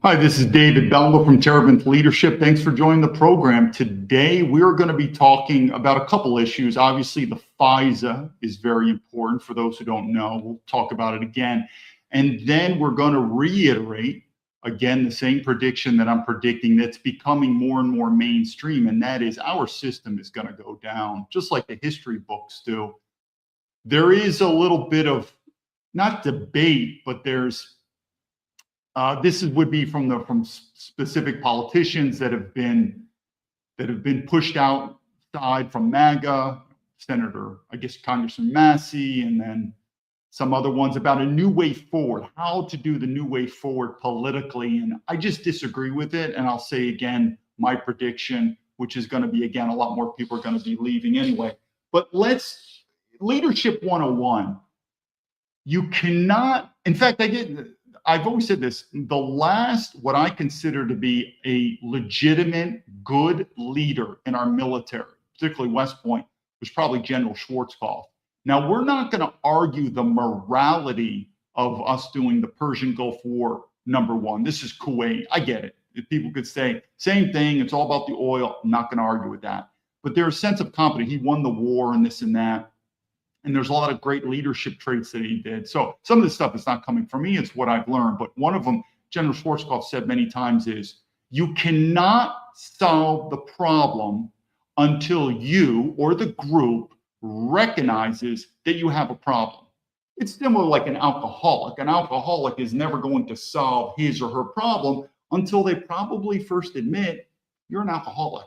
Hi, this is David Baumblatt from Terabant Leadership. Thanks for joining the program. Today, we're going to be talking about a couple issues. Obviously, the FISA is very important for those who don't know. We'll talk about it again. And then we're going to reiterate, again, the same prediction that I'm predicting that's becoming more and more mainstream, and that is our system is going to go down, just like the history books do. There is a little bit of, not debate, but there's would be from specific politicians that have been pushed outside from MAGA, Senator, I guess Congressman Massey, and then some other ones about a new way forward, how to do the new way forward politically. And I just disagree with it. And I'll say again, my prediction, which is going to be, again, a lot more people are going to be leaving anyway. But Leadership 101. You cannot, in fact, I've always said this, what I consider to be a legitimate, good leader in our military, particularly West Point, was probably General Schwarzkopf. Now, we're not going to argue the morality of us doing the Persian Gulf War, number one. This is Kuwait. I get it. If people could say, same thing, it's all about the oil. I'm not going to argue with that. But there's a sense of competence. He won the war and this and that. And there's a lot of great leadership traits that he did. So some of this stuff is not coming from me. It's what I've learned. But one of them, General Schwarzkopf said many times, is you cannot solve the problem until you or the group recognizes that you have a problem. It's similar like an alcoholic. An alcoholic is never going to solve his or her problem until they probably first admit you're an alcoholic.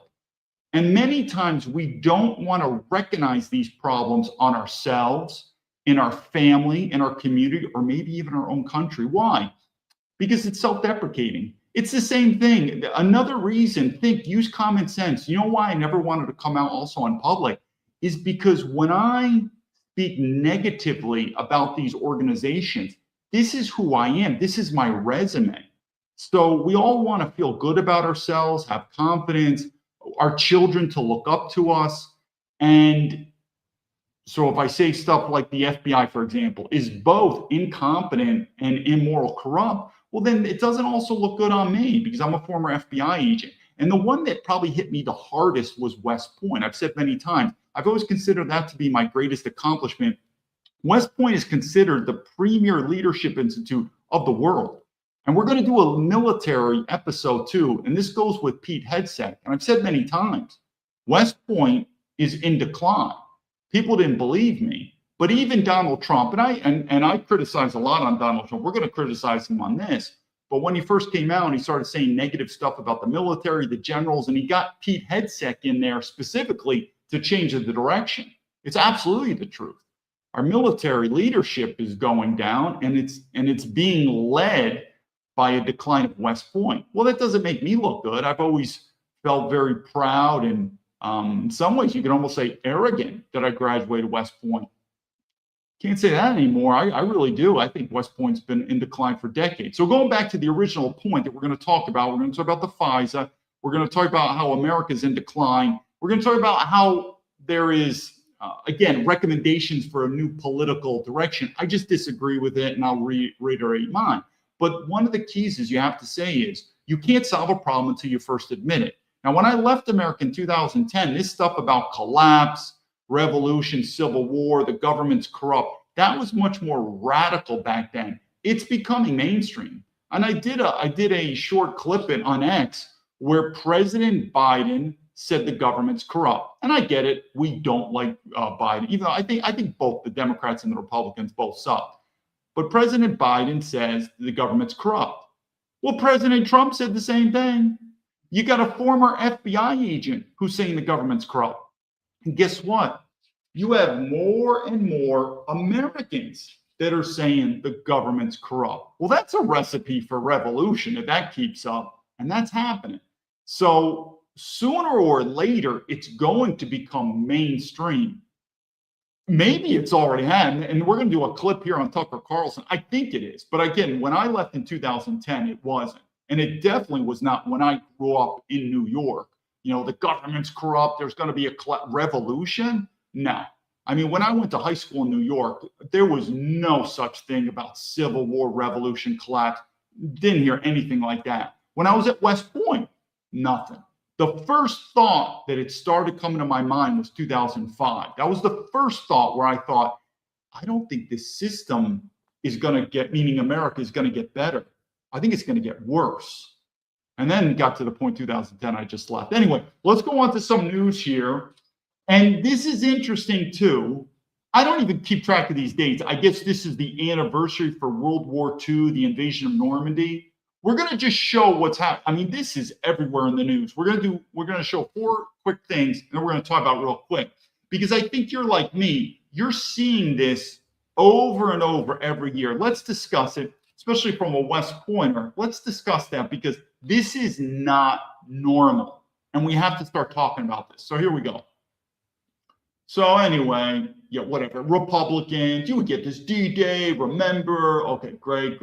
And many times we don't want to recognize these problems on ourselves, in our family, in our community, or maybe even our own country. Why? Because it's self-deprecating. It's the same thing. Another reason, use common sense. You know why I never wanted to come out also in public is because when I speak negatively about these organizations, this is who I am. This is my resume. So we all want to feel good about ourselves, have confidence, our children to look up to us. And so if I say stuff like the FBI, for example, is both incompetent and immoral, corrupt, well, then it doesn't also look good on me because I'm a former FBI agent. And the one that probably hit me the hardest was West Point. I've said many times, I've always considered that to be my greatest accomplishment. West Point is considered the premier leadership institute of the world. And we're going to do a military episode too. And this goes with Pete Hegseth. And I've said many times, West Point is in decline. People didn't believe me. But even Donald Trump, and I criticize a lot on Donald Trump. We're going to criticize him on this. But when he first came out and he started saying negative stuff about the military, the generals, and he got Pete Hegseth in there specifically to change the direction. It's absolutely the truth. Our military leadership is going down, and it's being led by a decline of West Point. Well, that doesn't make me look good. I've always felt very proud and in some ways you can almost say arrogant that I graduated West Point. Can't say that anymore. I really do. I think West Point's been in decline for decades. So going back to the original point that we're going to talk about, we're going to talk about the FISA. We're going to talk about how America's in decline. We're going to talk about how there is, again, recommendations for a new political direction. I just disagree with it, and I'll reiterate mine. But one of the keys is you have to say is you can't solve a problem until you first admit it. Now, when I left America in 2010, this stuff about collapse, revolution, civil war, the government's corrupt, that was much more radical back then. It's becoming mainstream. And I did a short clip on X where President Biden said the government's corrupt. And I get it. We don't like Biden, even though I think both the Democrats and the Republicans both suck. But President Biden says the government's corrupt. Well, President Trump said the same thing. You got a former FBI agent who's saying the government's corrupt. And guess what? You have more and more Americans that are saying the government's corrupt. Well, that's a recipe for revolution if that keeps up, and that's happening. So sooner or later, it's going to become mainstream. Maybe it's already had, and we're going to do a clip here on Tucker Carlson. I think it is. But again, when I left in 2010, it wasn't. And it definitely was not when I grew up in New York. You know, the government's corrupt. There's going to be a revolution. No. I mean, when I went to high school in New York, there was no such thing about civil war, revolution, collapse. Didn't hear anything like that. When I was at West Point, nothing. The first thought that it started coming to my mind was 2005. That was the first thought where I thought, I don't think this system is going to get, meaning America is going to get better. I think it's going to get worse. And then got to the point 2010, I just left. Anyway, let's go on to some news here. And this is interesting too. I don't even keep track of these dates. I guess this is the anniversary for World War II, the invasion of Normandy. We're going to just show what's happening. I mean, this is everywhere in the news. We're going to show 4 quick things, and then we're going to talk about real quick. Because I think you're like me. You're seeing this over and over every year. Let's discuss it, especially from a West Pointer. Let's discuss that because this is not normal. And we have to start talking about this. So here we go. So anyway, yeah, whatever. Republicans, you would get this D-Day, remember. Okay, great.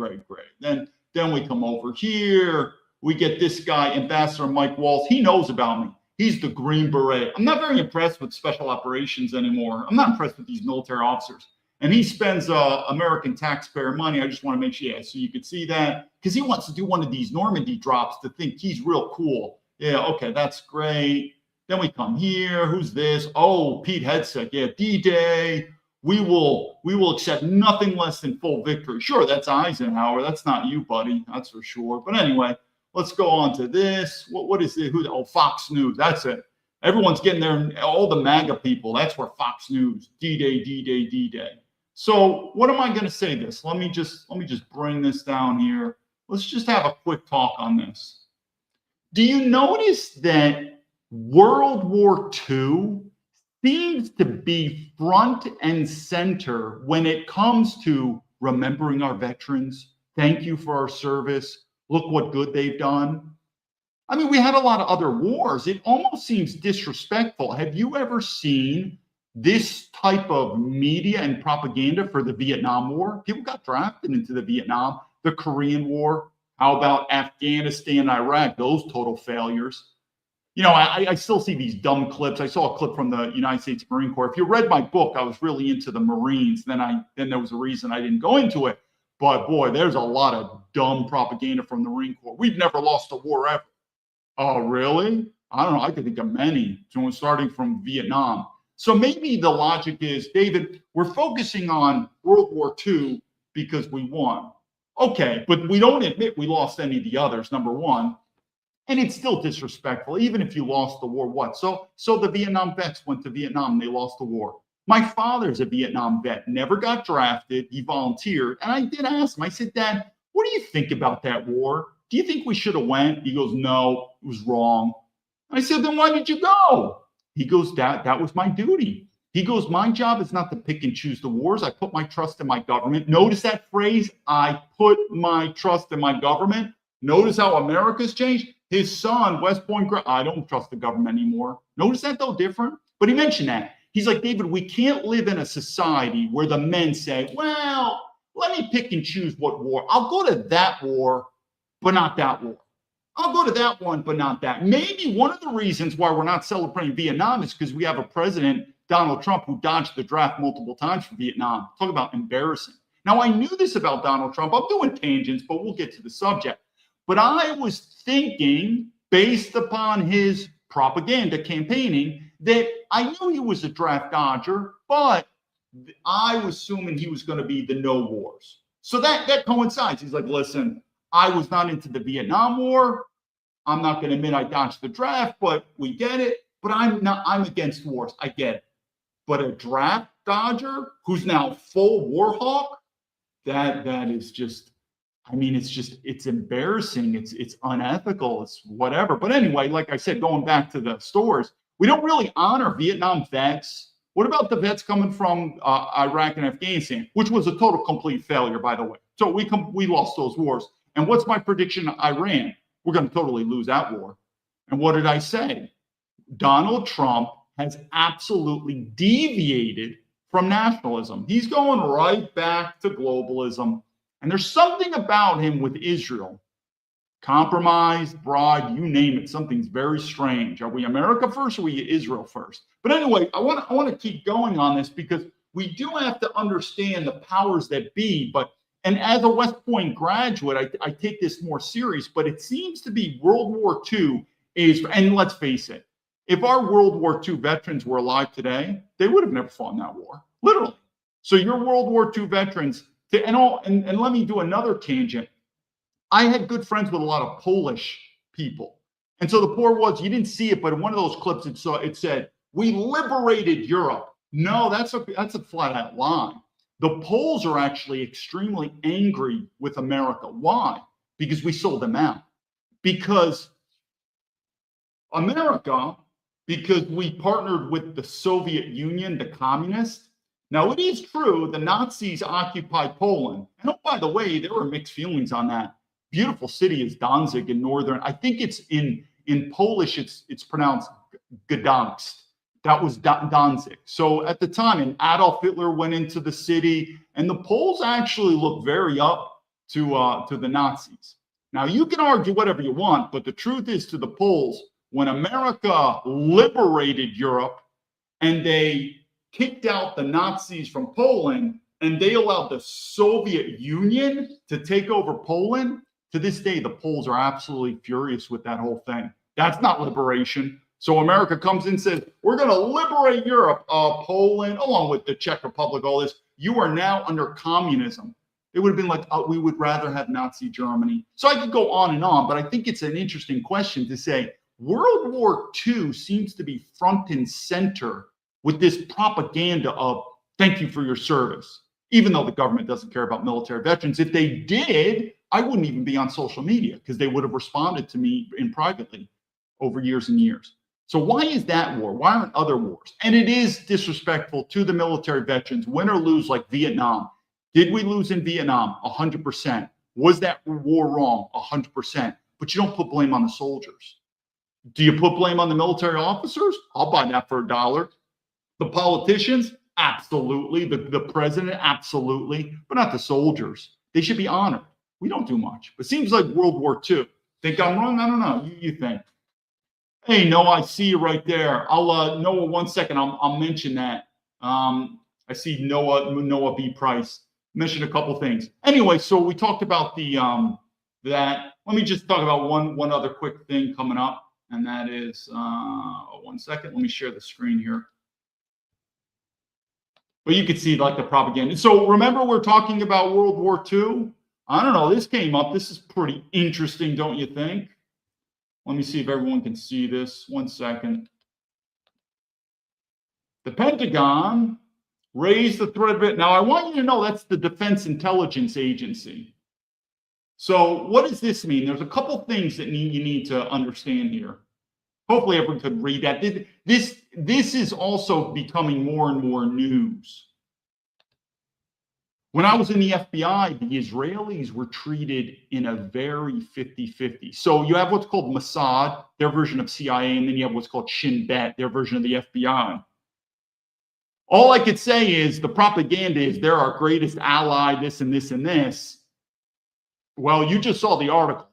Then we come over here. We get this guy, Ambassador Mike Waltz. He knows about me. He's the Green Beret. I'm not very impressed with special operations anymore. I'm not impressed with these military officers. And he spends American taxpayer money. I just want to make sure, yeah, so you could see that. Because he wants to do one of these Normandy drops to think he's real cool. Yeah, okay, that's great. Then we come here. Who's this? Oh, Pete Hegseth. Yeah, D-Day. We will accept nothing less than full victory. Sure, that's Eisenhower. That's not you, buddy. That's for sure. But anyway, let's go on to this. What is it? Oh, Fox News. That's it. Everyone's getting there. All the MAGA people. That's where Fox News. D-Day, D-Day, D-Day. So what am I going to say this? Let me just bring this down here. Let's just have a quick talk on this. Do you notice that World War II seems to be front and center when it comes to remembering our veterans? Thank you for our service. Look what good they've done. I mean, we had a lot of other wars. It almost seems disrespectful. Have you ever seen this type of media and propaganda for the Vietnam War? People got drafted into the Vietnam, the Korean War. How about Afghanistan, Iraq? Those total failures. You know, I still see these dumb clips. I saw a clip from the United States Marine Corps. If you read my book, I was really into the Marines. Then there was a reason I didn't go into it. But boy, there's a lot of dumb propaganda from the Marine Corps. We've never lost a war ever. Oh, really? I don't know. I could think of many, starting from Vietnam. So maybe the logic is, David, we're focusing on World War II because we won. Okay, but we don't admit we lost any of the others, number one. And it's still disrespectful, even if you lost the war. What? So the Vietnam vets went to Vietnam and they lost the war. My father's a Vietnam vet, never got drafted. He volunteered. And I did ask him, I said, Dad, what do you think about that war? Do you think we should have went? He goes, no, it was wrong. I said, then why did you go? He goes, that was my duty. He goes, my job is not to pick and choose the wars. I put my trust in my government. Notice that phrase, I put my trust in my government. Notice how America's changed. His son, West Point, I don't trust the government anymore. Notice that though, different? But he mentioned that. He's like, David, we can't live in a society where the men say, well, let me pick and choose what war. I'll go to that war, but not that war. I'll go to that one, but not that. Maybe one of the reasons why we're not celebrating Vietnam is because we have a president, Donald Trump, who dodged the draft multiple times for Vietnam. Talk about embarrassing. Now, I knew this about Donald Trump. I'm doing tangents, but we'll get to the subject. But I was thinking, based upon his propaganda campaigning, that I knew he was a draft dodger, but I was assuming he was going to be the no wars. So that coincides. He's like, listen, I was not into the Vietnam War. I'm not going to admit I dodged the draft, but we get it. But I'm against wars. I get it. But a draft dodger who's now full war hawk, that is just, I mean, it's embarrassing. It's unethical. It's whatever. But anyway, like I said, going back to the stores, we don't really honor Vietnam vets. What about the vets coming from Iraq and Afghanistan, which was a total complete failure, by the way? So we lost those wars. And what's my prediction? Iran, we're going to totally lose that war. And what did I say? Donald Trump has absolutely deviated from nationalism. He's going right back to globalism. And there's something about him with Israel. Compromise, bribe, you name it. Something's very strange. Are we America first or are we Israel first? But anyway, I want to keep going on this because we do have to understand the powers that be. But And as a West Point graduate, I take this more serious, but it seems to be World War II is, and let's face it, if our World War II veterans were alive today, they would have never fought in that war, literally. So your World War II veterans, and let me do another tangent. I had good friends with a lot of Polish people. And so the point was, you didn't see it, but in one of those clips, it said, we liberated Europe. No, that's a flat out lie. The Poles are actually extremely angry with America. Why? Because we sold them out. Because we partnered with the Soviet Union, the communists. Now, it is true the Nazis occupied Poland. And oh, by the way, there were mixed feelings on that. Beautiful city is Danzig in northern. I think it's in Polish, it's pronounced Gdansk. That was Danzig. So at the time, and Adolf Hitler went into the city, and the Poles actually looked very up to the Nazis. Now, you can argue whatever you want, but the truth is, to the Poles, when America liberated Europe and they kicked out the Nazis from Poland and they allowed the Soviet Union to take over Poland, to this day, the Poles are absolutely furious with that whole thing. That's not liberation. So America comes in and says, we're going to liberate Europe, Poland, along with the Czech Republic, all this. You are now under communism. It would have been like, we would rather have Nazi Germany. So I could go on, but I think it's an interesting question to say, World War II seems to be front and center with this propaganda of thank you for your service, even though the government doesn't care about military veterans. If they did, I wouldn't even be on social media because they would have responded to me privately over years and years. So why is that war? Why aren't other wars? And it is disrespectful to the military veterans, win or lose, like Vietnam. Did we lose in Vietnam? 100%. Was that war wrong? 100%. But you don't put blame on the soldiers. Do you put blame on the military officers? I'll buy that for $1. The politicians? Absolutely. The president? Absolutely. But not the soldiers. They should be honored. We don't do much. But it seems like World War II. Think I'm wrong? I don't know. You think. Hey, Noah, I see you right there. Noah, 1 second. I'll mention that. I see Noah B. Price mentioned a couple things. Anyway, so we talked about that. Let me just talk about one other quick thing coming up, and that is 1 second. Let me share the screen here. But you can see like the propaganda. So remember, we're talking about World War II. I don't know. This came up. This is pretty interesting, don't you think? Let me see if everyone can see this. 1 second. The Pentagon raised the threat of it. Now, I want you to know that's the Defense Intelligence Agency. So what does this mean? There's a couple things that you need to understand here. Hopefully everyone could read that. This is also becoming more and more news. When I was in the FBI, the Israelis were treated in a very 50-50. So you have what's called Mossad, their version of CIA, and then you have what's called Shin Bet, their version of the FBI. All I could say is the propaganda is they're our greatest ally, this and this and this. Well, you just saw the article.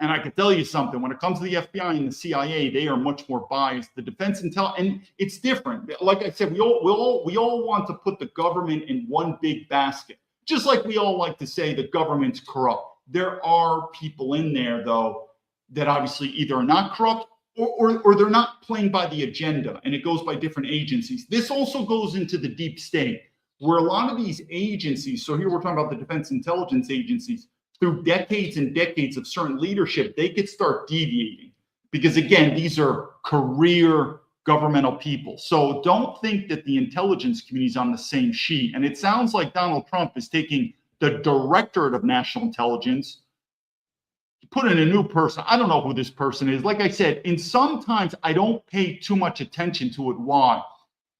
And I can tell you something, when it comes to the FBI and the CIA, they are much more biased. The defense intel, and it's different. Like I said, we all want to put the government in one big basket. Just like we all like to say the government's corrupt. There are people in there, though, that obviously either are not corrupt or they're not playing by the agenda, and it goes by different agencies. This also goes into the deep state, where a lot of these agencies, so here we're talking about the defense intelligence agencies, through decades and decades of certain leadership, they could start deviating. Because again, these are career governmental people. So don't think that the intelligence community is on the same sheet. And it sounds like Donald Trump is taking the Directorate of National Intelligence, put in a new person. I don't know who this person is. Like I said, and sometimes I don't pay too much attention to it. Why?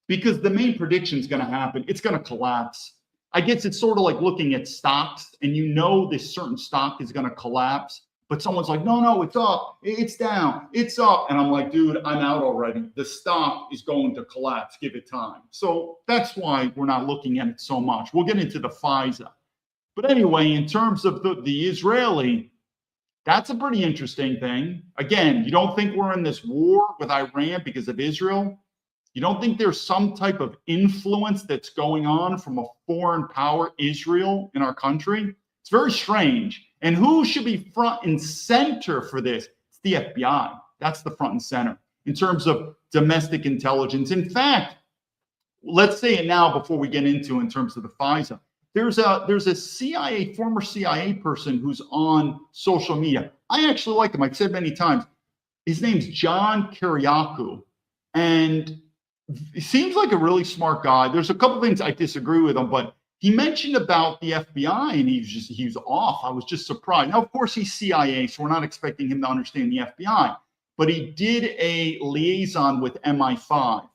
Because the main prediction is going to happen. It's going to collapse. I guess it's sort of like looking at stocks, and you know this certain stock is going to collapse, but someone's like, no, it's up, it's down, it's up. And I'm like, dude, I'm out already. The stock is going to collapse. Give it time. So that's why we're not looking at it so much. We'll get into the FISA. But anyway, in terms of the Israeli, that's a pretty interesting thing. Again, you don't think we're in this war with Iran because of Israel? You don't think there's some type of influence that's going on from a foreign power, Israel, in our country? It's very strange. And who should be front and center for this? It's the FBI. That's the front and center in terms of domestic intelligence. In fact, let's say it now before we get into in terms of the FISA. There's a CIA, former CIA person who's on social media. I actually like him. I've said many times. His name's John Kiriakou. And he seems like a really smart guy. There's a couple things I disagree with him, but he mentioned about the FBI and he was off. I was just surprised. Now, of course, he's CIA, so we're not expecting him to understand the FBI, but he did a liaison with MI5.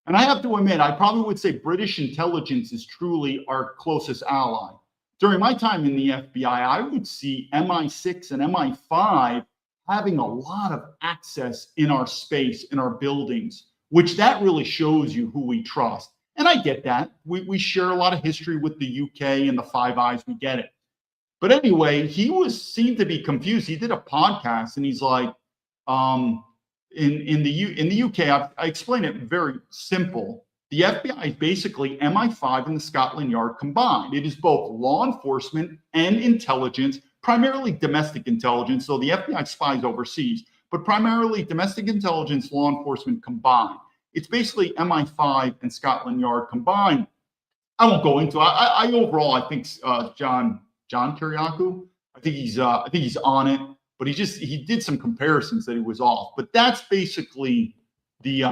And I have to admit, I probably would say British intelligence is truly our closest ally. During my time in the FBI, I would see MI6 and MI5 having a lot of access in our space, in our buildings, which that really shows you who we trust. And I get that. We share a lot of history with the UK and the Five Eyes. We get it. But anyway, he seemed to be confused. He did a podcast and he's like, in the UK, I explain it very simple. The FBI is basically MI5 and the Scotland Yard combined. It is both law enforcement and intelligence, primarily domestic intelligence. So the FBI spies overseas, but primarily domestic intelligence, law enforcement combined. It's basically MI5 and Scotland Yard combined. I won't go into it. I overall, I think John Kiriakou, I think he's on it, but he did some comparisons that he was off. But that's basically the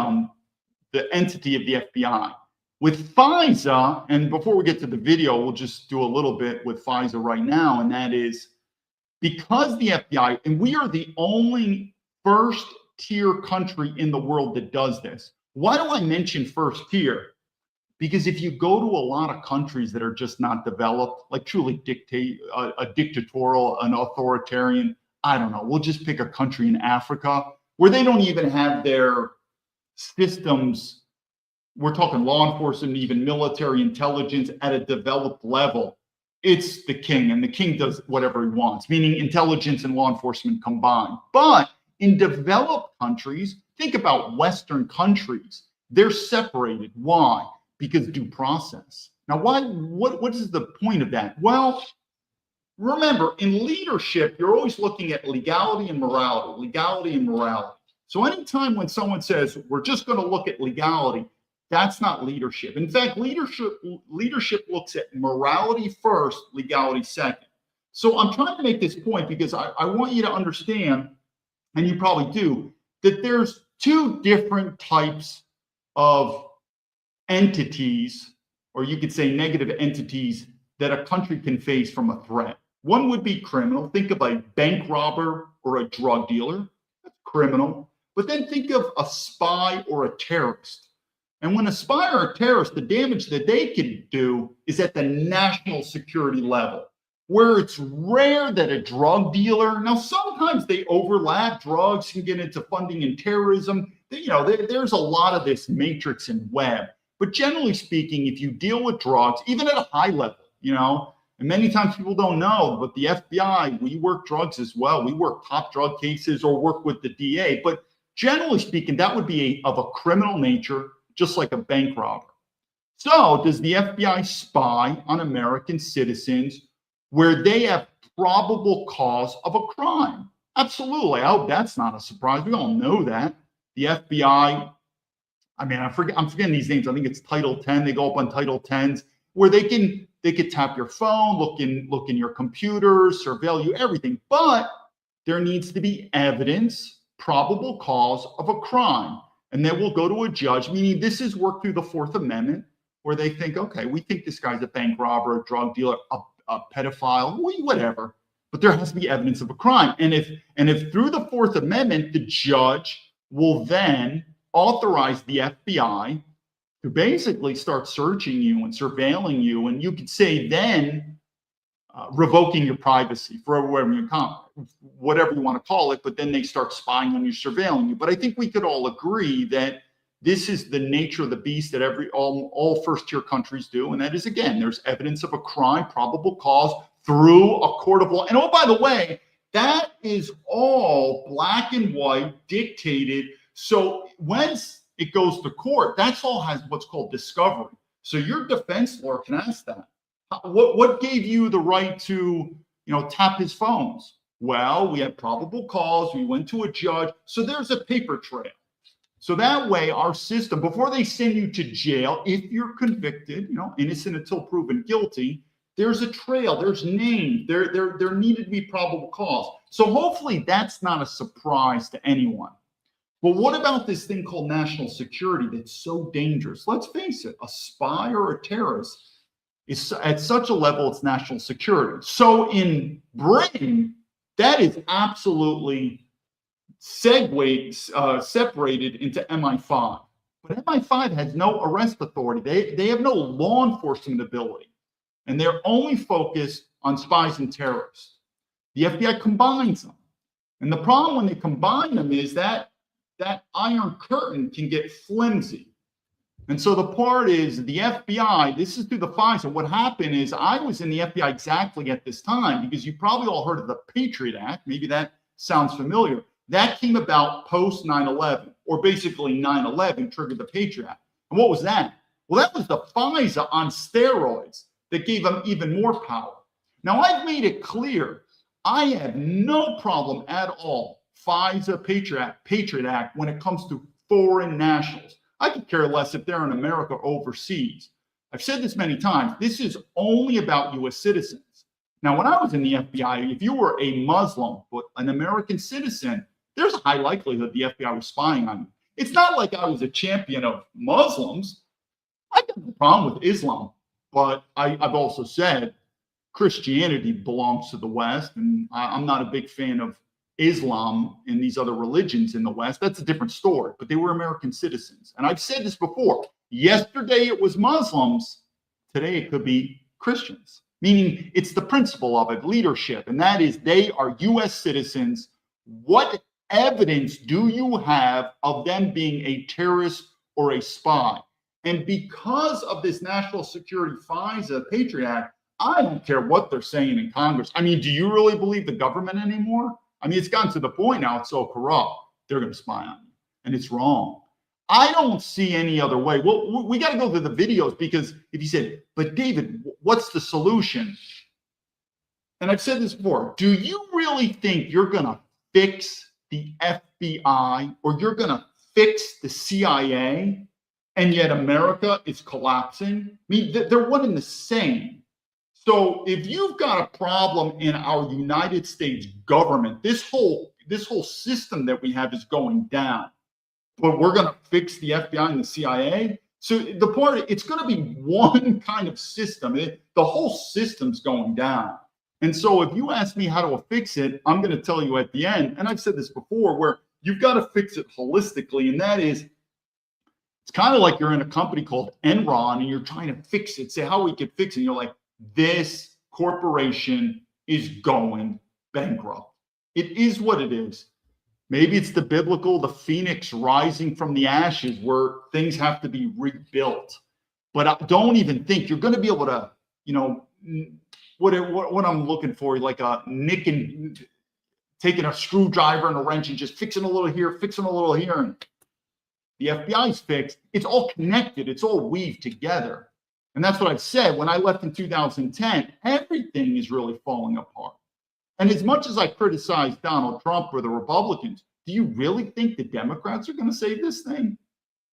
entity of the FBI. With FISA, and before we get to the video, we'll just do a little bit with FISA right now, and that is because the FBI, and we are the only first tier country in the world that does this. Why do I mention first tier? Because if you go to a lot of countries that are just not developed, like truly a dictatorial, an authoritarian, I don't know, we'll just pick a country in Africa where they don't even have their systems. We're talking law enforcement, even military intelligence at a developed level. It's the king, and the king does whatever he wants, meaning intelligence and law enforcement combined. But in developed countries, think about Western countries, they're separated. Why? Because due process. Now, what is the point of that? Well, remember, in leadership, you're always looking at legality and morality. So anytime when someone says, we're just going to look at legality, that's not leadership. In fact, leadership looks at morality first, legality second. So I'm trying to make this point because I want you to understand, and you probably do, that there's two different types of entities, or you could say negative entities, that a country can face from a threat. One would be criminal. Think of a bank robber or a drug dealer. That's criminal. But then think of a spy or a terrorist. And when a spy or a terrorist, the damage that they can do is at the national security level, where it's rare that a drug dealer, now sometimes they overlap, drugs can get into funding and terrorism. There's a lot of this matrix and web. But generally speaking, if you deal with drugs, even at a high level, and many times people don't know, but the FBI, we work drugs as well. We work top drug cases or work with the DA. But generally speaking, that would be of a criminal nature, just like a bank robber. So does the FBI spy on American citizens where they have probable cause of a crime? Absolutely. I hope that's not a surprise. We all know that. The FBI, I'm forgetting these names. I think it's Title 10. They go up on Title 10s where they could tap your phone, look in your computer, surveil you, everything. But there needs to be evidence, probable cause of a crime. And then we'll go to a judge, meaning this is worked through the Fourth Amendment, where they think, okay, we think this guy's a bank robber, a drug dealer, a pedophile, whatever. But there has to be evidence of a crime. And if through the Fourth Amendment, the judge will then authorize the FBI to basically start searching you and surveilling you, and you could say then revoking your privacy for whatever you want to call it, but then they start spying on you, surveilling you. But I think we could all agree that this is the nature of the beast that all first-tier countries do, and that is, again, there's evidence of a crime, probable cause, through a court of law. And oh, by the way, that is all black and white, dictated. So when it goes to court. That's all has what's called discovery. So your defense lawyer can ask that. What gave you the right to, tap his phones? Well, we had probable cause. We went to a judge. So there's a paper trail. So that way, our system, before they send you to jail, if you're convicted, innocent until proven guilty, there's a trail, there's names, there needed to be probable cause. So hopefully that's not a surprise to anyone. But what about this thing called national security that's so dangerous? Let's face it, a spy or a terrorist is at such a level, it's national security. So in Britain, that is absolutely separated into MI5. But MI5 has no arrest authority. They have no law enforcement ability. And they're only focused on spies and terrorists. The FBI combines them. And the problem when they combine them is that iron curtain can get flimsy. And so the part is the FBI, this is through the FISA. What happened is I was in the FBI exactly at this time because you probably all heard of the Patriot Act. Maybe that sounds familiar. That came about post 9/11, or basically 9/11 triggered the Patriot Act. And what was that? Well, that was the FISA on steroids that gave them even more power. Now, I've made it clear, I have no problem at all, FISA, Patriot Act, when it comes to foreign nationals. I could care less if they're in America or overseas. I've said this many times. This is only about U.S. citizens. Now, when I was in the FBI, if you were a Muslim but an American citizen, there's a high likelihood the FBI was spying on you. It's not like I was a champion of Muslims. I got no problem with Islam, but I've also said Christianity belongs to the West, and I'm not a big fan of Islam and these other religions in the West. That's a different story, but they were American citizens. And I've said this before. Yesterday it was Muslims. Today it could be Christians, meaning it's the principle of it, leadership. And that is they are U.S. citizens. What evidence do you have of them being a terrorist or a spy? And because of this national security FISA Patriot Act, I don't care what they're saying in Congress. I mean, do you really believe the government anymore? I mean, it's gotten to the point now, it's so corrupt, they're going to spy on you. And it's wrong. I don't see any other way. Well, we got to go to the videos because if you said, but David, what's the solution? And I've said this before. Do you really think you're going to fix the FBI or you're going to fix the CIA and yet America is collapsing? I mean, they're one and the same. So if you've got a problem in our United States government, this whole system that we have is going down. But we're going to fix the FBI and the CIA. So the part, it's going to be one kind of system. The whole system's going down. And so if you ask me how to fix it, I'm going to tell you at the end, and I've said this before, where you've got to fix it holistically. And that is, it's kind of like you're in a company called Enron and you're trying to fix it, say how we could fix it. And you're like, this corporation is going bankrupt. It is what it is. Maybe it's the biblical, the phoenix rising from the ashes where things have to be rebuilt. But I don't even think you're going to be able to, what I'm looking for, like a nick and taking a screwdriver and a wrench and just fixing a little here, fixing a little here. And the FBI's fixed. It's all connected. It's all weaved together. And that's what I've said. When I left in 2010, everything is really falling apart. And as much as I criticize Donald Trump or the Republicans, do you really think the Democrats are going to save this thing?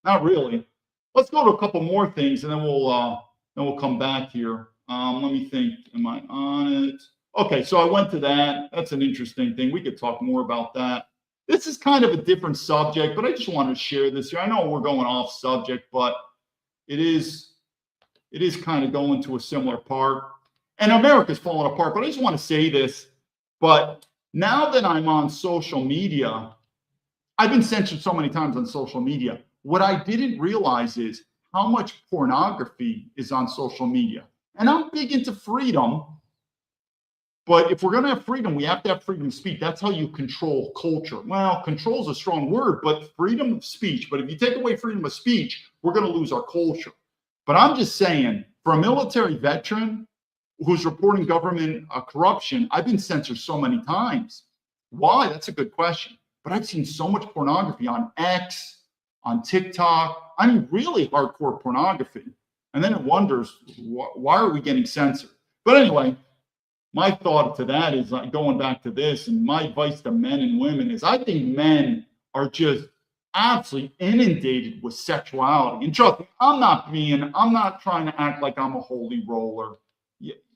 Not really. Let's go to a couple more things, and then we'll come back here. Let me think. Am I on it? Okay, so I went to that. That's an interesting thing. We could talk more about that. This is kind of a different subject, but I just wanted to share this here. I know we're going off subject, but it is kind of going to a similar part. And America's falling apart, but I just want to say this. But now that I'm on social media, I've been censored so many times on social media. What I didn't realize is how much pornography is on social media. And I'm big into freedom. But if we're going to have freedom, we have to have freedom of speech. That's how you control culture. Well, control is a strong word, but freedom of speech. But if you take away freedom of speech, we're going to lose our culture. But I'm just saying, for a military veteran who's reporting government corruption, I've been censored so many times. Why? That's a good question. But I've seen so much pornography on X, on TikTok. I mean, really hardcore pornography. And then it wonders, why are we getting censored? But anyway, my thought to that is going back to this, and my advice to men and women is I think men are just absolutely inundated with sexuality. And trust me, I'm not trying to act like I'm a holy roller.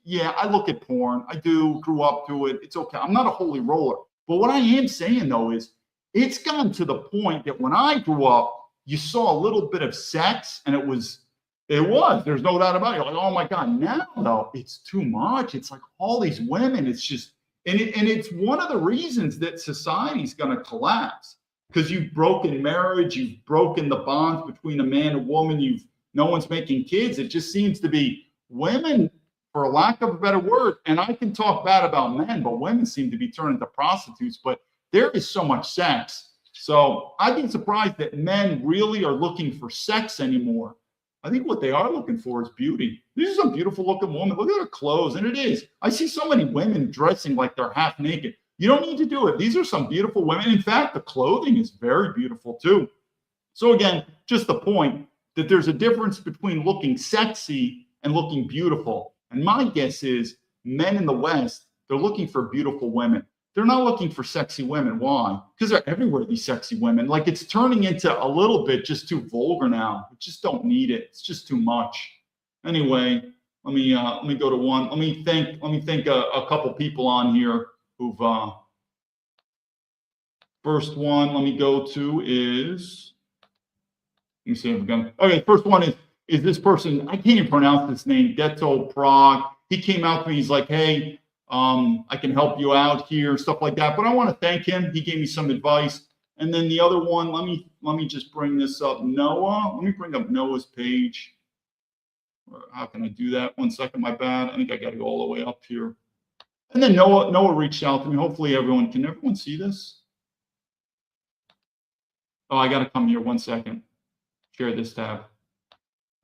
Yeah, I look at porn. I grew up to it. It's okay. I'm not a holy roller. But what I am saying though is it's gotten to the point that when I grew up, you saw a little bit of sex and it was, there's no doubt about it. You're like, oh my God, now though, it's too much. It's like all these women, it's just, and it's one of the reasons that society's going to collapse, because you've broken marriage, you've broken the bonds between a man and woman, no one's making kids. It just seems to be women, for a lack of a better word, and I can talk bad about men, but women seem to be turning to prostitutes, but there is so much sex. So I'd be surprised that men really are looking for sex anymore. I think what they are looking for is beauty. These are some beautiful looking women. Look at her clothes. And it is. I see so many women dressing like they're half naked. You don't need to do it. These are some beautiful women. In fact, the clothing is very beautiful too. So again, just the point that there's a difference between looking sexy and looking beautiful. And my guess is men in the West, they're looking for beautiful women. They're not looking for sexy women. Why? Because they're everywhere, these sexy women. Like, it's turning into a little bit just too vulgar now. We just don't need it. It's just too much. Anyway, let me go to one. Let me thank a couple people on here who've first one let me go to is, let me see if I'm okay, first one is this person. I can't even pronounce this name, Deto Prague. He came out to me, he's like, hey, I can help you out here, stuff like that. But I want to thank him. He gave me some advice. And then the other one, let me just bring this up. Noah, let me bring up Noah's page. How can I do that? 1 second, my bad. I think I got to go all the way up here. And then Noah reached out to me. Hopefully everyone see this? Oh, I got to come here 1 second. Share this tab.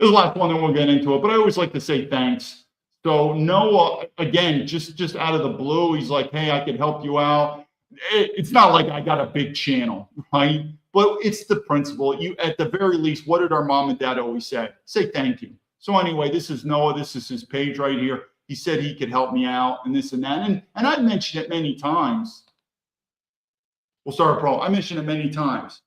This is the last one, then we'll get into it. But I always like to say thanks. So Noah, again, just out of the blue, he's like, hey, I could help you out. It's not like I got a big channel, right? But it's the principle. You, at the very least, what did our mom and dad always say? Say thank you. So anyway, this is Noah. This is his page right here. He said he could help me out and this and that. And I've mentioned it many times. Well, sorry, bro. I mentioned it many times.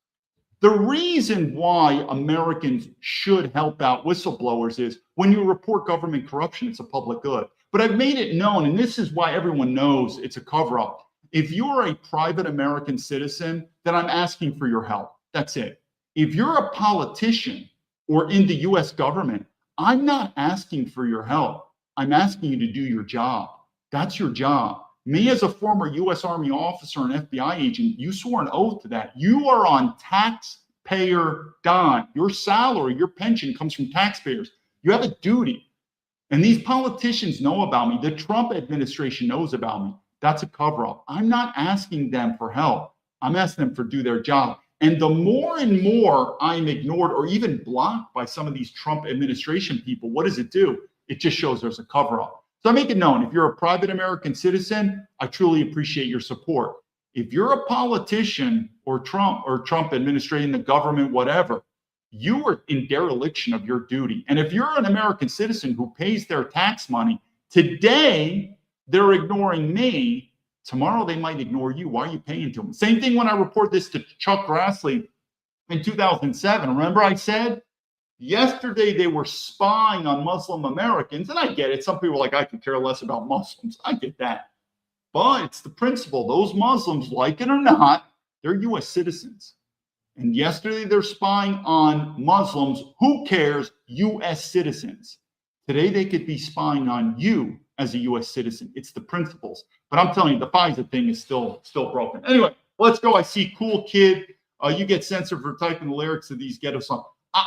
The reason why Americans should help out whistleblowers is when you report government corruption, it's a public good. But I've made it known, and this is why everyone knows it's a cover-up. If you're a private American citizen, then I'm asking for your help. That's it. If you're a politician or in the US government, I'm not asking for your help. I'm asking you to do your job. That's your job. Me as a former US Army officer and FBI agent, you swore an oath to that. You are on taxpayer dime. Your salary, your pension comes from taxpayers. You have a duty. And these politicians know about me. The Trump administration knows about me. That's a cover-up. I'm not asking them for help. I'm asking them to do their job. And the more and more I'm ignored or even blocked by some of these Trump administration people, what does it do? It just shows there's a cover-up. So I make it known, if you're a private American citizen, I truly appreciate your support. If you're a politician or Trump administrating the government, whatever, you are in dereliction of your duty. And if you're an American citizen who pays their tax money, today they're ignoring me. Tomorrow they might ignore you. Why are you paying to them? Same thing when I report this to Chuck Grassley in 2007. Remember I said, yesterday they were spying on Muslim Americans, and I get it. Some people are like, I could care less about Muslims. I get that. But it's the principle. Those Muslims, like it or not, they're U.S. citizens. And yesterday they're spying on Muslims. Who cares? U.S. citizens. Today they could be spying on you as a U.S. citizen. It's the principles. But I'm telling you, the FISA thing is still broken. Anyway, let's go. I see Cool Kid. You get censored for typing the lyrics of these ghetto songs.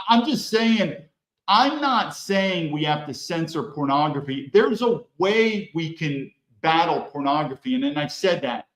I'm just saying, I'm not saying we have to censor pornography. There's a way we can battle pornography, and I've said that.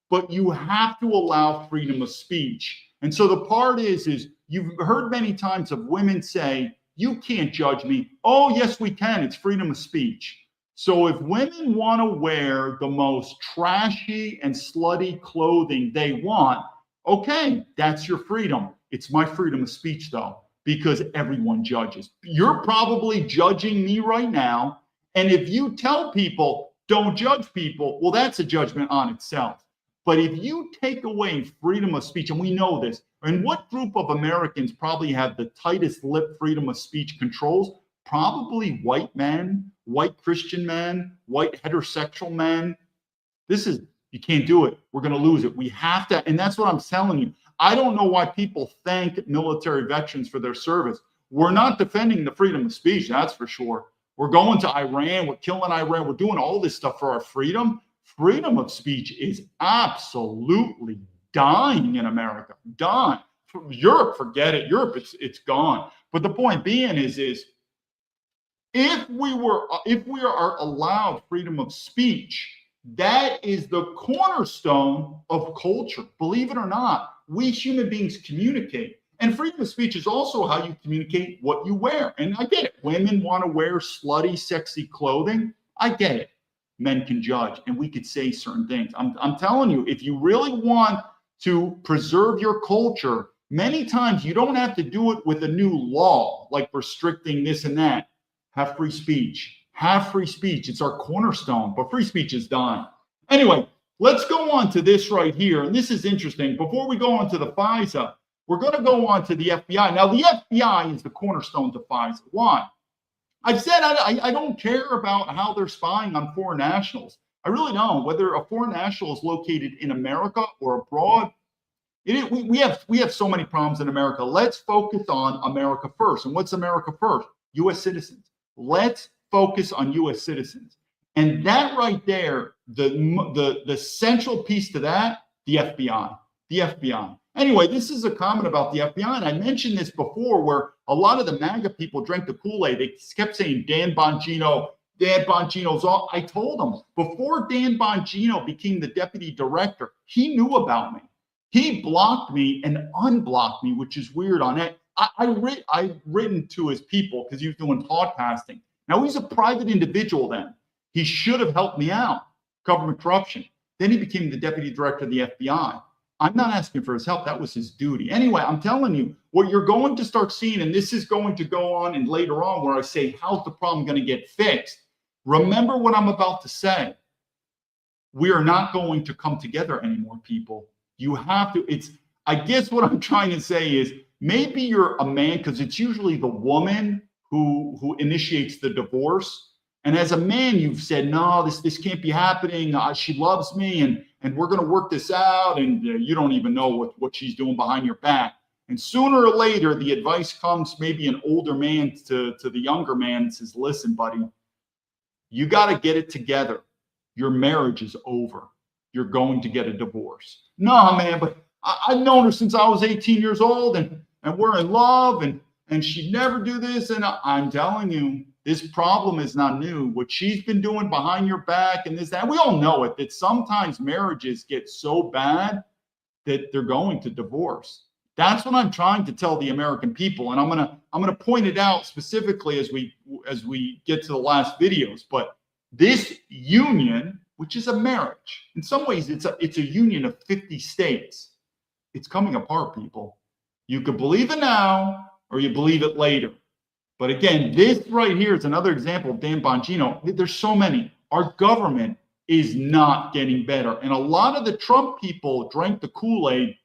But you have to allow freedom of speech. And so the part is you've heard many times of women say, you can't judge me. Oh, yes, we can. It's freedom of speech. So if women want to wear the most trashy and slutty clothing they want, okay, that's your freedom. It's my freedom of speech, though, because everyone judges. You're probably judging me right now. And if you tell people, don't judge people, well, that's a judgment on itself. But if you take away freedom of speech, and we know this, and what group of Americans probably have the tightest lip freedom of speech controls? Probably white men, white Christian men, white heterosexual men. You can't do it. We're going to lose it. We have to. And that's what I'm telling you. I don't know why people thank military veterans for their service. We're not defending the freedom of speech, that's for sure. We're going to Iran. We're killing Iran. We're doing all this stuff for our freedom. Freedom of speech is absolutely dying in America. Dying. Europe, forget it. Europe, it's gone. But the point being is if we are allowed freedom of speech, that is the cornerstone of culture. Believe it or not, we human beings communicate. And freedom of speech is also how you communicate what you wear. And I get it. Women want to wear slutty, sexy clothing. I get it. Men can judge, and we could say certain things. I'm telling you, if you really want to preserve your culture, many times you don't have to do it with a new law, like restricting this and that. Have free speech. Have free speech. It's our cornerstone, but free speech is dying. Anyway, let's go on to this right here. And this is interesting. Before we go on to the FISA, we're going to go on to the FBI. Now, the FBI is the cornerstone to FISA. Why? I've said I don't care about how they're spying on foreign nationals. I really don't. Whether a foreign national is located in America or abroad, we have so many problems in America. Let's focus on America first. And what's America first? U.S. citizens. Let's focus on U.S. citizens. And that right there, the central piece to that, the FBI. The FBI. Anyway, this is a comment about the FBI, and I mentioned this before, where a lot of the MAGA people drank the Kool-Aid. They kept saying Dan Bongino's all. I told them, before Dan Bongino became the deputy director, he knew about me. He blocked me and unblocked me, which is weird on it. I've written to his people because he was doing podcasting. Now, he's a private individual then. He should have helped me out, government corruption. Then he became the deputy director of the FBI. I'm not asking for his help. That was his duty. Anyway, I'm telling you, what you're going to start seeing, and this is going to go on and later on where I say, how's the problem going to get fixed? Remember what I'm about to say. We are not going to come together anymore, people. You have to, I guess what I'm trying to say is, maybe you're a man, because it's usually the woman who initiates the divorce. And as a man, you've said, no, this can't be happening. She loves me, and we're going to work this out. And you don't even know what she's doing behind your back. And sooner or later, the advice comes, maybe an older man to the younger man and says, listen, buddy, you got to get it together. Your marriage is over. You're going to get a divorce. No, man, but I've known her since I was 18 years old, and we're in love, and she'd never do this. And I'm telling you, this problem is not new. What she's been doing behind your back and this, that, we all know it, that sometimes marriages get so bad that they're going to divorce. That's what I'm trying to tell the American people. And I'm gonna point it out specifically as we get to the last videos. But this union, which is a marriage, in some ways it's a union of 50 states. It's coming apart, people. You could believe it now or you believe it later. But again, this right here is another example of Dan Bongino. There's so many. Our government is not getting better. And a lot of the Trump people drank the Kool-Aid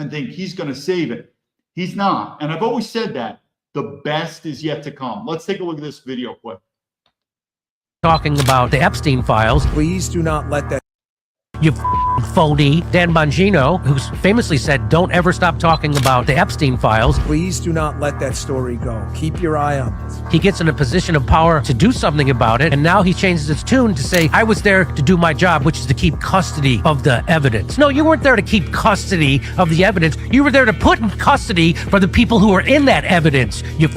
and think he's going to save it. He's not. And I've always said that. The best is yet to come. Let's take a look at this video quick. Talking about the Epstein files. Please do not let that. You phony. Dan Bongino, who famously said, don't ever stop talking about the Epstein files. Please do not let that story go. Keep your eye on this. He gets in a position of power to do something about it, and now he changes his tune to say, I was there to do my job, which is to keep custody of the evidence. No, you weren't there to keep custody of the evidence. You were there to put in custody for the people who were in that evidence, you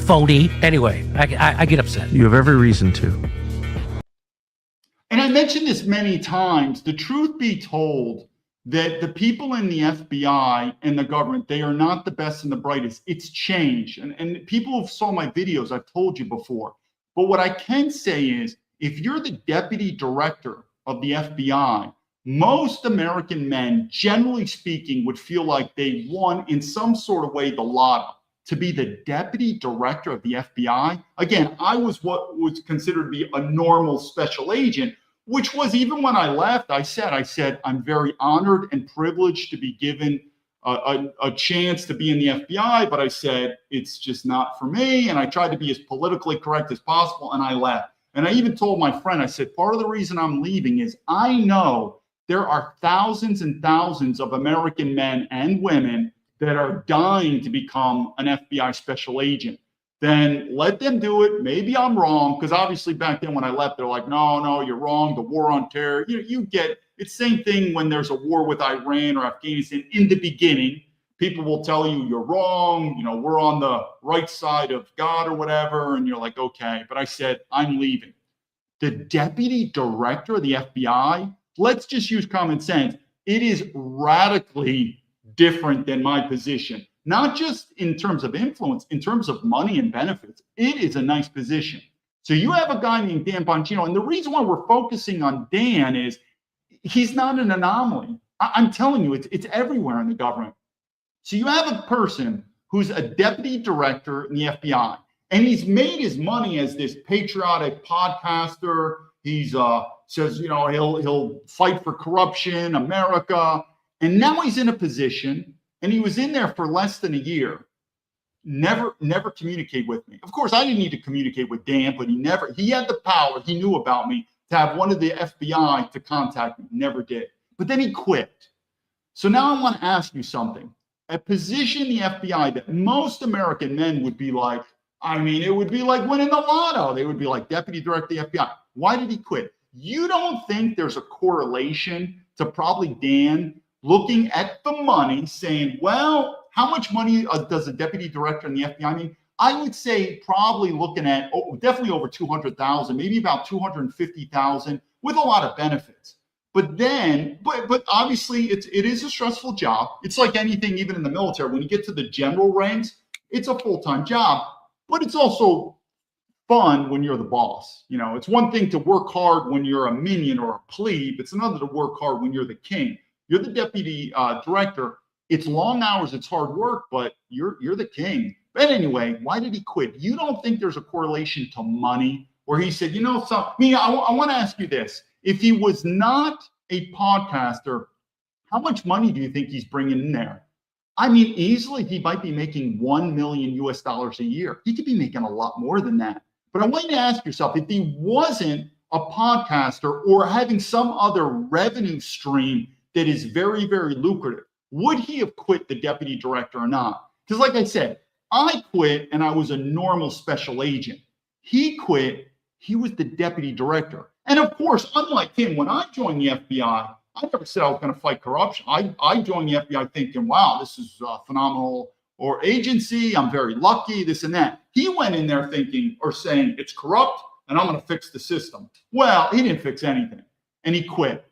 phony. Anyway, I get upset. You have every reason to. And I mentioned this many times. The truth be told, that the people in the FBI and the government, they are not the best and the brightest. It's changed. And people who saw my videos, I've told you before. But what I can say is, if you're the deputy director of the FBI, Most American men, generally speaking, would feel like they won in some sort of way the lotto to be the deputy director of the FBI. Again, I was what was considered to be a normal special agent, which was, even when I left, I said, I'm very honored and privileged to be given a chance to be in the FBI, but I said, it's just not for me. And I tried to be as politically correct as possible, and I left. And I even told my friend, I said, part of the reason I'm leaving is I know there are thousands and thousands of American men and women that are dying to become an FBI special agent. Then let them do it. Maybe I'm wrong, because obviously back then when I left, they're like, no, you're wrong. The war on terror. You get it's the same thing when there's a war with Iran or Afghanistan. In the beginning, people will tell you you're wrong. We're on the right side of God or whatever. And you're like, okay. But I said, I'm leaving. The deputy director of the FBI, let's just use common sense. It is radically different than my position, not just in terms of influence, in terms of money and benefits. It is a nice position. So you have a guy named Dan Bongino, and the reason why we're focusing on Dan is he's not an anomaly. I'm telling you, it's everywhere in the government. So you have a person who's a deputy director in the FBI, and he's made his money as this patriotic podcaster. He's says, he'll fight for corruption, America. And now he's in a position, and he was in there for less than a year, never communicate with me. Of course, I didn't need to communicate with Dan, but he had the power, he knew about me, to have one of the FBI to contact me. Never did. But then he quit. So now I want to ask you something. A position in the FBI that most American men would be like, it would be like winning the lotto. They would be like, deputy director of the FBI. Why did he quit? You don't think there's a correlation to probably Dan looking at the money, saying, well, how much money does a deputy director in the FBI mean? I would say probably looking at definitely over 200,000, maybe about 250,000, with a lot of benefits. But then, but obviously it is a stressful job. It's like anything, even in the military. When you get to the general ranks, it's a full-time job, but it's also fun when you're the boss. It's one thing to work hard when you're a minion or a plebe. It's another to work hard when you're the king. You're the deputy director. It's long hours. It's hard work, but you're the king. But anyway, why did he quit? You don't think there's a correlation to money where he said, I want to ask you this. If he was not a podcaster, how much money do you think he's bringing in there? Easily he might be making $1 million US a year. He could be making a lot more than that. But I want you to ask yourself, if he wasn't a podcaster or having some other revenue stream that is very, very lucrative, would he have quit the deputy director or not? Because like I said, I quit and I was a normal special agent. He quit, he was the deputy director. And of course, unlike him, when I joined the FBI, I never said I was going to fight corruption. I joined the FBI thinking, wow, this is a phenomenal agency. I'm very lucky, this and that. He went in there thinking or saying it's corrupt and I'm going to fix the system. Well, he didn't fix anything and he quit.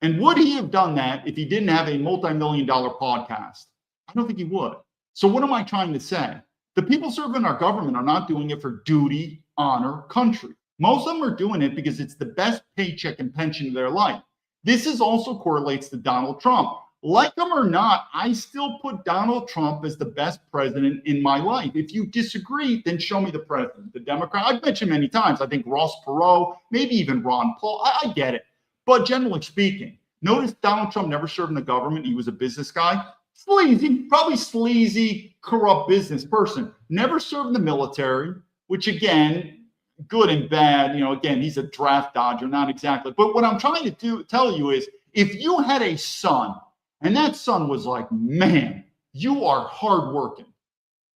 And would he have done that if he didn't have a multi-million-dollar podcast? I don't think he would. So what am I trying to say? The people serving our government are not doing it for duty, honor, country. Most of them are doing it because it's the best paycheck and pension of their life. This also correlates to Donald Trump. Like him or not, I still put Donald Trump as the best president in my life. If you disagree, then show me the president. The Democrat, I've mentioned many times, I think Ross Perot, maybe even Ron Paul. I get it. But generally speaking, notice Donald Trump never served in the government. He was a business guy. Sleazy, corrupt business person. Never served in the military, which again, good and bad. Again, he's a draft dodger, not exactly. But what I'm trying to tell you is, if you had a son, and that son was like, man, you are hardworking.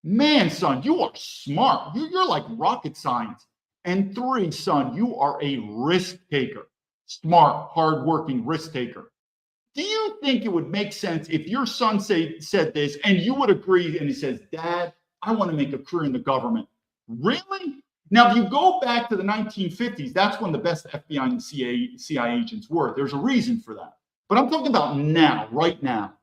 Man, son, you are smart. You're like rocket science. And 3, son, you are a risk taker. Smart, hardworking risk taker. Do you think it would make sense if your son said this and you would agree and he says, Dad, I want to make a career in the government? Really? Now, if you go back to the 1950s, that's when the best FBI and CIA agents were. There's a reason for that. But I'm talking about now, right now.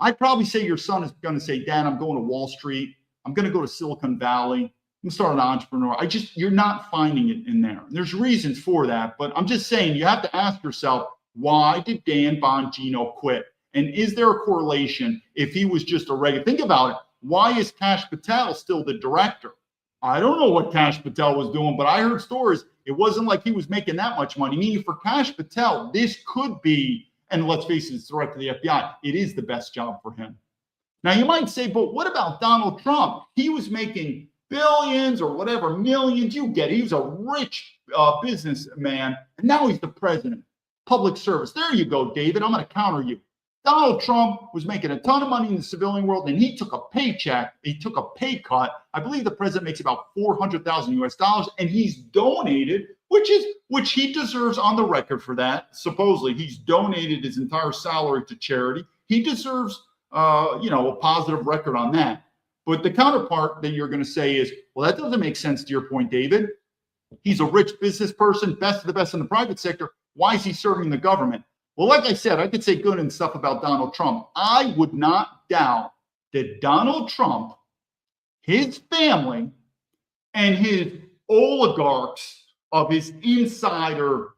I'd probably say your son is going to say, Dad, I'm going to Wall Street. I'm going to go to Silicon Valley. I'm going to start an entrepreneur. You're not finding it in there. And there's reasons for that. But I'm just saying, you have to ask yourself, Why did Dan Bongino quit? And is there a correlation if he was just a regular? Think about it. Why is Kash Patel still the director? I don't know what Kash Patel was doing, but I heard stories. It wasn't like he was making that much money. Meaning for Kash Patel, this could be, and let's face it, it's a threat to the FBI. It is the best job for him. Now, you might say, but what about Donald Trump? He was making billions or whatever, millions. You get it. He was a rich businessman, and now he's the president. Public service. There you go, David. I'm going to counter you. Donald Trump was making a ton of money in the civilian world, and he took a paycheck. He took a pay cut. I believe the president makes about 400,000 US dollars, and he's donated, which he deserves on the record for that. Supposedly, he's donated his entire salary to charity. He deserves, a positive record on that. But the counterpart that you're going to say is, well, that doesn't make sense to your point, David. He's a rich business person, best of the best in the private sector. Why is he serving the government? Well, like I said, I could say good and stuff about Donald Trump. I would not doubt that Donald Trump, his family, and his oligarchs of his insider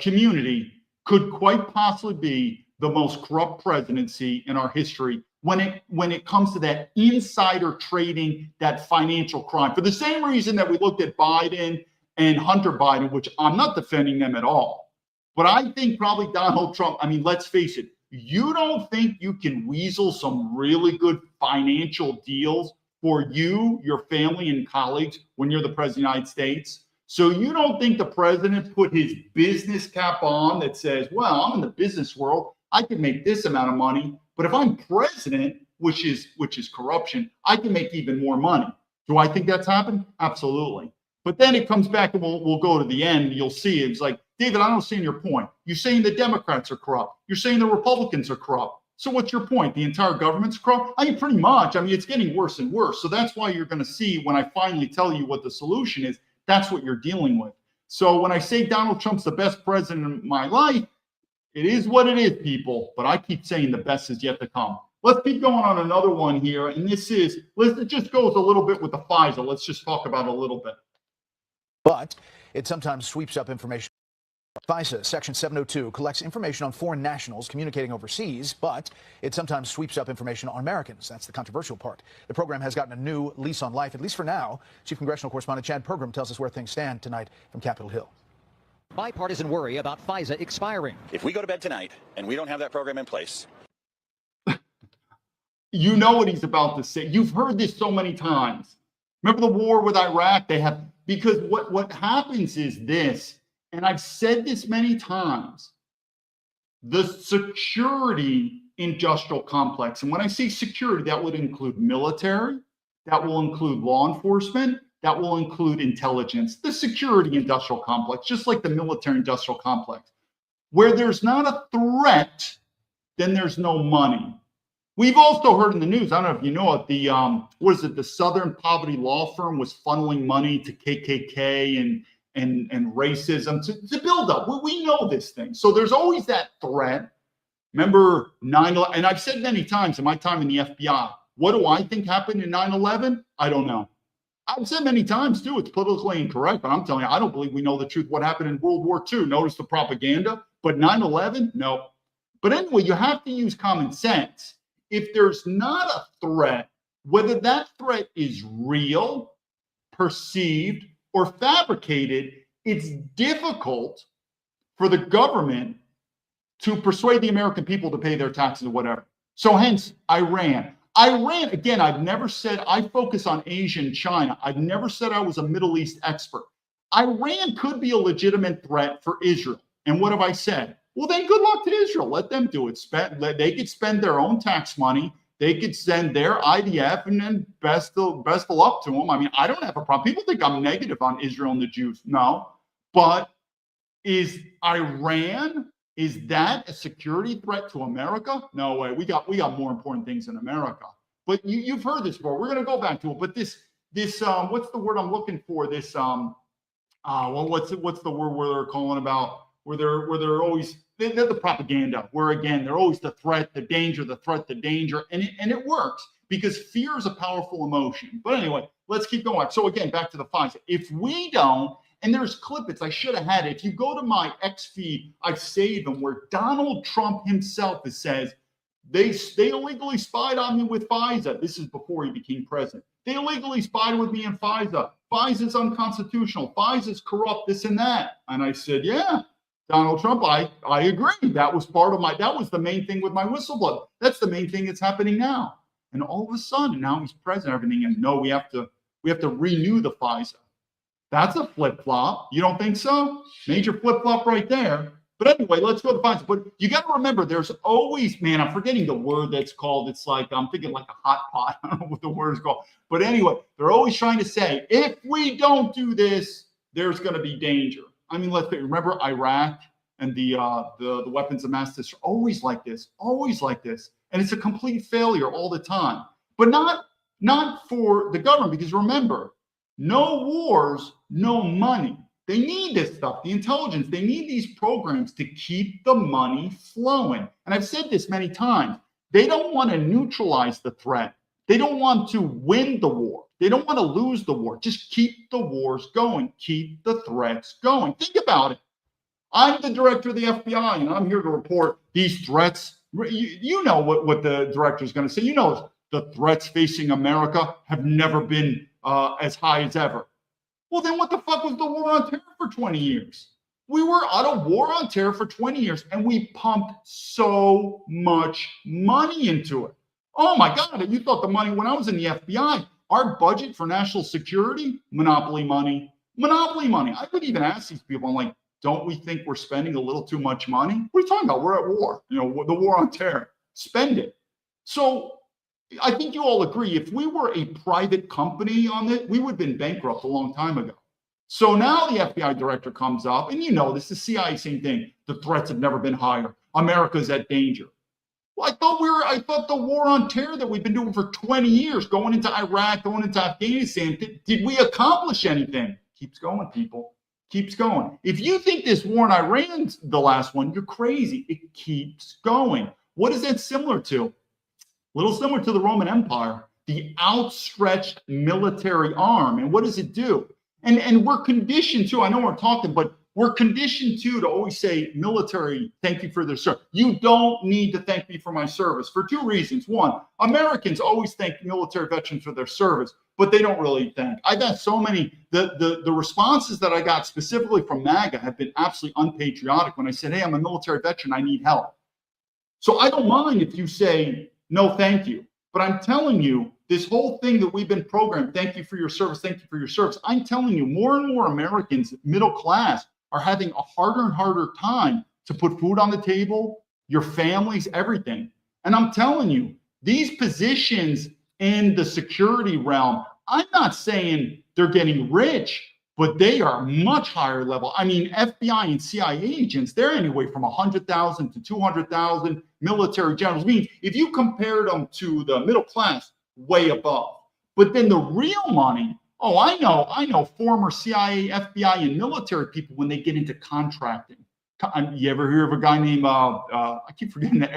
community could quite possibly be the most corrupt presidency in our history when it comes to that insider trading, that financial crime. For the same reason that we looked at Biden and Hunter Biden, which I'm not defending them at all. But I think probably Donald Trump, I mean, let's face it, you don't think you can weasel some really good financial deals for you, your family, and colleagues when you're the president of the United States? So you don't think the president put his business cap on that says, well, I'm in the business world, I can make this amount of money, but if I'm president, which is corruption, I can make even more money. Do I think that's happened? Absolutely. But then it comes back, and we'll go to the end. You'll see it's like, David, I don't see your point. You're saying the Democrats are corrupt. You're saying the Republicans are corrupt. So what's your point? The entire government's corrupt? I mean, pretty much. I mean, it's getting worse and worse. So that's why you're going to see when I finally tell you what the solution is, that's what you're dealing with. So when I say Donald Trump's the best president in my life, it is what it is, people. But I keep saying the best is yet to come. Let's keep going on another one here. And it just goes a little bit with the FISA. Let's just talk about it a little bit. But it sometimes sweeps up information. FISA Section 702 collects information on foreign nationals communicating overseas, but it sometimes sweeps up information on Americans. That's the controversial part. The program has gotten a new lease on life, at least for now. Chief Congressional Correspondent Chad Pergram tells us where things stand tonight from Capitol Hill. Bipartisan worry about FISA expiring. If we go to bed tonight and we don't have that program in place. You know what he's about to say. You've heard this so many times. Remember the war with Iraq? Because what happens is this, and I've said this many times, the security industrial complex. And when I say security, that would include military, that will include law enforcement, that will include intelligence, the security industrial complex, just like the military industrial complex. Where there's not a threat, then there's no money. We've also heard in the news, I don't know if you know it, the Southern Poverty Law Firm was funneling money to KKK and racism to build up. We know this thing. So there's always that threat. Remember 9/11, and I've said many times in my time in the FBI, what do I think happened in 9/11? I don't know. I've said many times too, it's politically incorrect, but I'm telling you, I don't believe we know the truth what happened in World War II. Notice the propaganda, but 9/11, no. But anyway, you have to use common sense. If there's not a threat, whether that threat is real, perceived, or fabricated, it's difficult for the government to persuade the American people to pay their taxes or whatever. So hence, Iran, again, I've never said I focus on Asia and China. I've never said I was a Middle East expert. Iran could be a legitimate threat for Israel. And what have I said? Well, then good luck to Israel. Let them do it. They could spend their own tax money. They could send their IDF, and then best of luck to them. I mean, I don't have a problem. People think I'm negative on Israel and the Jews. No. But is Iran, is that a security threat to America? No way. We got more important things in America. But you've heard this before. We're going to go back to it. But this what's the word I'm looking for? What's the word where they're calling about? Where they're always they're the propaganda, where again they're always the threat, the danger, and it works because fear is a powerful emotion. But anyway, let's keep going. So again, back to the FISA. If we don't, And there's clippets. I should have had it. If you go to my X feed, I saved them where Donald Trump himself says, they illegally spied on me with FISA. This is before he became president. They illegally spied with me in FISA. FISA's unconstitutional. FISA's corrupt, this and that. And I said, yeah, Donald Trump, I agree. That was that was the main thing with my whistleblower. That's the main thing that's happening now. And all of a sudden, now he's president, everything, and no, we have to renew the FISA. That's a flip-flop. You don't think so? Major flip-flop right there. But anyway, let's go to FISA. But you got to remember, there's always, man, I'm forgetting the word that's called. It's like, I'm thinking like a hot pot. I don't know what the word is called. But anyway, they're always trying to say, if we don't do this, there's going to be danger. I mean, remember Iraq and the weapons of mass destruction, always like this. And it's a complete failure all the time. But not for the government, because remember, no wars, no money. They need this stuff, the intelligence. They need these programs to keep the money flowing. And I've said this many times. They don't want to neutralize the threat. They don't want to win the war. They don't want to lose the war. Just keep the wars going. Keep the threats going. Think about it. I'm the director of the FBI, and I'm here to report these threats. You know what the director is going to say. You know the threats facing America have never been as high as ever. Well, then what the fuck was the war on terror for 20 years? We were on a war on terror for 20 years, and we pumped so much money into it. Oh, my God. You thought the money, when I was in the FBI, our budget for national security, monopoly money. I would even ask these people, I'm like, don't we think we're spending a little too much money? What are you talking about? We're at war. You know, the war on terror. Spend it. So I think you all agree, if we were a private company on it, we would have been bankrupt a long time ago. So now the FBI director comes up, and you know this, the CIA, same thing. The threats have never been higher. America's at danger. Well, I thought the war on terror that we've been doing for 20 years, going into Iraq, going into Afghanistan, did we accomplish anything? Keeps going, people. Keeps going. If you think this war in Iran's the last one, you're crazy. It keeps going. What is that similar to? A little similar to the Roman Empire, the outstretched military arm. And what does it do? And we're conditioned to, I know we're talking, but we're conditioned to always say, military, thank you for their service. You don't need to thank me for my service for two reasons. One, Americans always thank military veterans for their service, but they don't really thank. I got so many, the responses that I got specifically from MAGA have been absolutely unpatriotic when I said, hey, I'm a military veteran, I need help. So I don't mind if you say, no, thank you. But I'm telling you, this whole thing that we've been programmed, thank you for your service, thank you for your service. I'm telling you, more and more Americans, middle class, are having a harder and harder time to put food on the table, your families, everything. And I'm telling you, these positions in the security realm, I'm not saying they're getting rich, but they are much higher level. I mean, FBI and CIA agents, they're anyway from 100,000 to 200,000. Military generals. I mean, if you compared them to the middle class, way above. But then the real money, oh, I know former CIA, FBI, and military people when they get into contracting. You ever hear of a guy named, I keep forgetting the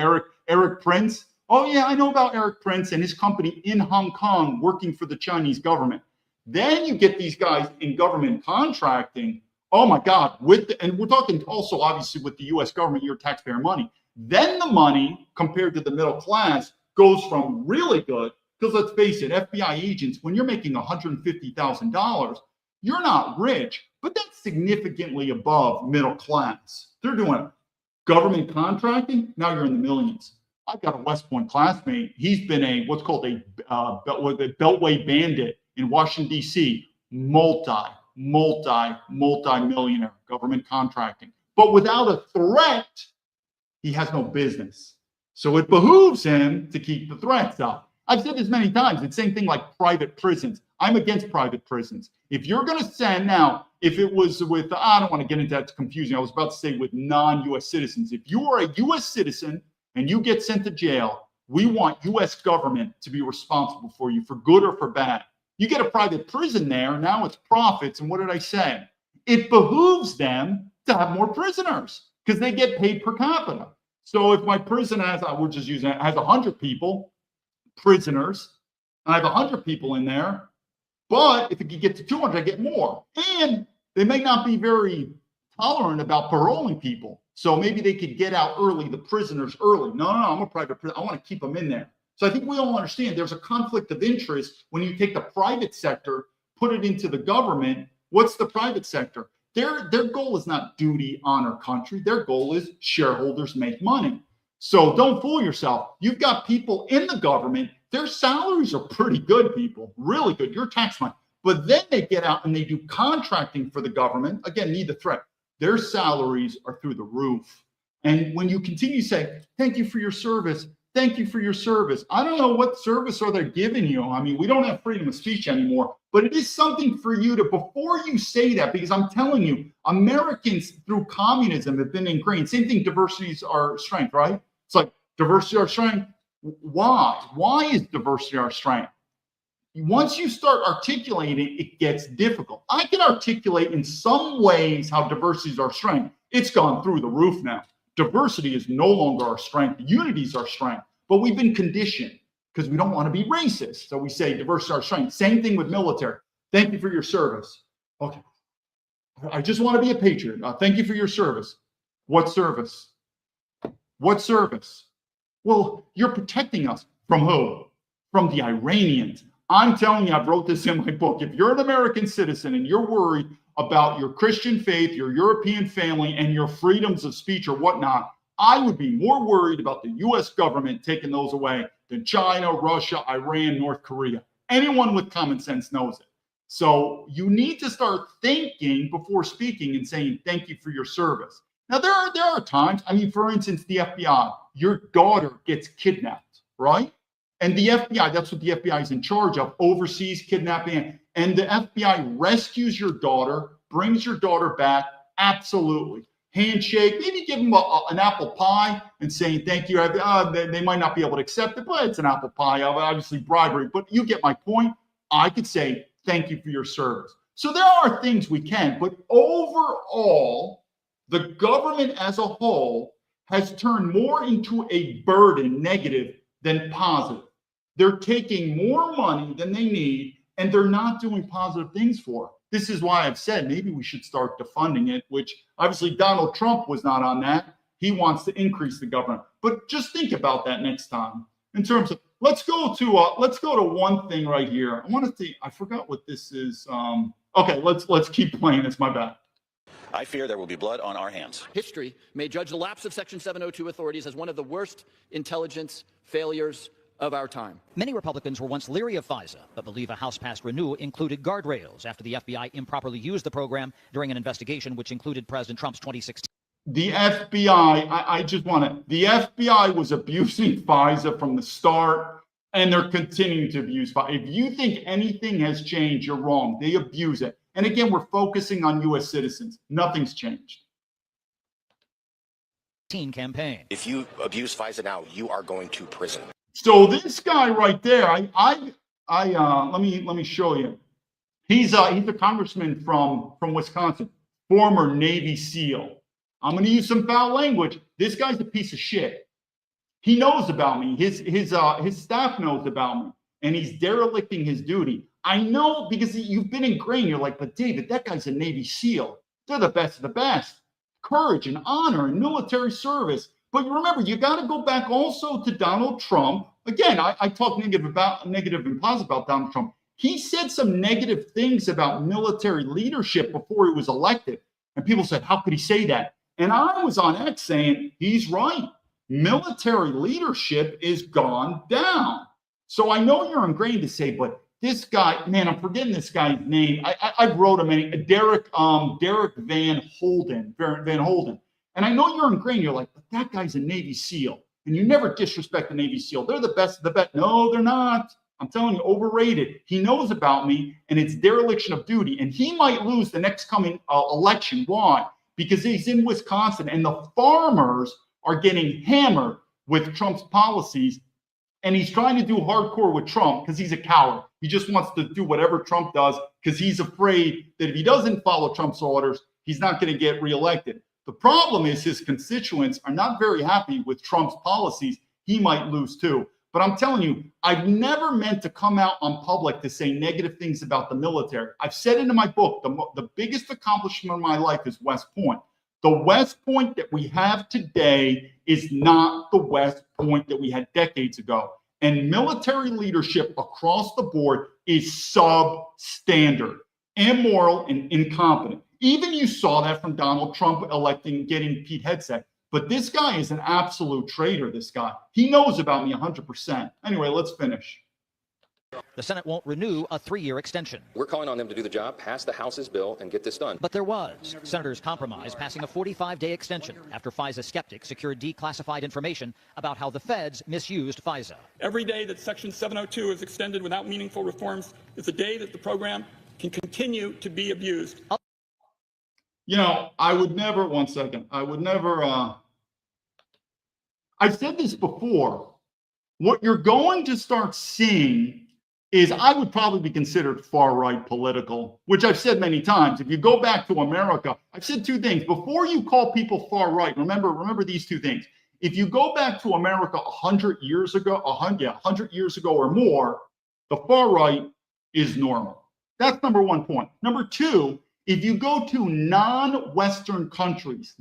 Eric Prince? Oh, yeah, I know about Eric Prince and his company in Hong Kong working for the Chinese government. Then you get these guys in government contracting. Oh, my God. And we're talking also, obviously, with the U.S. government, your taxpayer money. Then the money, compared to the middle class, goes from really good, because let's face it, FBI agents, when you're making $150,000, you're not rich, but that's significantly above middle class. They're doing government contracting. Now you're in the millions. I've got a West Point classmate. He's been what's called a Beltway bandit in Washington, D.C., multi-millionaire government contracting. But without a threat, he has no business. So it behooves him to keep the threats up. I've said this many times. It's the same thing like private prisons. I'm against private prisons. If you're going to send now, if it was with, I don't want to get into that, it's confusing. I was about to say with non-U.S. citizens. If you are a U.S. citizen and you get sent to jail, we want U.S. government to be responsible for you for good or for bad. You get a private prison there, now it's profits. And what did I say? It behooves them to have more prisoners because they get paid per capita. So if my prison has 100 people, prisoners, I have 100 people in there, but if it could get to 200, I get more. And They may not be very tolerant about paroling people. So maybe they could get out early, the prisoners early. No, I'm a private prison. I want to keep them in there. So I think we all understand there's a conflict of interest when you take the private sector, put it into the government. What's the private sector? Their goal is not duty, honor, country. Their goal is shareholders make money. So don't fool yourself. You've got people in the government. Their salaries are pretty good, people, really good. Your tax money. But then they get out and they do contracting for the government. Again, need the threat. Their salaries are through the roof. And when you continue to say, thank you for your service, thank you for your service. I don't know what service are they giving you. I mean, we don't have freedom of speech anymore, but it is something for you to, before you say that, because I'm telling you, Americans through communism have been ingrained. Same thing, diversity is our strength, right? It's like diversity our strength. Why? Why is diversity our strength? Once you start articulating, it gets difficult. I can articulate in some ways how diversity is our strength. It's gone through the roof now. Diversity is no longer our strength. Unity is our strength. But we've been conditioned because we don't want to be racist. So we say diversity is our strength. Same thing with military. Thank you for your service. Okay. I just want to be a patriot. Thank you for your service. What service? What service? Well, you're protecting us from who? From the Iranians. I'm telling you, I wrote this in my book. If you're an American citizen and you're worried about your Christian faith, your European family, and your freedoms of speech or whatnot, I would be more worried about the U.S. government taking those away than China, Russia, Iran, North Korea. Anyone with common sense knows it. So you need to start thinking before speaking and saying, thank you for your service. Now, there are times, I mean, for instance, the FBI, your daughter gets kidnapped, right? And the FBI, that's what the FBI is in charge of, overseas kidnapping. And the FBI rescues your daughter, brings your daughter back. Absolutely. Handshake, maybe give them an apple pie and saying thank you. They might not be able to accept it, but it's an apple pie, obviously bribery. But you get my point. I could say thank you for your service. So there are things we can, but overall, the government as a whole has turned more into a burden, negative, than positive. They're taking more money than they need, and they're not doing positive things for it. This is why I've said maybe we should start defunding it, which obviously Donald Trump was not on that. He wants to increase the government. But just think about that next time. In terms of, let's go to one thing right here. I want to see, I forgot what this is. Okay, let's keep playing. It's my bad. I fear there will be blood on our hands. History may judge the lapse of Section 702 authorities as one of the worst intelligence failures of our time. Many Republicans were once leery of FISA, but believe a House-passed renew included guardrails after the FBI improperly used the program during an investigation which included President Trump's 2016. The FBI, the FBI was abusing FISA from the start, and they're continuing to abuse FISA. If you think anything has changed, you're wrong. They abuse it. And again, we're focusing on U.S. citizens. Nothing's changed. Campaign. If you abuse FISA now, you are going to prison. So this guy right there, let me show you. He's a congressman from Wisconsin, former Navy SEAL. I'm going to use some foul language. This guy's a piece of shit. He knows about me. His staff knows about me, and he's derelicting his duty. I know because you've been ingrained. You're like, but David, that guy's a Navy SEAL. They're the best of the best. Courage and honor and military service. But remember, you got to go back also to Donald Trump. Again, I talk negative and positive about Donald Trump. He said some negative things about military leadership before he was elected. And people said, how could he say that? And I was on X saying, he's right. Military leadership is gone down. So I know you're ingrained to say, but this guy, man, I'm forgetting this guy's name. I wrote him, Derek Van Holden. And I know you're ingrained. You're like, but that guy's a Navy SEAL. And you never disrespect the Navy SEAL. They're the best of the best. No, they're not. I'm telling you, overrated. He knows about me, and it's dereliction of duty. And he might lose the next coming election. Why? Because he's in Wisconsin, and the farmers are getting hammered with Trump's policies. And he's trying to do hardcore with Trump because he's a coward. He just wants to do whatever Trump does because he's afraid that if he doesn't follow Trump's orders, he's not going to get reelected. The problem is his constituents are not very happy with Trump's policies. He might lose too. But I'm telling you, I've never meant to come out on public to say negative things about the military. I've said in my book, the biggest accomplishment of my life is West Point. The West Point that we have today is not the West Point that we had decades ago. And military leadership across the board is substandard, immoral, and incompetent. Even you saw that from Donald Trump getting Pete Hegseth. But this guy is an absolute traitor, this guy. He knows about me 100%. Anyway, let's finish. The Senate won't renew a 3-year extension. We're calling on them to do the job, pass the House's bill, and get this done. But there was. Senators compromised, passing a 45-day extension after FISA skeptics secured declassified information about how the feds misused FISA. Every day that Section 702 is extended without meaningful reforms is a day that the program can continue to be abused. You know, I would never, I've said this before. What you're going to start seeing is I would probably be considered far-right political, which I've said many times. If you go back to America, I've said two things. Before you call people far-right, remember these two things. If you go back to America 100 years ago, 100 years ago or more, the far-right is normal. That's number one point. Number two, if you go to non-Western countries,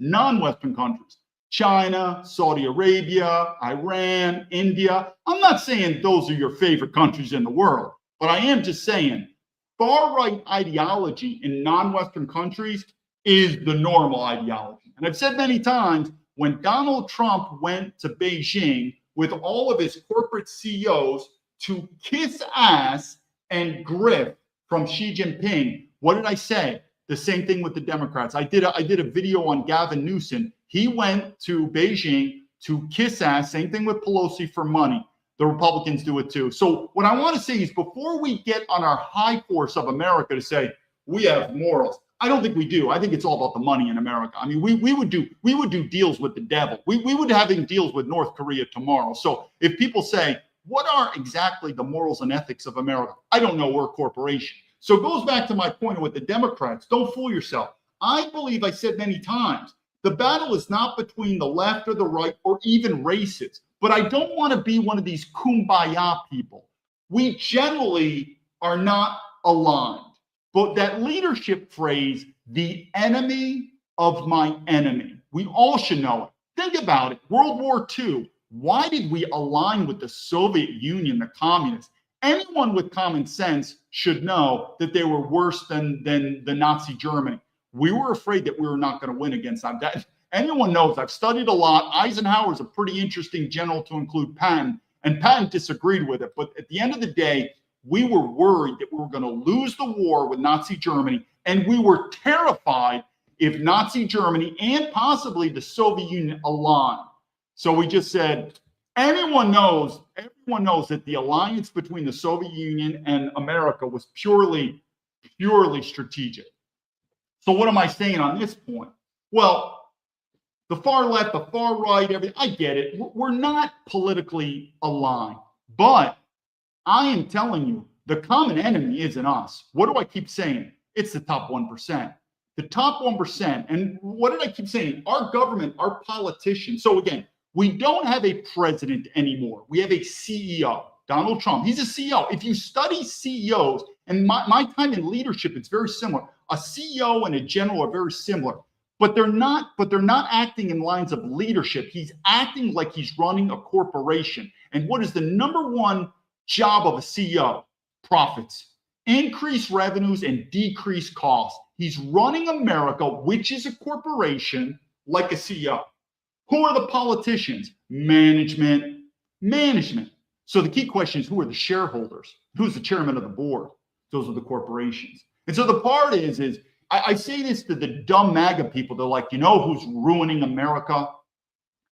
China, Saudi Arabia, Iran, India. I'm not saying those are your favorite countries in the world, but I am just saying far-right ideology in non-Western countries is the normal ideology. And I've said many times, when Donald Trump went to Beijing with all of his corporate CEOs to kiss ass and grift from Xi Jinping, what did I say? The same thing with the Democrats. I did a video on Gavin Newsom. He went to Beijing to kiss ass. Same thing with Pelosi for money. The Republicans do it too. So what I want to say is before we get on our high horse of America to say we have morals, I don't think we do. I think it's all about the money in America. I mean, we would do deals with the devil. We would having deals with North Korea tomorrow. So if people say, what are exactly the morals and ethics of America? I don't know. We're a corporation. So it goes back to my point with the Democrats. Don't fool yourself. I believe I said many times, the battle is not between the left or the right or even races. But I don't want to be one of these kumbaya people. We generally are not aligned. But that leadership phrase, the enemy of my enemy, we all should know it. Think about it. World War II. Why did we align with the Soviet Union, the communists? Anyone with common sense should know that they were worse than the Nazi Germany. We were afraid that we were not going to win against them. Anyone knows, I've studied a lot. Eisenhower's a pretty interesting general to include Patton, and Patton disagreed with it. But at the end of the day, we were worried that we were going to lose the war with Nazi Germany, and we were terrified if Nazi Germany and possibly the Soviet Union aligned. So we just said, everyone knows that the alliance between the Soviet Union and America was purely strategic. So what am I saying on this point? Well, the far left, the far right, everything, I get it. We're not politically aligned. But I am telling you, the common enemy isn't us. What do I keep saying? It's the top 1%. The top 1%. And what did I keep saying? Our government, our politicians. So again, we don't have a president anymore. We have a CEO, Donald Trump. He's a CEO. If you study CEOs, and my time in leadership, it's very similar. A CEO and a general are very similar, but they're not acting in lines of leadership. He's acting like he's running a corporation. And what is the number one job of a CEO? Profits. Increase revenues and decrease costs. He's running America, which is a corporation, like a CEO. Who are the politicians? Management. So the key question is, who are the shareholders? Who's the chairman of the board? Those are the corporations. And so the part is I say this to the dumb MAGA people. They're like, you know who's ruining America?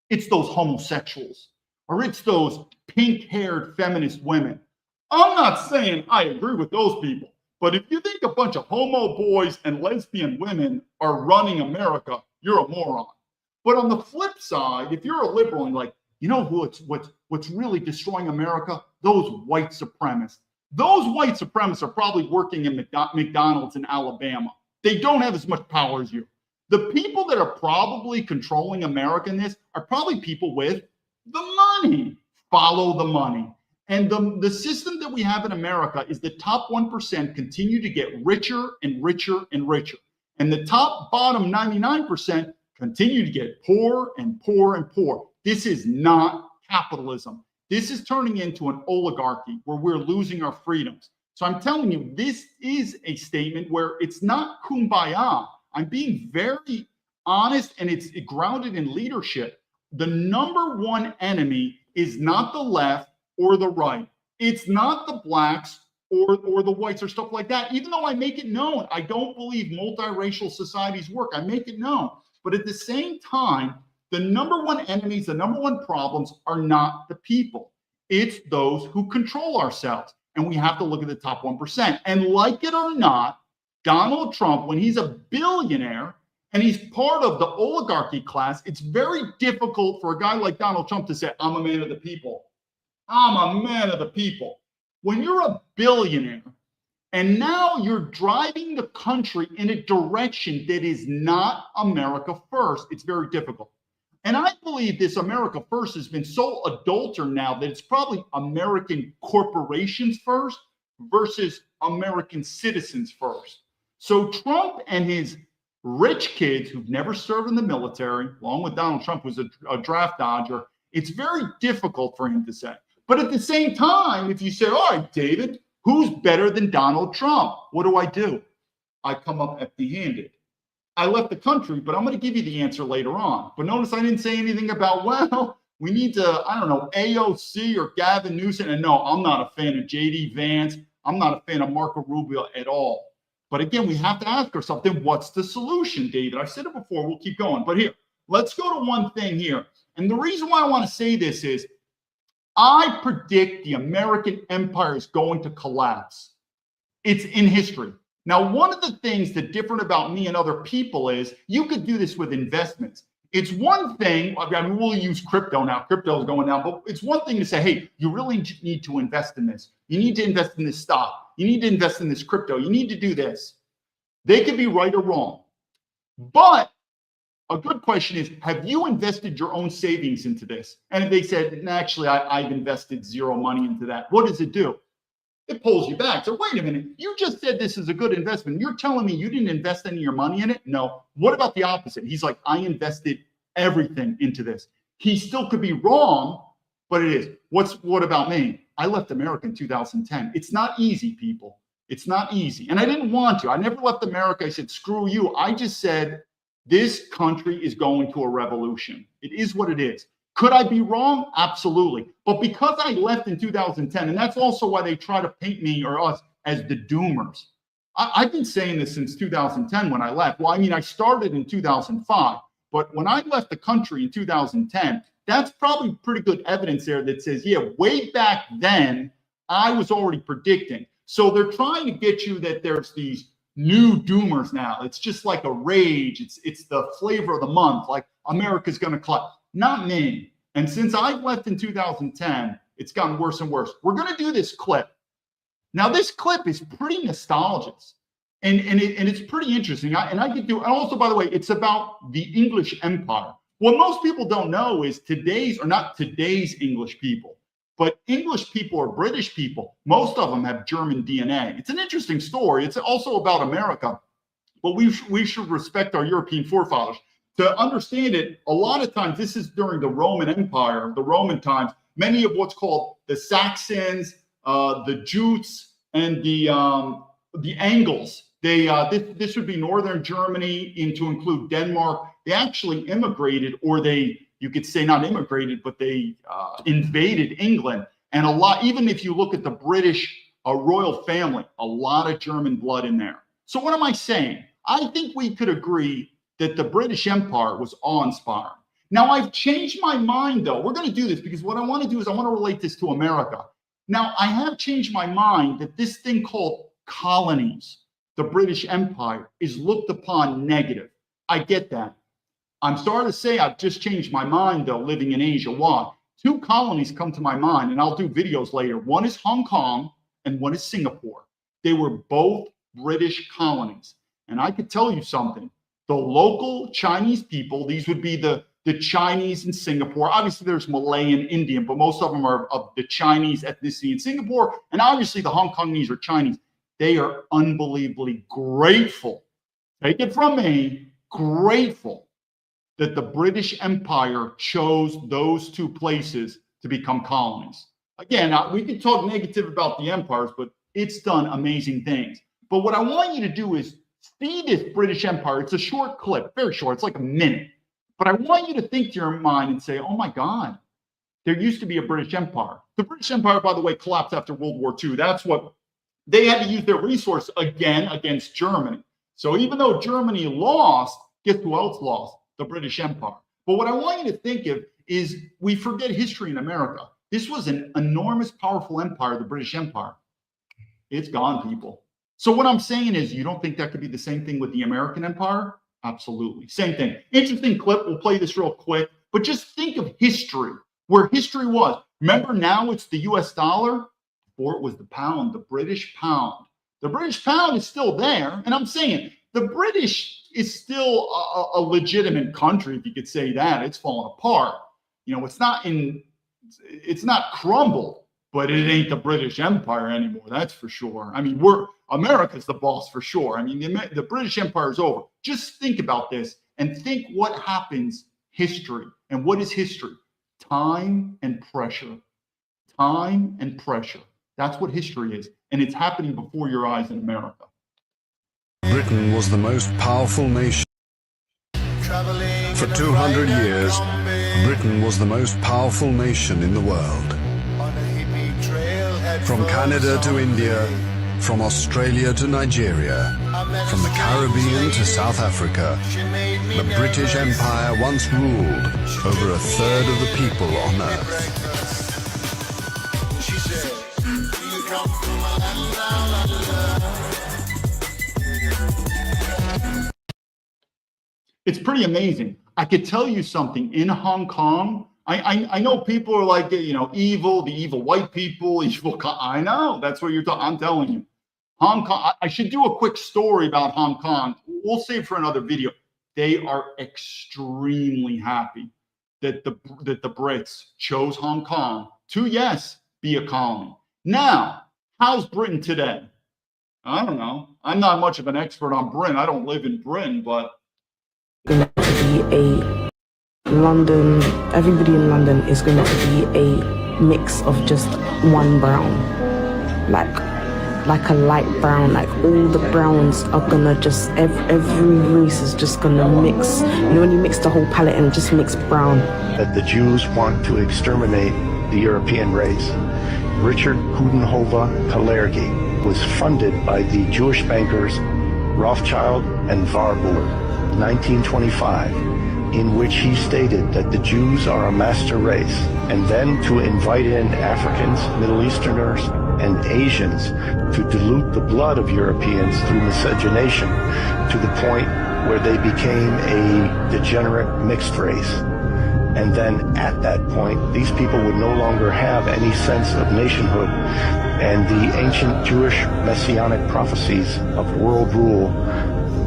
It's those homosexuals, or it's those pink-haired feminist women. I'm not saying I agree with those people, but if you think a bunch of homo boys and lesbian women are running America, you're a moron. But on the flip side, if you're a liberal and like, you know what's really destroying America? Those white supremacists. Those white supremacists are probably working in McDonald's in Alabama. They don't have as much power as you. The people that are probably controlling America in this are probably people with the money. follow the money. And the system that we have in America is the top 1% continue to get richer and richer and richer. And the top bottom 99% continue to get poorer and poorer and poorer. This is not capitalism. This is turning into an oligarchy where we're losing our freedoms. So I'm telling you, this is a statement where it's not kumbaya. I'm being very honest, and it's grounded in leadership. The number one enemy is not the left or the right. It's not the blacks or the whites or stuff like that. Even though I make it known, I don't believe multiracial societies work. I make it known. But at the same time, the number one enemies, the number one problems are not the people. It's those who control ourselves. And we have to look at the top 1%. And like it or not, Donald Trump, when he's a billionaire and he's part of the oligarchy class, it's very difficult for a guy like Donald Trump to say, I'm a man of the people. I'm a man of the people. When you're a billionaire and now you're driving the country in a direction that is not America first, it's very difficult. And I believe this America first has been so adulterated now that it's probably American corporations first versus American citizens first. So Trump and his rich kids who've never served in the military, along with Donald Trump, who's a draft dodger, it's very difficult for him to say. But at the same time, if you say, all right, David, who's better than Donald Trump? What do? I come up empty-handed. I left the country, but I'm going to give you the answer later on. But notice I didn't say anything about, well, we need to, I don't know, AOC or Gavin Newsom. And no, I'm not a fan of J.D. Vance. I'm not a fan of Marco Rubio at all. But again, we have to ask ourselves, then what's the solution, David? I've said it before. We'll keep going. But here, let's go to one thing here. And the reason why I want to say this is I predict the American empire is going to collapse. It's in history. Now, one of the things that's different about me and other people is you could do this with investments. It's one thing, I mean, we'll use crypto now. Crypto is going down, but it's one thing to say, hey, you really need to invest in this. You need to invest in this stock. You need to invest in this crypto. You need to do this. They could be right or wrong. But a good question is, have you invested your own savings into this? And if they said, actually, I've invested zero money into that, what does it do? It pulls you back. So wait a minute, you just said this is a good investment. You're telling me you didn't invest any of your money in it? No. What about the opposite? He's like, I invested everything into this. He still could be wrong, but it is. What about me? I left America in 2010. It's not easy, people. It's not easy. And I didn't want to. I never left America. I said, screw you. I just said, this country is going to a revolution. It is what it is. Could I be wrong? Absolutely. But because I left in 2010, and that's also why they try to paint me or us as the doomers. I've been saying this since 2010 when I left. Well, I mean, I started in 2005, but when I left the country in 2010, that's probably pretty good evidence there that says, yeah, way back then, I was already predicting. So they're trying to get you that there's these new doomers now. It's just like a rage. It's the flavor of the month, like America's going to collapse. Not me. And since I left in 2010, it's gotten worse and worse. We're going to do this clip. Now, this clip is pretty nostalgic, and it's pretty interesting. And also, by the way, it's about the English Empire. What most people don't know is not today's English people, but English people or British people, most of them have German DNA. It's an interesting story. It's also about America, but we should respect our European forefathers. To understand it, a lot of times, this is during the Roman Empire, the Roman times, many of what's called the Saxons, the Jutes, and the Angles. This would be northern Germany, to include Denmark. They actually immigrated, or you could say not immigrated, but they invaded England. And a lot, even if you look at the British royal family, a lot of German blood in there. So what am I saying? I think we could agree that the British Empire was awe-inspiring. Now, I've changed my mind, though. We're going to do this because what I want to do is I want to relate this to America. Now, I have changed my mind that this thing called colonies, the British Empire, is looked upon negative. I get that. I'm sorry to say I've just changed my mind, though, living in Asia. Why? Two colonies come to my mind, and I'll do videos later. One is Hong Kong, and one is Singapore. They were both British colonies. And I could tell you something. The local Chinese people, these would be the the Chinese in Singapore. Obviously, there's Malay and Indian, but most of them are of the Chinese ethnicity in Singapore. And obviously, the Hong Kongese are Chinese. They are unbelievably grateful. Take it from me, grateful that the British Empire chose those two places to become colonies. Again, we can talk negative about the empires, but it's done amazing things. But what I want you to do is see this British Empire. It's a short clip, very short. It's like a minute. But I want you to think to your mind and say, oh my God, there used to be a British Empire. The British Empire, by the way, collapsed after World War II. That's what they had to use their resource again against Germany. So even though Germany lost, guess who else lost? The British Empire. But what I want you to think of is we forget history in America. This was an enormous, powerful empire, the British Empire. It's gone, people. So what I'm saying is, you don't think that could be the same thing with the American Empire? Absolutely. Same thing. Interesting clip. We'll play this real quick. But just think of history, where history was. Remember, now it's the US dollar? Before it was the pound, the British pound. The British pound is still there. And I'm saying the British is still a legitimate country, if you could say that. It's fallen apart. You know, it's not crumbled, but it ain't the British Empire anymore. That's for sure. I mean, America's the boss for sure. I mean, the British Empire is over. Just think about this and think what happens history. And what is history? Time and pressure. Time and pressure. That's what history is. And it's happening before your eyes in America. Britain was the most powerful nation. For 200 years, Britain was the most powerful nation in the world. From Canada to India, from Australia to Nigeria, from the Caribbean to South Africa, the British Empire once ruled over a third of the people on Earth. It's pretty amazing. I could tell you something. In Hong Kong, I know people are like, you know, evil, the evil white people, evil. I know, that's what you're talking. I'm telling you. Hong Kong, I should do a quick story about Hong Kong. We'll save for another video. They are extremely happy that the Brits chose Hong Kong to, yes, be a colony. Now, how's Britain today? I don't know. I'm not much of an expert on Britain. I don't live in Britain, but going to be a London, everybody in London is going to be a mix of just one brown, like a light brown, like all the browns are gonna just, every race is just gonna mix. You know, when you mix the whole palette and just mix brown. That the Jews want to exterminate the European race. Richard Coudenhove Kalergi was funded by the Jewish bankers Rothschild and Warburg. 1925, in which he stated that the Jews are a master race, and then to invite in Africans, Middle Easterners, and Asians to dilute the blood of Europeans through miscegenation to the point where they became a degenerate mixed race. And then at that point, these people would no longer have any sense of nationhood, and the ancient Jewish messianic prophecies of world rule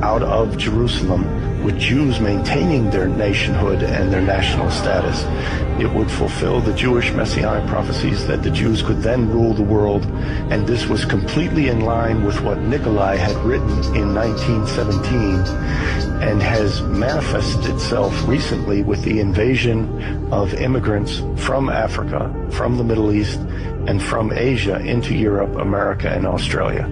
out of Jerusalem, with Jews maintaining their nationhood and their national status, it would fulfill the Jewish messianic prophecies that the Jews could then rule the world. And this was completely in line with what Nikolai had written in 1917 and has manifested itself recently with the invasion of immigrants from Africa, from the Middle East, and from Asia into Europe, America, and Australia.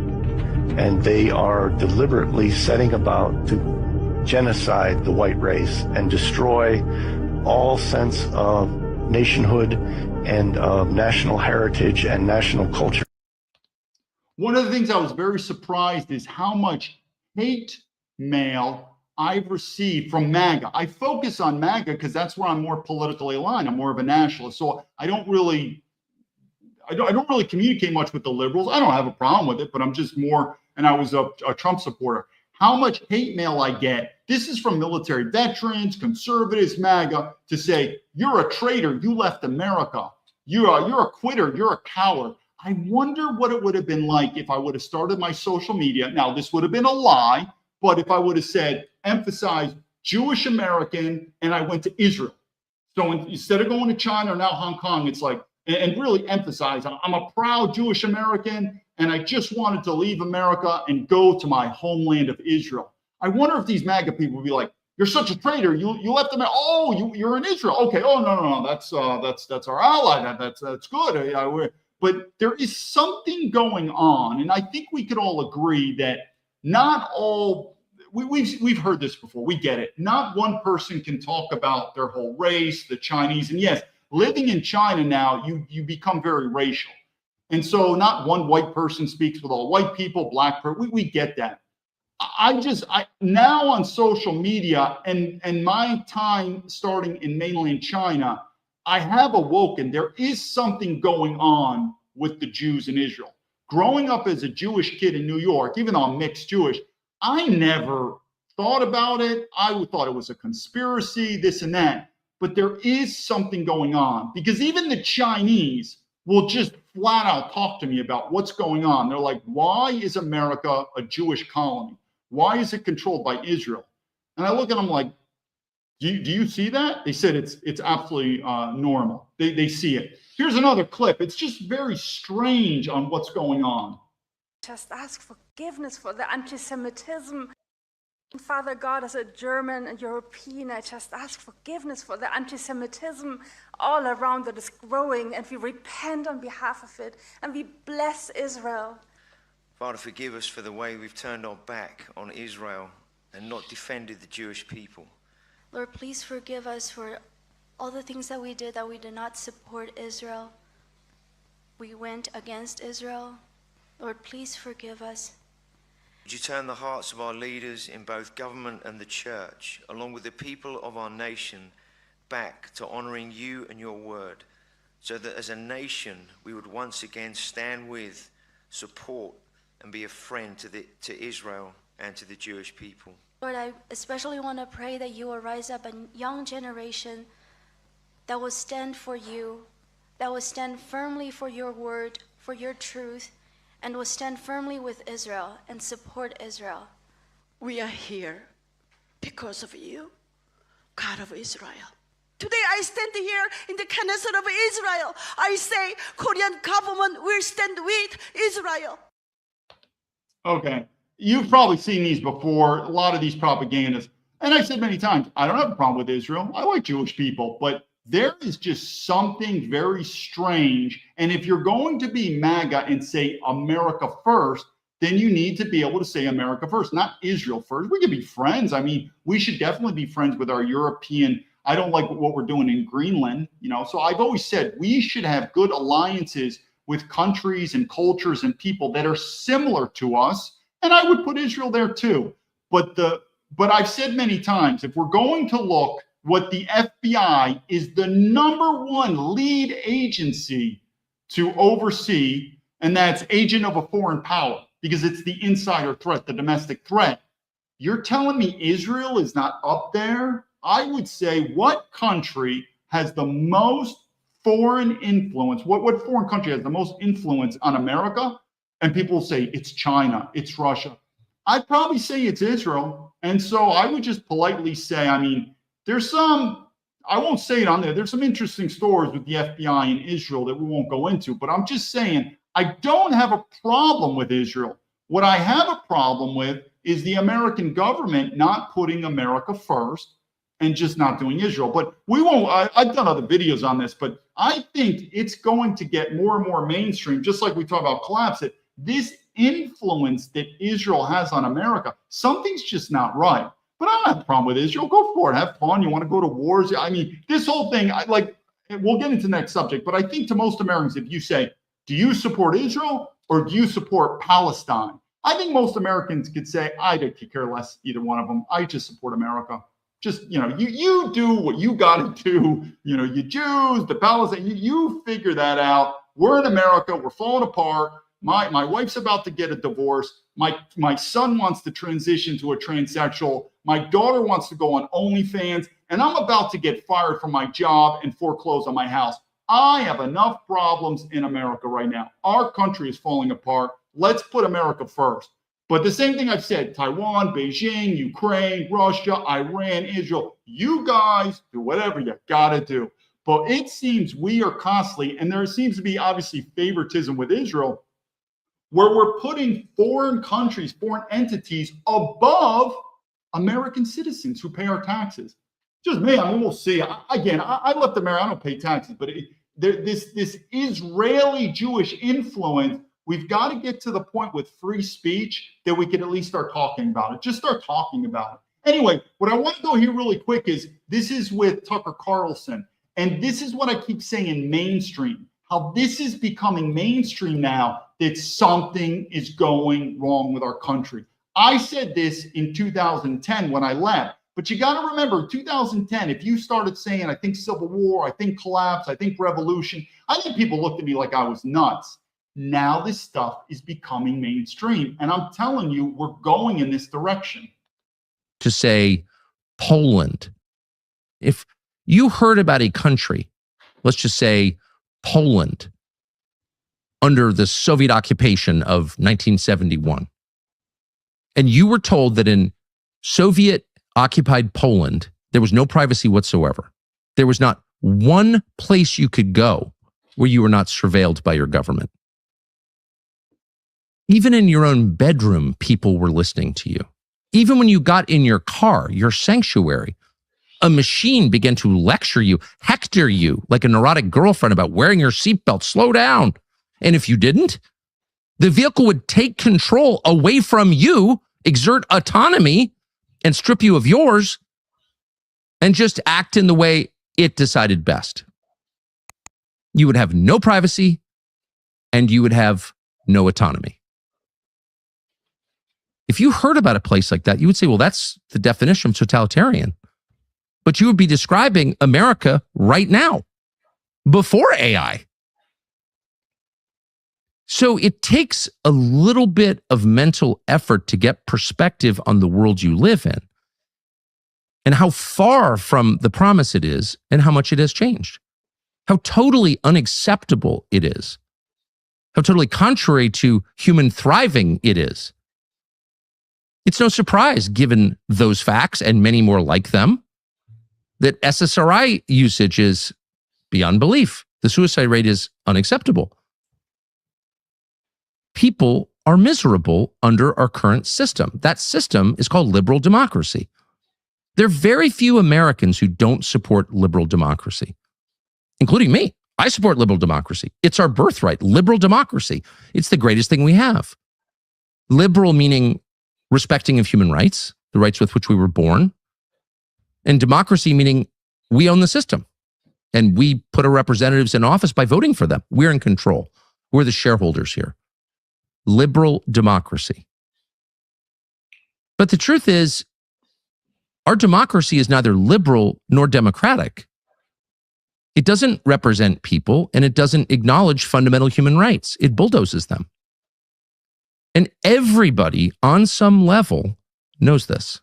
And they are deliberately setting about to genocide the white race and destroy all sense of nationhood and of national heritage and national culture. One of the things I was very surprised is how much hate mail I've received from MAGA. I focus on MAGA because that's where I'm more politically aligned. I'm more of a nationalist. So I don't really communicate much with the liberals. I don't have a problem with it, but I'm just more, and I was a Trump supporter. How much hate mail I get. This is from military veterans, conservatives, MAGA, to say, you're a traitor, you left America. You're a quitter, you're a coward. I wonder what it would have been like if I would have started my social media. Now, this would have been a lie, but if I would have said, emphasize Jewish American, and I went to Israel. So instead of going to China or now Hong Kong, it's like, and really emphasize, I'm a proud Jewish American, and I just wanted to leave America and go to my homeland of Israel. I wonder if these MAGA people would be like, you're such a traitor. You left them. Oh, you're in Israel. Okay. Oh, no. That's our ally. That's good. But there is something going on, and I think we could all agree that not all. We've heard this before. We get it. Not one person can talk about their whole race, the Chinese, and yes, living in China now, you become very racial, and so not one white person speaks with all white people, black person. We get that. I now on social media and my time starting in mainland China, I have awoken. There is something going on with the Jews in Israel. Growing up as a Jewish kid in New York, even though I'm mixed Jewish, I never thought about it. I thought it was a conspiracy, this and that. But there is something going on, because even the Chinese will just flat out talk to me about what's going on. They're like, why is America a Jewish colony? Why is it controlled by Israel? And I look at them like, do you see that? They said it's absolutely normal. They see it. Here's another clip. It's just very strange on what's going on. Just ask forgiveness for the anti-Semitism. Father God, as a German and European, I just ask forgiveness for the anti-Semitism all around that is growing, and we repent on behalf of it, and we bless Israel. Father, forgive us for the way we've turned our back on Israel and not defended the Jewish people. Lord, please forgive us for all the things that we did not support Israel. We went against Israel. Lord, please forgive us. Would you turn the hearts of our leaders in both government and the church, along with the people of our nation, back to honoring you and your word, so that as a nation we would once again stand with, support, and be a friend to Israel and to the Jewish people. Lord, I especially want to pray that you will rise up a young generation that will stand for you, that will stand firmly for your word, for your truth, and will stand firmly with Israel and support Israel. We are here because of you, God of Israel. Today I stand here in the Knesset of Israel. I say Korean government will stand with Israel. Okay. You've probably seen these before, a lot of these propagandas. And I've said many times, I don't have a problem with Israel. I like Jewish people, but there is just something very strange. And if you're going to be MAGA and say America first, then you need to be able to say America first, not Israel first. We could be friends. I mean, we should definitely be friends with our European. I don't like what we're doing in Greenland, So I've always said we should have good alliances with countries and cultures and people that are similar to us. And I would put Israel there too. But I've said many times, if we're going to look what the FBI is the #1 lead agency to oversee, and that's agent of a foreign power, because it's the insider threat, the domestic threat. You're telling me Israel is not up there? I would say, what country has the most foreign influence? What foreign country has the most influence on America? And people say it's China, it's Russia. I'd probably say it's Israel. And so I would just politely say, I mean, there's some, I won't say it on there, there's some interesting stories with the FBI in Israel that we won't go into, but I'm just saying, I don't have a problem with Israel. What I have a problem with is the American government not putting America first and just not doing Israel. But we won't, I've done other videos on this, but I think it's going to get more and more mainstream, just like we talk about collapse, that this influence that Israel has on America, something's just not right. But I don't have a problem with Israel. Go for it. Have fun. You want to go to wars? I mean, this whole thing, we'll get into the next subject, but I think to most Americans, if you say, do you support Israel or do you support Palestine? I think most Americans could say, I could care less, either one of them. I just support America. Just, you do what you got to do. You Jews, the Palestine, you figure that out. We're in America. We're falling apart. My wife's about to get a divorce. My son wants to transition to a transsexual. My daughter wants to go on OnlyFans, and I'm about to get fired from my job and foreclose on my house. I have enough problems in America right now. Our country is falling apart. Let's put America first. But the same thing I've said, Taiwan, Beijing, Ukraine, Russia, Iran, Israel, You guys do whatever you got to do. But it seems we are constantly, and there seems to be obviously favoritism with Israel, where we're putting foreign countries, foreign entities above American citizens who pay our taxes. Just me. I mean, we'll see. I left America. I don't pay taxes, but this Israeli Jewish influence, we've got to get to the point with free speech that we can at least start talking about it. Just start talking about it. Anyway, what I want to go here really quick is this is with Tucker Carlson. And this is what I keep saying in mainstream, how this is becoming mainstream now, that something is going wrong with our country. I said this in 2010 when I left, but you got to remember 2010, if you started saying, I think civil war, I think collapse, I think revolution, I think people looked at me like I was nuts. Now this stuff is becoming mainstream. And I'm telling you, we're going in this direction. To say Poland, if you heard about a country, let's just say Poland, under the Soviet occupation of 1971, and you were told that in Soviet-occupied Poland, there was no privacy whatsoever. There was not one place you could go where you were not surveilled by your government. Even in your own bedroom, people were listening to you. Even when you got in your car, your sanctuary, a machine began to lecture you, hector you like a neurotic girlfriend about wearing your seatbelt. Slow down. And if you didn't, the vehicle would take control away from you, exert autonomy, and strip you of yours, and just act in the way it decided best. You would have no privacy, and you would have no autonomy. If you heard about a place like that, you would say, well, that's the definition of totalitarian. But you would be describing America right now, before AI. So it takes a little bit of mental effort to get perspective on the world you live in and how far from the promise it is and how much it has changed, how totally unacceptable it is, how totally contrary to human thriving it is. It's no surprise, given those facts and many more like them, that SSRI usage is beyond belief. The suicide rate is unacceptable. People are miserable under our current system. That system is called liberal democracy. There are very few Americans who don't support liberal democracy, including me. I support liberal democracy. It's our birthright, liberal democracy. It's the greatest thing we have. Liberal meaning respecting of human rights, the rights with which we were born, and democracy meaning we own the system and we put our representatives in office by voting for them. We're in control. We're the shareholders here. Liberal democracy. But the truth is, our democracy is neither liberal nor democratic. It doesn't represent people and it doesn't acknowledge fundamental human rights. It bulldozes them. And everybody on some level knows this,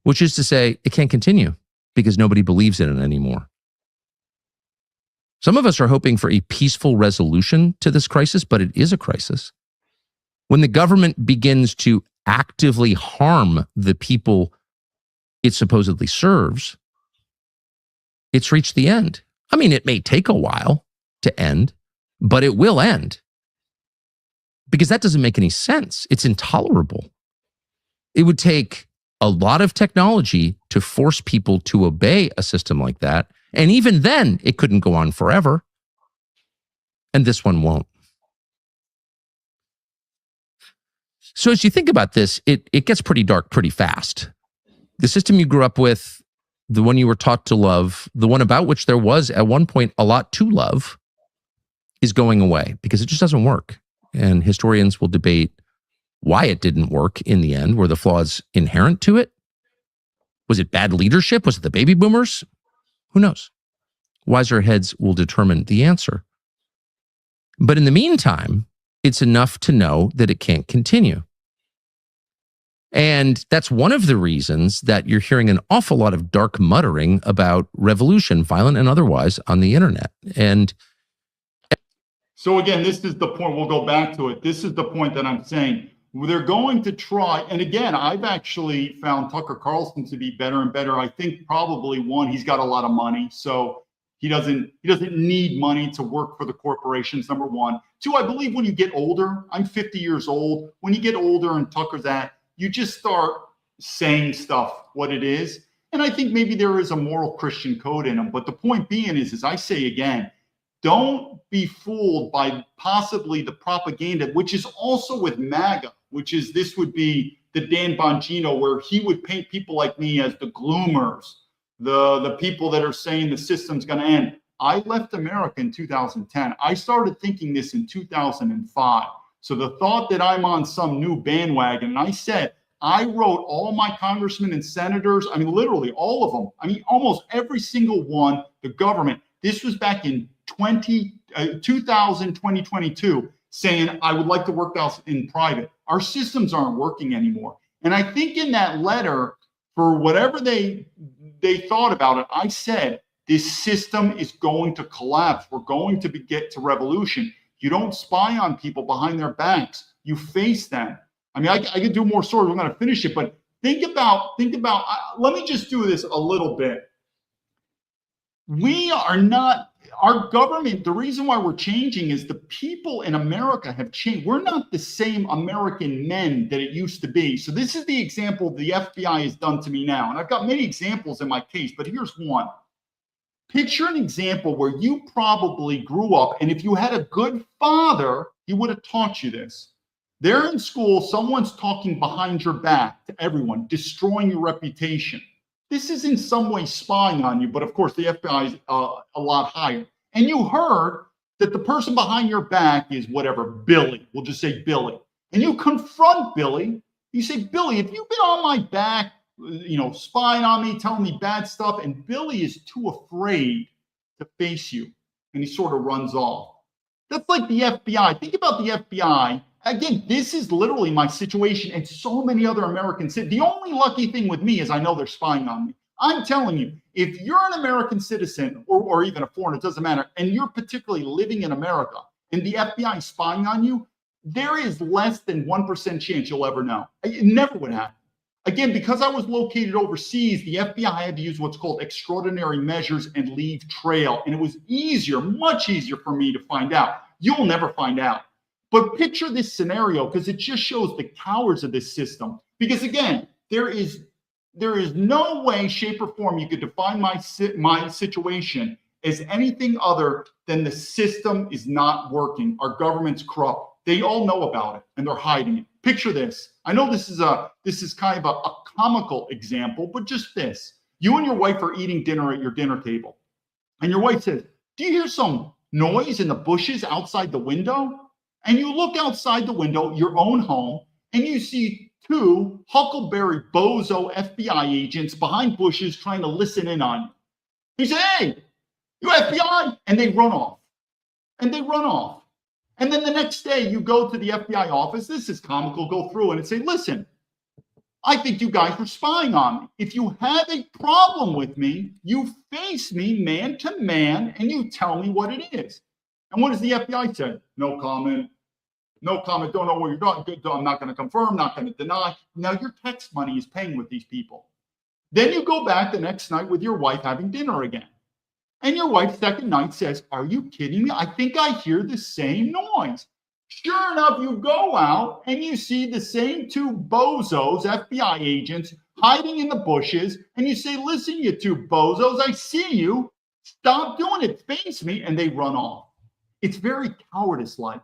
which is to say it can't continue because nobody believes in it anymore. Some of us are hoping for a peaceful resolution to this crisis, but it is a crisis. When the government begins to actively harm the people it supposedly serves, it's reached the end. I mean, it may take a while to end, but it will end. Because that doesn't make any sense. It's intolerable. It would take a lot of technology to force people to obey a system like that. And even then, it couldn't go on forever. And this one won't. So as you think about this, it gets pretty dark pretty fast. The system you grew up with, the one you were taught to love, the one about which there was at one point a lot to love, is going away because it just doesn't work. And historians will debate why it didn't work in the end. Were the flaws inherent to it? Was it bad leadership? Was it the baby boomers? Who knows? Wiser heads will determine the answer. But in the meantime, it's enough to know that it can't continue. And that's one of the reasons that you're hearing an awful lot of dark muttering about revolution, violent and otherwise, on the internet. And so again, this is the point, we'll go back to it. This is the point that I'm saying. They're going to try, and again, I've actually found Tucker Carlson to be better and better. I think probably one, he's got a lot of money, so he doesn't need money to work for the corporations, number one. Two, I believe when you get older, I'm 50 years old, when you get older and Tucker's at, you just start saying stuff what it is. And I think maybe there is a moral Christian code in him. But the point being is, as I say again, don't be fooled by possibly the propaganda, which is also with MAGA, which is this would be the Dan Bongino, where he would paint people like me as the gloomers, the people that are saying the system's going to end. I left America in 2010. I started thinking this in 2005. So the thought that I'm on some new bandwagon, and I said, I wrote all my congressmen and senators, I mean, literally all of them. I mean, almost every single one, the government. This was back in 2022, saying I would like to work out in private. Our systems aren't working anymore. And I think in that letter, for whatever they thought about it, I said, this system is going to collapse. We're going to get to revolution. You don't spy on people behind their backs. You face them. I mean, I could do more stories. We're going to finish it, but think about, let me just do this a little bit. We are not, our government, the reason why we're changing is the people in America have changed. We're not the same American men that it used to be. So this is the example the FBI has done to me now. And I've got many examples in my case, but here's one. Picture an example where you probably grew up, and if you had a good father, he would have taught you this. They're in school, someone's talking behind your back to everyone, destroying your reputation. This is in some way spying on you, but of course the FBI is a lot higher. And you heard that the person behind your back is whatever, Billy. We'll just say Billy. And you confront Billy. You say, Billy, if you've been on my back, spying on me, telling me bad stuff, and Billy is too afraid to face you, and he sort of runs off. That's like the FBI. Think about the FBI. Again, this is literally my situation and so many other Americans. The only lucky thing with me is I know they're spying on me. I'm telling you, if you're an American citizen or even a foreigner, it doesn't matter, and you're particularly living in America and the FBI is spying on you, there is less than 1% chance you'll ever know. It never would happen. Again, because I was located overseas, the FBI had to use what's called extraordinary measures and leave trail. And it was easier, much easier for me to find out. You'll never find out. But picture this scenario, because it just shows the cowards of this system. Because again, there is no way, shape, or form you could define my situation as anything other than the system is not working. Our government's corrupt. They all know about it, and they're hiding it. Picture this. I know this is kind of a comical example, but just this. You and your wife are eating dinner at your dinner table, and your wife says, "Do you hear some noise in the bushes outside the window?" And you look outside the window, your own home, and you see two Huckleberry Bozo FBI agents behind bushes trying to listen in on you. You say, "Hey, you FBI," and they run off. And they run off. And then the next day you go to the FBI office, this is comical, go through and say, "Listen, I think you guys were spying on me. If you have a problem with me, you face me man to man and you tell me what it is." And what does the FBI say? "No comment. No comment. Don't know where you're going. I'm not going to confirm, not going to deny." Now your tax money is paying with these people. Then you go back the next night with your wife having dinner again. And your wife, second night, says, "Are you kidding me? I think I hear the same noise." Sure enough, you go out and you see the same two bozos, FBI agents, hiding in the bushes. And you say, "Listen, you two bozos, I see you. Stop doing it. Face me." And they run off. It's very cowardice-like.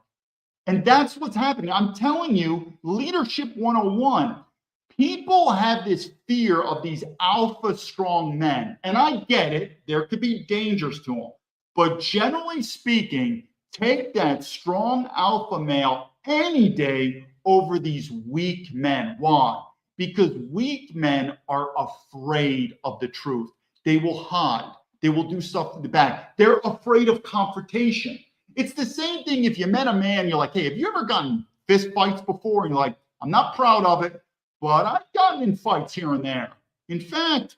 And that's what's happening. I'm telling you, Leadership 101. People have this fear of these alpha strong men. And I get it. There could be dangers to them. But generally speaking, take that strong alpha male any day over these weak men. Why? Because weak men are afraid of the truth. They will hide. They will do stuff to the back. They're afraid of confrontation. It's the same thing if you met a man, you're like, "Hey, have you ever gotten fist fights before?" And you're like, "I'm not proud of it, but I've gotten in fights here and there. In fact,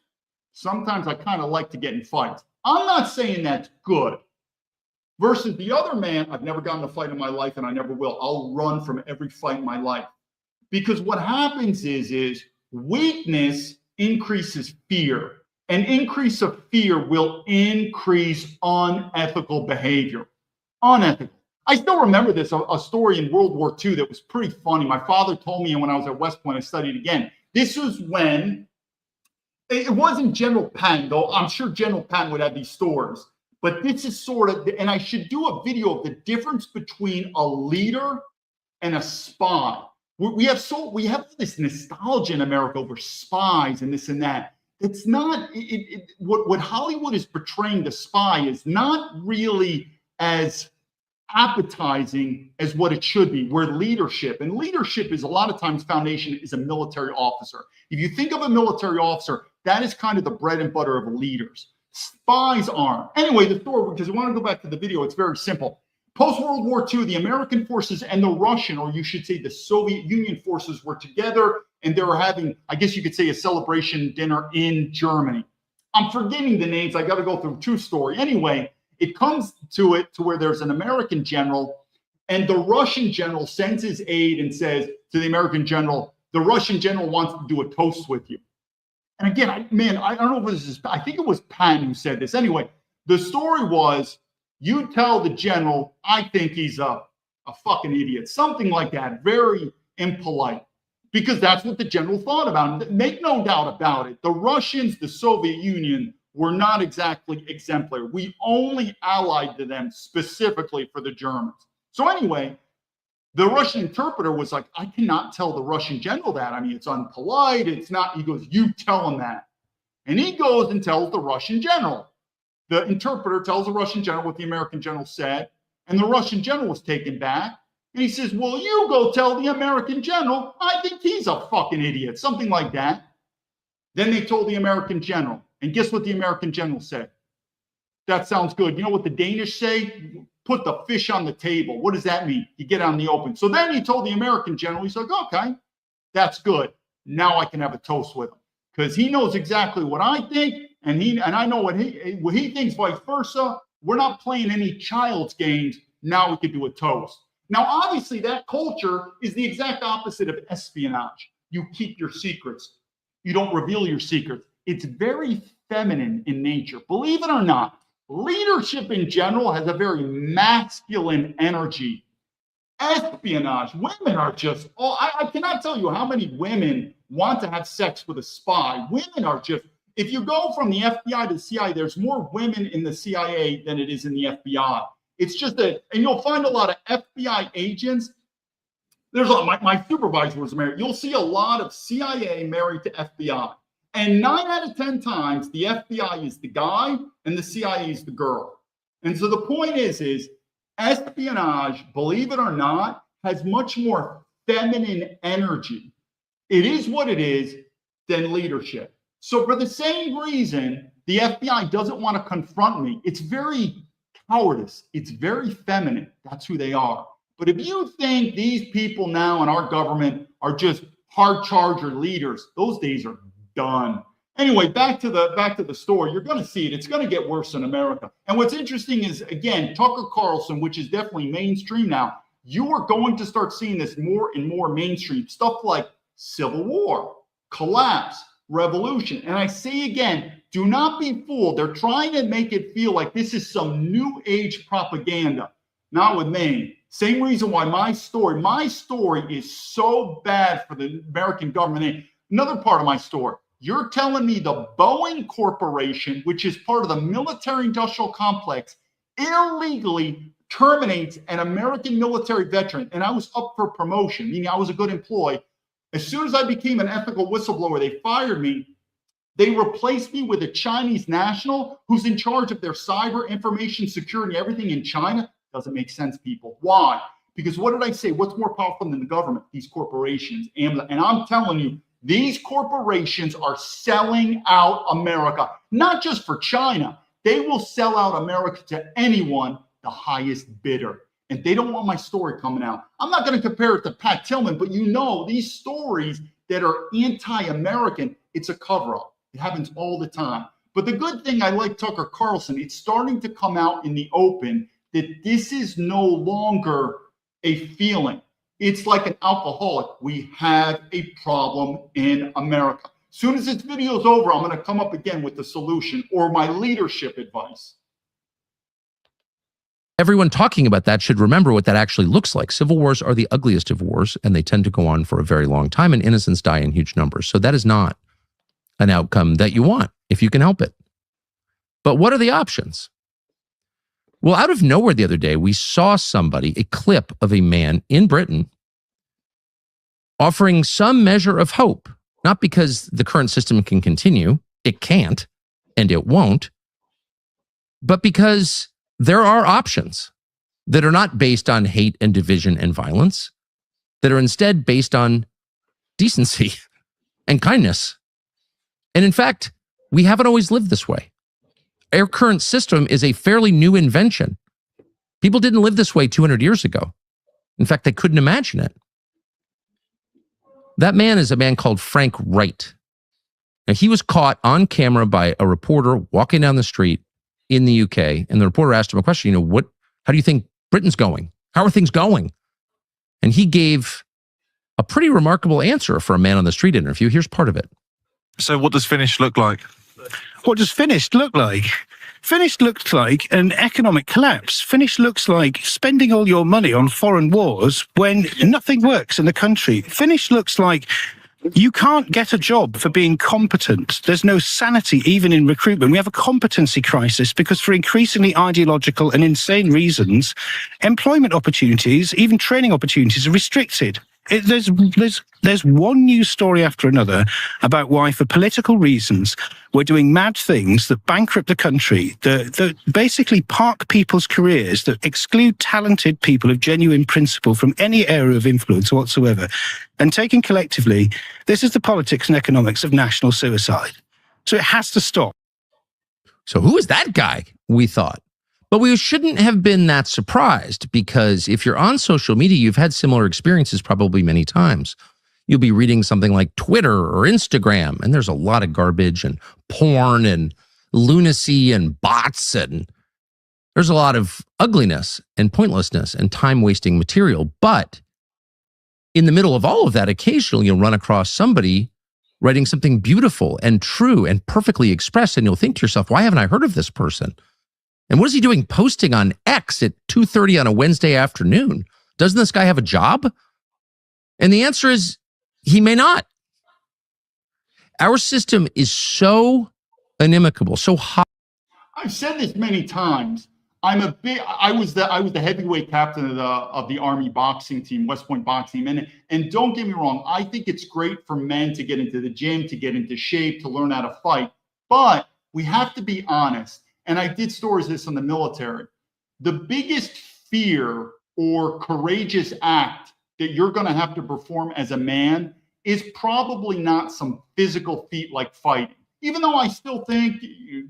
sometimes I kind of like to get in fights." I'm not saying that's good. Versus the other man, "I've never gotten in a fight in my life and I never will. I'll run from every fight in my life." Because what happens is weakness increases fear. An increase of fear will increase unethical behavior. Unethical. I still remember this, a story in World War II that was pretty funny. My father told me, and when I was at West Point, I studied again. This was when, it wasn't General Patton, though I'm sure General Patton would have these stories. But this is sort of, and I should do a video of the difference between a leader and a spy. We have this nostalgia in America over spies and this and that. It's not, what Hollywood is portraying the spy is not really as appetizing as what it should be. Where leadership, and leadership is a lot of times foundation is a military officer. If you think of a military officer, that is kind of the bread and butter of leaders. Spies aren't. Anyway, the story, because I want to go back to the video, it's very simple. Post-World War II, the American forces and the Russian, or you should say the Soviet Union forces, were together, and they were having, I guess you could say, a celebration dinner in Germany. I'm forgetting the names. I got to go through true story. Anyway, it comes to where there's an American general, and the Russian general sends his aide and says to the American general, the Russian general wants to do a toast with you. And again, I don't know if this is, I think it was Patton who said this. Anyway, the story was, you tell the general, I think he's a fucking idiot. Something like that. Very impolite. Because that's what the general thought about him. Make no doubt about it. The Russians, the Soviet Union, were not exactly exemplary. We only allied to them specifically for the Germans. So anyway, the Russian interpreter was like, I cannot tell the Russian general that. I mean, it's unpolite. It's not. He goes, you tell him that. And he goes and tells the Russian general. The interpreter tells the Russian general what the American general said, and the Russian general was taken back. And he says, well, you go tell the American general, I think he's a fucking idiot, something like that. Then they told the American general, and guess what the American general said? That sounds good. You know what the Danish say? Put the fish on the table. What does that mean? You get out in the open. So then he told the American general, he's like, okay, that's good. Now I can have a toast with him. Because he knows exactly what I think, and I know what he thinks, vice versa. We're not playing any child's games. Now we can do a toast. Now, obviously, that culture is the exact opposite of espionage. You keep your secrets. You don't reveal your secrets. It's very feminine in nature. Believe it or not, leadership in general has a very masculine energy. Espionage, women are just, I cannot tell you how many women want to have sex with a spy. Women are just, if you go from the FBI to the CIA, there's more women in the CIA than it is in the FBI. It's just and you'll find a lot of FBI agents. There's a lot, my supervisor was married. You'll see a lot of CIA married to FBI. And 9 out of 10 times, the FBI is the guy and the CIA is the girl. And so the point is espionage, believe it or not, has much more feminine energy. It is what it is than leadership. So for the same reason, the FBI doesn't want to confront me. It's very cowardice. It's very feminine. That's who they are. But if you think these people now in our government are just hard charger leaders, those days are done. Anyway, back to the story. You're going to see it. It's going to get worse in America. And what's interesting is, again, Tucker Carlson, which is definitely mainstream now, you are going to start seeing this more and more mainstream. Stuff like civil war, collapse, revolution. And I say again, do not be fooled. They're trying to make it feel like this is some new age propaganda. Not with me. Same reason why my story is so bad for the American government. Another part of my story. You're telling me the Boeing Corporation, which is part of the military-industrial complex, illegally terminates an American military veteran, and I was up for promotion, meaning I was a good employee. As soon as I became an ethical whistleblower, they fired me. They replaced me with a Chinese national who's in charge of their cyber information security, everything in China. Doesn't make sense, people. Why? Because what did I say? What's more powerful than the government? These corporations. And I'm telling you, these corporations are selling out America, not just for China. They will sell out America to anyone, the highest bidder. And they don't want my story coming out. I'm not going to compare it to Pat Tillman, but you know, these stories that are anti-American, it's a cover-up. It happens all the time. But the good thing, I like Tucker Carlson, it's starting to come out in the open that this is no longer a feeling. It's like an alcoholic. We have a problem in America. As soon as this video is over, I'm going to come up again with the solution or my leadership advice. Everyone talking about that should remember what that actually looks like. Civil wars are the ugliest of wars, and they tend to go on for a very long time, and innocents die in huge numbers. So that is not an outcome that you want if you can help it. But what are the options? Well, out of nowhere the other day, we saw a clip of a man in Britain offering some measure of hope, not because the current system can continue, it can't, and it won't, but because there are options that are not based on hate and division and violence, that are instead based on decency and kindness. And in fact, we haven't always lived this way. Our current system is a fairly new invention. People didn't live this way 200 years ago. In fact, they couldn't imagine it. That man is a man called Frank Wright. Now, he was caught on camera by a reporter walking down the street in the UK, and the reporter asked him a question, how do you think Britain's going? How are things going? And he gave a pretty remarkable answer for a man on the street interview. Here's part of it. So what does finished look like? What does finished look like? Finished looks like an economic collapse. Finished looks like spending all your money on foreign wars when nothing works in the country. Finished looks like you can't get a job for being competent. There's no sanity even in recruitment. We have a competency crisis because for increasingly ideological and insane reasons, employment opportunities, even training opportunities are restricted. There's one news story after another about why, for political reasons, we're doing mad things that bankrupt the country, that basically park people's careers, that exclude talented people of genuine principle from any area of influence whatsoever. And taken collectively, this is the politics and economics of national suicide. So it has to stop. So who is that guy, we thought? But we shouldn't have been that surprised, because if you're on social media, you've had similar experiences probably many times. You'll be reading something like Twitter or Instagram, and there's a lot of garbage and porn and lunacy and bots, and there's a lot of ugliness and pointlessness and time-wasting material. But in the middle of all of that, occasionally you'll run across somebody writing something beautiful and true and perfectly expressed, and you'll think to yourself, why haven't I heard of this person? And what is he doing posting on X at 2:30 on a Wednesday afternoon? Doesn't this guy have a job? And the answer is, he may not. Our system is so inimical, so hot. I've said this many times. I was the heavyweight captain of the Army boxing team, West Point boxing team. And don't get me wrong, I think it's great for men to get into the gym, to get into shape, to learn how to fight. But we have to be honest. And I did stories of this on the military. The biggest fear or courageous act that you're going to have to perform as a man is probably not some physical feat like fighting. Even though I still think,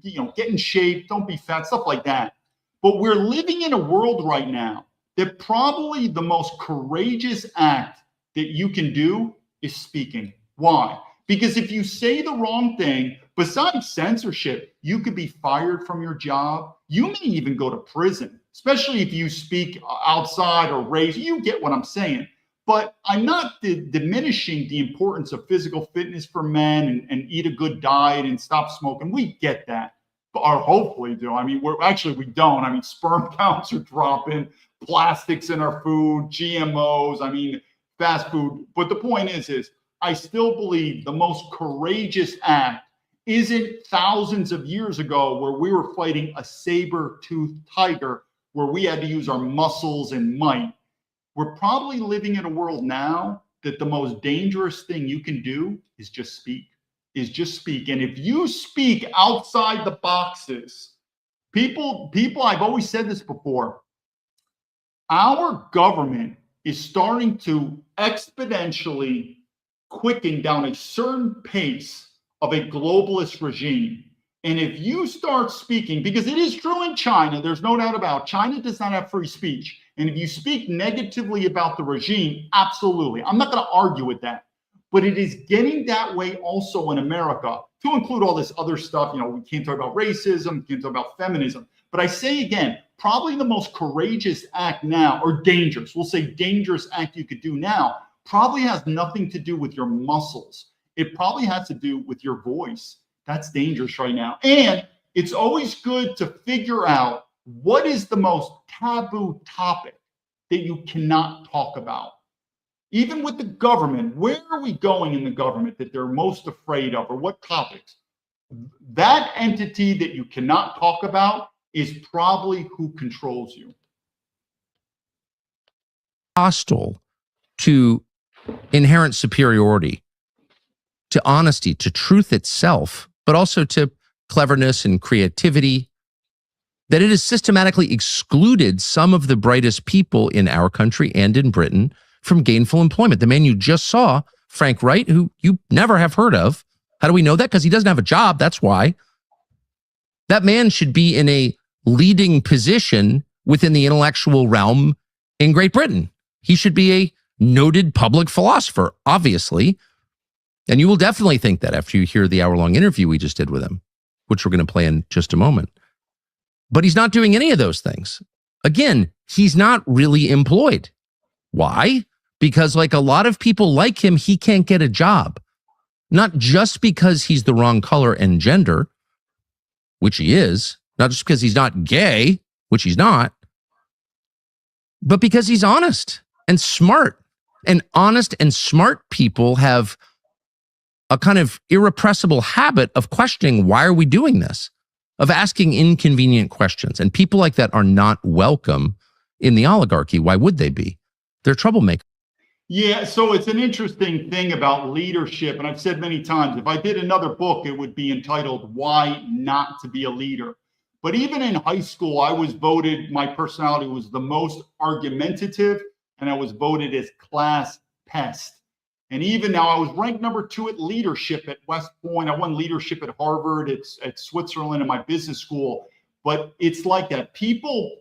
get in shape, don't be fat, stuff like that. But we're living in a world right now that probably the most courageous act that you can do is speaking. Why? Because if you say the wrong thing, besides censorship, you could be fired from your job. You may even go to prison, especially if you speak outside or raise. You get what I'm saying. But I'm not diminishing the importance of physical fitness for men and eat a good diet and stop smoking. We get that, or hopefully do. I mean, we don't. I mean, sperm counts are dropping, plastics in our food, GMOs, fast food. But the point is I still believe the most courageous act isn't thousands of years ago where we were fighting a saber-toothed tiger, where we had to use our muscles and might. We're probably living in a world now that the most dangerous thing you can do is just speak. And if you speak outside the boxes, people, I've always said this before, our government is starting to exponentially quicken down a certain pace of a globalist regime. And if you start speaking, because it is true in China, there's no doubt about it, China does not have free speech. And if you speak negatively about the regime, absolutely. I'm not going to argue with that. But it is getting that way also in America, to include all this other stuff. We can't talk about racism, can't talk about feminism. But I say again, probably the most courageous act now, or dangerous, we'll say dangerous act you could do now, probably has nothing to do with your muscles. It probably has to do with your voice. That's dangerous right now. And it's always good to figure out what is the most taboo topic that you cannot talk about. Even with the government, where are we going in the government that they're most afraid of, or what topics? That entity that you cannot talk about is probably who controls you. Hostile to inherent superiority, to honesty, to truth itself, but also to cleverness and creativity, that it has systematically excluded some of the brightest people in our country and in Britain from gainful employment. The man you just saw, Frank Wright, who you never have heard of. How do we know that? Because he doesn't have a job. That's why. That man should be in a leading position within the intellectual realm in Great Britain. He should be a noted public philosopher, obviously. And you will definitely think that after you hear the hour-long interview we just did with him, which we're going to play in just a moment. But he's not doing any of those things. Again, he's not really employed. Why? Because like a lot of people like him, he can't get a job. Not just because he's the wrong color and gender, which he is, not just because he's not gay, which he's not, but because he's honest and smart. And honest and smart people have a kind of irrepressible habit of questioning, why are we doing this? Of asking inconvenient questions. And people like that are not welcome in the oligarchy. Why would they be? They're troublemakers. Yeah, so it's an interesting thing about leadership. And I've said many times, if I did another book, it would be entitled Why Not to Be a Leader. But even in high school, I was voted, my personality was the most argumentative, and I was voted as class pest. And even now, I was ranked number 2 at leadership at West Point. I won leadership at Harvard, at Switzerland, in my business school. But it's like that. People,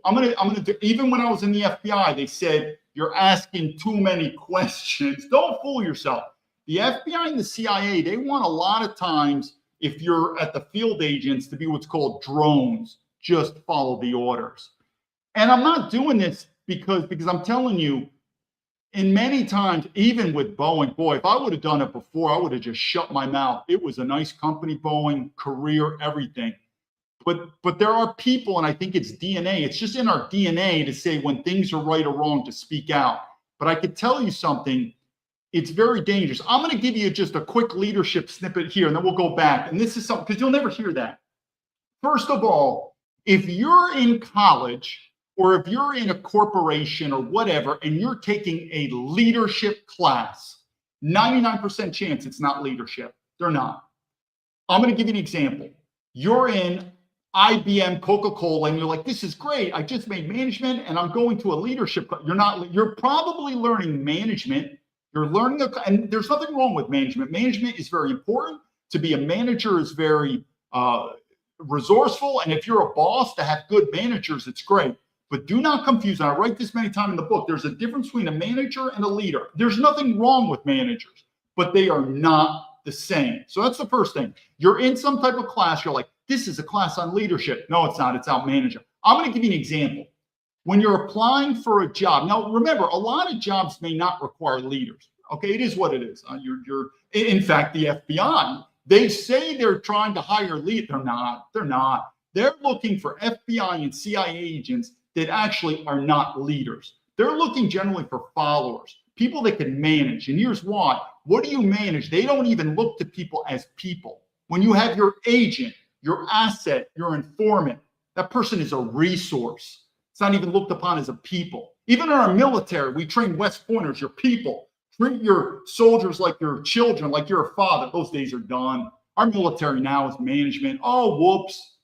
even when I was in the FBI, they said, you're asking too many questions. Don't fool yourself. The FBI and the CIA, they want a lot of times, if you're at the field agents, to be what's called drones. Just follow the orders. And I'm not doing this because I'm telling you, in many times, even with Boeing, boy, if I would have done it before, I would have just shut my mouth. It was a nice company, Boeing, career, everything. But there are people, and I think it's DNA. It's just in our DNA to say when things are right or wrong, to speak out. But I could tell you something. It's very dangerous. I'm going to give you just a quick leadership snippet here, and then we'll go back. And this is something, because you'll never hear that. First of all, if you're in college or if you're in a corporation or whatever, and you're taking a leadership class, 99% chance it's not leadership. They're not. I'm going to give you an example. You're in IBM, Coca-Cola, and you're like, this is great. I just made management and I'm going to a leadership. You're probably learning management. You're learning, and there's nothing wrong with management. Management is very important. To be a manager is very resourceful. And if you're a boss, to have good managers, it's great. But do not confuse, and I write this many times in the book, there's a difference between a manager and a leader. There's nothing wrong with managers, but they are not the same. So that's the first thing. You're in some type of class, you're like, this is a class on leadership. No, it's not. It's on management. I'm going to give you an example. When you're applying for a job, now remember, a lot of jobs may not require leaders. Okay, it is what it is. In fact, the FBI, they say they're trying to hire leaders. They're not. They're not. They're looking for FBI and CIA agents that actually are not leaders. They're looking generally for followers, people that can manage. And here's why. What do you manage? They don't even look to people as people. When you have your agent, your asset, your informant, that person is a resource. It's not even looked upon as a people. Even in our military, we train West Pointers, your people. Treat your soldiers like your children, like you're a father. Those days are done. Our military now is management. Oh, whoops.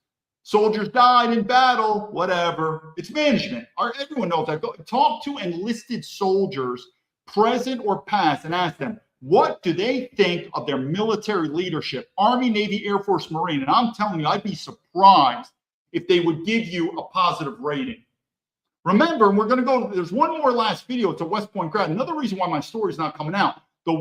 Soldiers died in battle, whatever. It's management. Everyone knows that. Go talk to enlisted soldiers, present or past, and ask them, what do they think of their military leadership? Army, Navy, Air Force, Marine. And I'm telling you, I'd be surprised if they would give you a positive rating. Remember, we're going to go, there's one more last video. It's a West Point grad. Another reason why my story's not coming out. The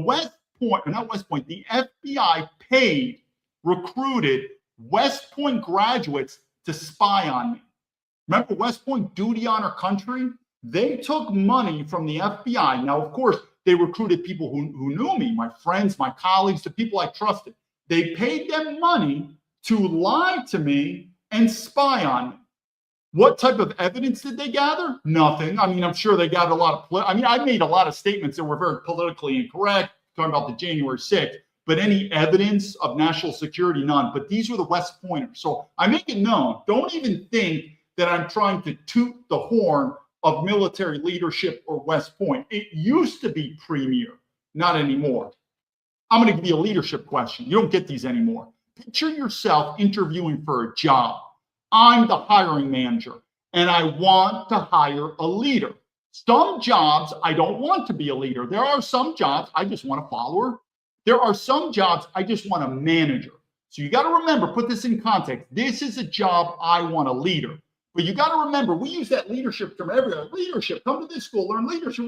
FBI recruited West Point graduates to spy on me. Remember West Point, duty on our country? They took money from the FBI. Now, of course, they recruited people who knew me, my friends, my colleagues, the people I trusted. They paid them money to lie to me and spy on me. What type of evidence did they gather? Nothing. I mean, I'm sure they gathered a lot of, I made a lot of statements that were very politically incorrect, talking about the January 6th, but any evidence of national security, none. But these were the West Pointers. So I make it known. Don't even think that I'm trying to toot the horn of military leadership or West Point. It used to be premier, not anymore. I'm going to give you a leadership question. You don't get these anymore. Picture yourself interviewing for a job. I'm the hiring manager, and I want to hire a leader. Some jobs, I don't want to be a leader. There are some jobs I just want a follower. There are some jobs I just want a manager. So you got to remember, put this in context. This is a job I want a leader. But you got to remember, we use that leadership term everywhere. Leadership, come to this school, learn leadership.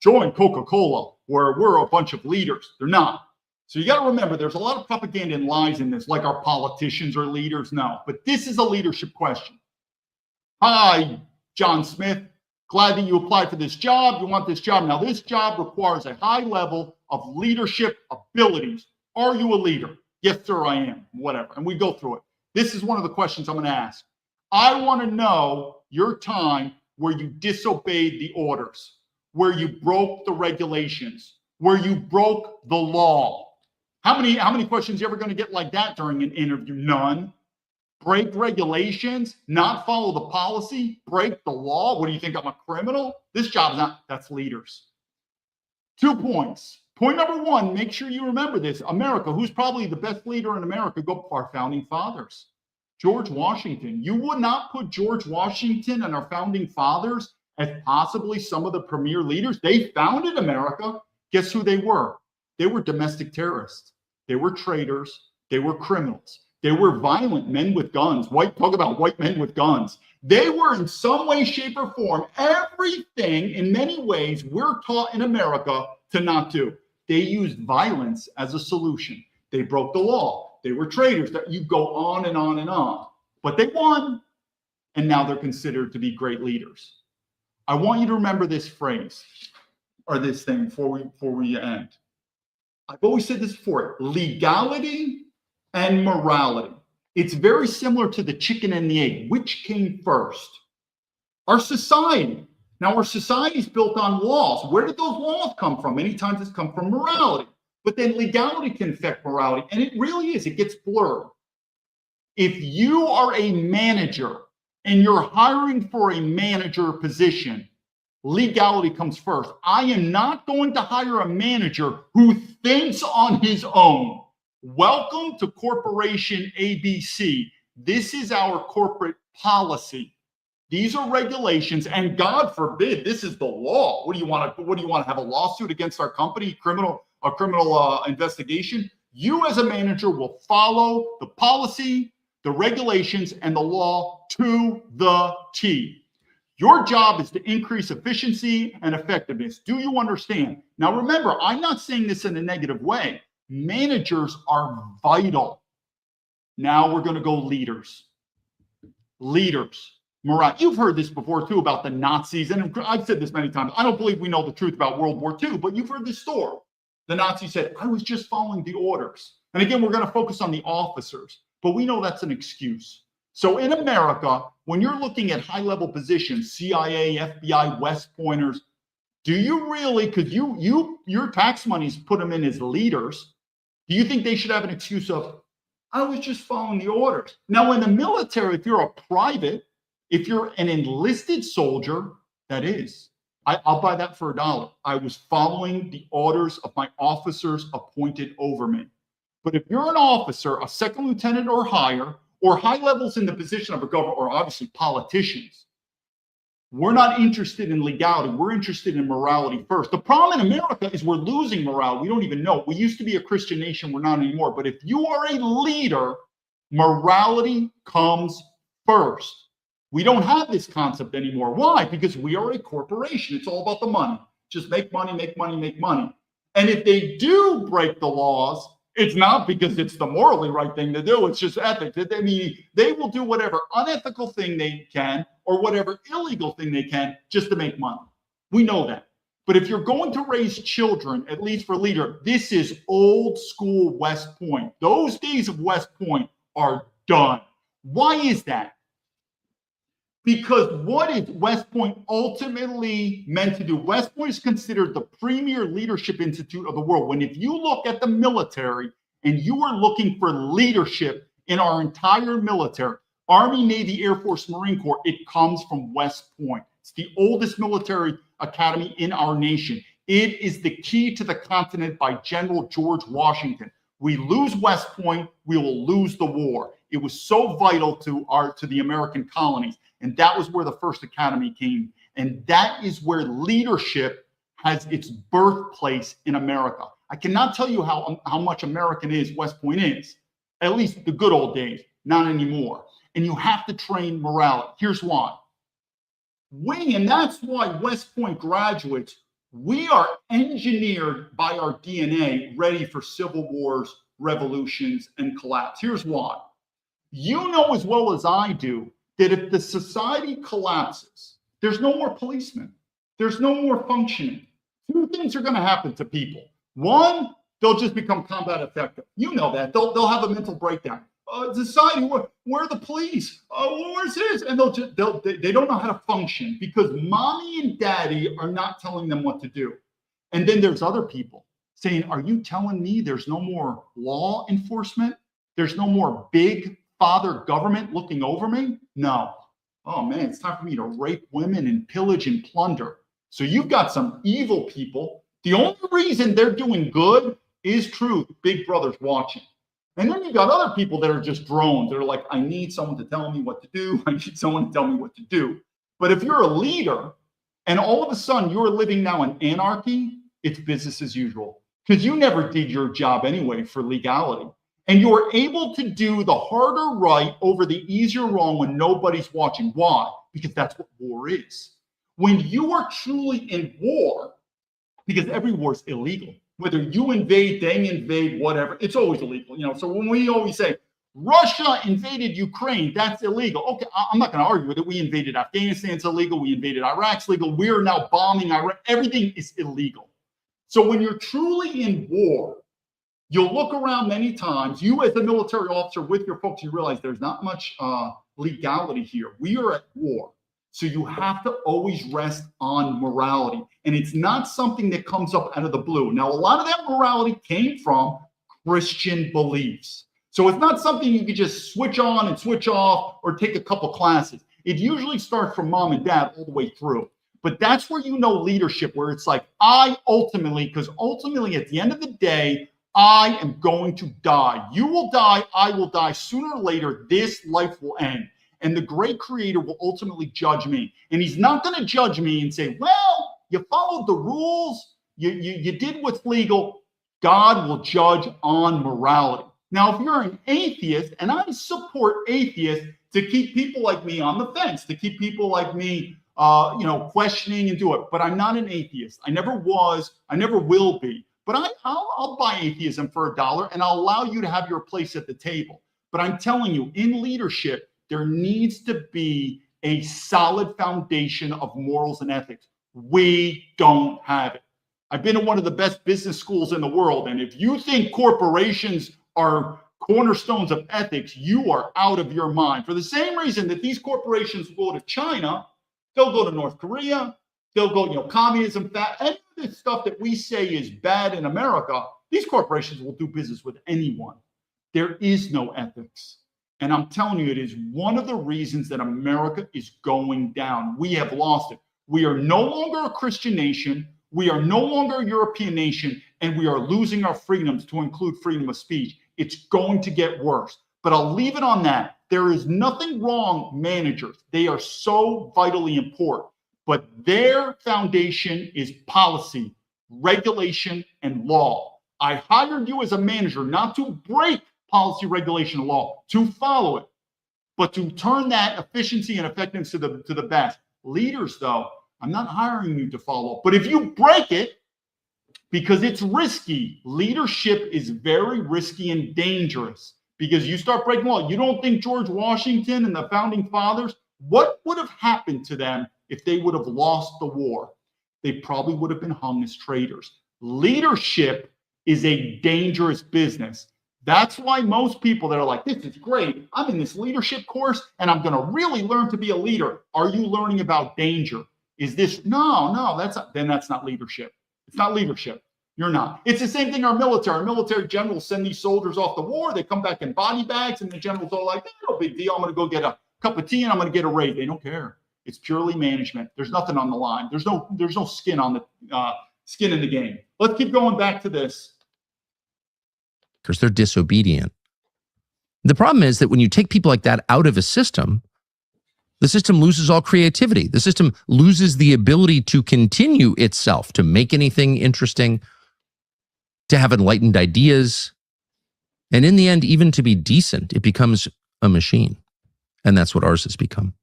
Join Coca-Cola, where we're a bunch of leaders. They're not. So you got to remember, there's a lot of propaganda and lies in this, like our politicians are leaders. No, but this is a leadership question. Hi, John Smith. Glad that you applied for this job. You want this job. Now, this job requires a high level of leadership abilities. Are you a leader? Yes, sir, I am. Whatever. And we go through it. This is one of the questions I'm going to ask. I want to know your time where you disobeyed the orders, where you broke the regulations, where you broke the law. How many questions are you ever going to get like that during an interview? None. Break regulations, not follow the policy, break the law. What do you think? I'm a criminal? This job's not. That's leaders. 2 points. Point number one, make sure you remember this. America, who's probably the best leader in America? Go for our founding fathers. George Washington. You would not put George Washington and our founding fathers as possibly some of the premier leaders. They founded America. Guess who they were? They were domestic terrorists. They were traitors. They were criminals. They were violent men with guns. Talk about white men with guns. They were in some way, shape, or form everything in many ways we're taught in America to not do. They used violence as a solution. They broke the law. They were traitors. That you go on and on and on. But they won, and now they're considered to be great leaders. I want you to remember this phrase or this thing before we end. I've always said this before: legality and morality. It's very similar to the chicken and the egg. Which came first? Our society. Now, our society is built on laws. Where did those laws come from? Many times it's come from morality. But then legality can affect morality, and it really is. It gets blurred. If you are a manager and you're hiring for a manager position, legality comes first. I am not going to hire a manager who thinks on his own. Welcome to Corporation ABC. This is our corporate policy. These are regulations, and God forbid, this is the law. What do you want to have a lawsuit against our company, a criminal investigation? You as a manager will follow the policy, the regulations, and the law to the T. Your job is to increase efficiency and effectiveness. Do you understand? Now, remember, I'm not saying this in a negative way. Managers are vital. Now we're going to go leaders. Leaders. Morale. You've heard this before, too, about the Nazis. And I've said this many times. I don't believe we know the truth about World War II, but you've heard this story. The Nazis said, I was just following the orders. And again, we're going to focus on the officers, but we know that's an excuse. So in America, when you're looking at high-level positions, CIA, FBI, West Pointers, do you really, because your tax money's put them in as leaders, do you think they should have an excuse of, I was just following the orders? Now, in the military, if you're a private, if you're an enlisted soldier, that is, I'll buy that for $1. I was following the orders of my officers appointed over me. But if you're an officer, a second lieutenant or higher, or high levels in the position of a government, or obviously politicians, we're not interested in legality. We're interested in morality first. The problem in America is we're losing morality. We don't even know. We used to be a Christian nation. We're not anymore. But if you are a leader, morality comes first. We don't have this concept anymore. Why? Because we are a corporation. It's all about the money. Just make money, make money, make money. And if they do break the laws, It's not because it's the morally right thing to do. It's just ethics. I mean, they will do whatever unethical thing they can or whatever illegal thing they can just to make money. We know that. But if you're going to raise children, at least for leader, this is old school West Point. Those days of West Point are done. Why is that? Because what is West Point ultimately meant to do? West Point is considered the premier leadership institute of the world. When if you look at the military and you are looking for leadership in our entire military, Army, Navy, Air Force, Marine Corps, it comes from West Point. It's the oldest military academy in our nation. It is the key to the continent by General George Washington. We lose West Point, we will lose the war. It was so vital to the American colonies. And that was where the first academy came. And that is where leadership has its birthplace in America. I cannot tell you how much American is West Point is. At least the good old days, not anymore. And you have to train morality. Here's why. And that's why West Point graduates, we are engineered by our DNA ready for civil wars, revolutions, and collapse. Here's why. You know as well as I do that if the society collapses, there's no more policemen. There's no more functioning. Two things are going to happen to people. One, they'll just become combat effective. You know that. They'll have a mental breakdown. Society, where are the police? Where's this? And they don't know how to function because mommy and daddy are not telling them what to do. And then there's other people saying, are you telling me there's no more law enforcement? There's no more big father government looking over me? No. Oh man, it's time for me to rape women and pillage and plunder. So you've got some evil people. The only reason they're doing good is truth. Big Brother's watching. And then you've got other people that are just drones. They're like, I need someone to tell me what to do. I need someone to tell me what to do. But if you're a leader and all of a sudden you're living now in anarchy, it's business as usual because you never did your job anyway for legality. And you're able to do the harder right over the easier wrong when nobody's watching. Why? Because that's what war is. When you are truly in war, because every war is illegal, whether you invade, they invade, whatever, it's always illegal. So when we always say Russia invaded Ukraine, that's illegal. Okay, I'm not going to argue with it. We invaded Afghanistan, it's illegal. We invaded Iraq, it's illegal. We're now bombing Iraq. Everything is illegal. So when you're truly in war, you'll look around many times. You as a military officer with your folks, you realize there's not much legality here. We are at war. So you have to always rest on morality. And it's not something that comes up out of the blue. Now, a lot of that morality came from Christian beliefs. So it's not something you could just switch on and switch off or take a couple classes. It usually starts from mom and dad all the way through. But that's where you know leadership, where it's like, because ultimately at the end of the day, I am going to die. You will die. I will die. Sooner or later, this life will end. And the great creator will ultimately judge me. And he's not going to judge me and say, well, you followed the rules. You did what's legal. God will judge on morality. Now, if you're an atheist, and I support atheists to keep people like me on the fence, to keep people like me, questioning and do it. But I'm not an atheist. I never was. I never will be. But I'll buy atheism for $1 and I'll allow you to have your place at the table. But I'm telling you, in leadership, there needs to be a solid foundation of morals and ethics. We don't have it. I've been in one of the best business schools in the world. And if you think corporations are cornerstones of ethics, you are out of your mind. For the same reason that these corporations will go to China, they'll go to North Korea, they'll go, communism, any of this stuff that we say is bad in America, these corporations will do business with anyone. There is no ethics. And I'm telling you, it is one of the reasons that America is going down. We have lost it. We are no longer a Christian nation. We are no longer a European nation, and we are losing our freedoms to include freedom of speech. It's going to get worse. But I'll leave it on that. There is nothing wrong, managers. They are so vitally important. But their foundation is policy, regulation, and law. I hired you as a manager not to break policy, regulation, and law, to follow it, but to turn that efficiency and effectiveness to the best. Leaders, though, I'm not hiring you to follow, but if you break it, because it's risky. Leadership is very risky and dangerous because you start breaking law. You don't think George Washington and the founding fathers, what would have happened to them if they would have lost the war? They probably would have been hung as traitors. Leadership is a dangerous business. That's why most people that are like, this is great, I'm in this leadership course and I'm going to really learn to be a leader. Are you learning about danger? Is this, no, that's not leadership. It's not leadership. You're not. It's the same thing our military generals send these soldiers off the war. They come back in body bags and the generals are like, no big deal. I'm going to go get a cup of tea and I'm going to get a raise. They don't care. It's purely management. There's nothing on the line. There's no skin on the skin in the game. Let's keep going back to this. Because they're disobedient. The problem is that when you take people like that out of a system, the system loses all creativity. The system loses the ability to continue itself, to make anything interesting, to have enlightened ideas, and in the end, even to be decent. It becomes a machine. And that's what ours has become.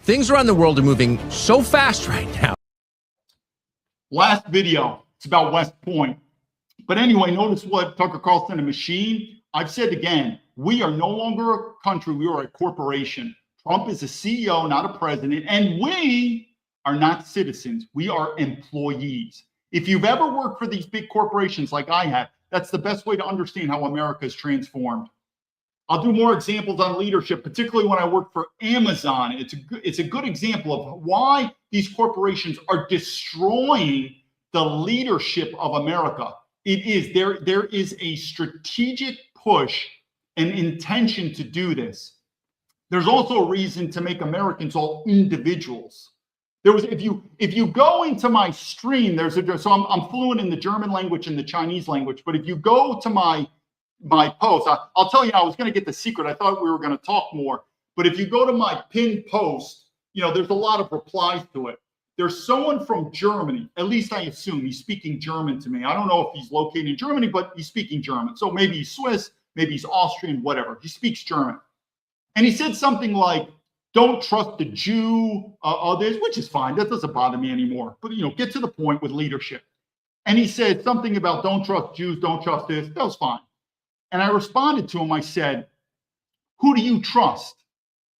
Things around the world are moving so fast right now. Last video, it's about West Point. But anyway, notice what Tucker Carlson, a machine. I've said again, we are no longer a country, we are a corporation. Trump is a CEO, not a president, and we are not citizens. We are employees. If you've ever worked for these big corporations like I have, that's the best way to understand how America is transformed. I'll do more examples on leadership, particularly when I worked for Amazon. It's a good example of why these corporations are destroying the leadership of America. It is there is a strategic push and intention to do this. There's also a reason to make Americans all individuals. There was, if you go into my stream, so I'm fluent in the German language and the Chinese language, but if you go to my post, I'll tell you, I was going to get the secret. I thought we were going to talk more, but if you go to my pinned post, there's a lot of replies to it. There's someone from Germany, at least I assume he's speaking German to me. I don't know if he's located in Germany, but he's speaking German. So maybe he's Swiss, maybe he's Austrian, whatever. He speaks German. And he said something like, don't trust the Jew, others, which is fine. That doesn't bother me anymore. But, get to the point with leadership. And he said something about don't trust Jews, don't trust this. That was fine. And I responded to him. I said, who do you trust?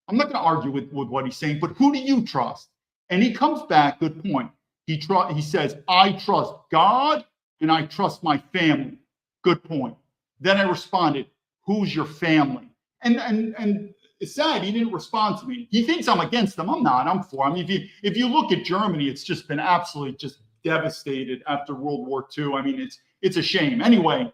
I'm not going to argue with what he's saying, but who do you trust? And he comes back, good point. He says, I trust God and I trust my family. Good point. Then I responded, who's your family? And it's sad he didn't respond to me. He thinks I'm against them. I'm not. I'm for. I mean, if you look at Germany, it's just been absolutely just devastated after World War II. I mean, it's a shame. Anyway,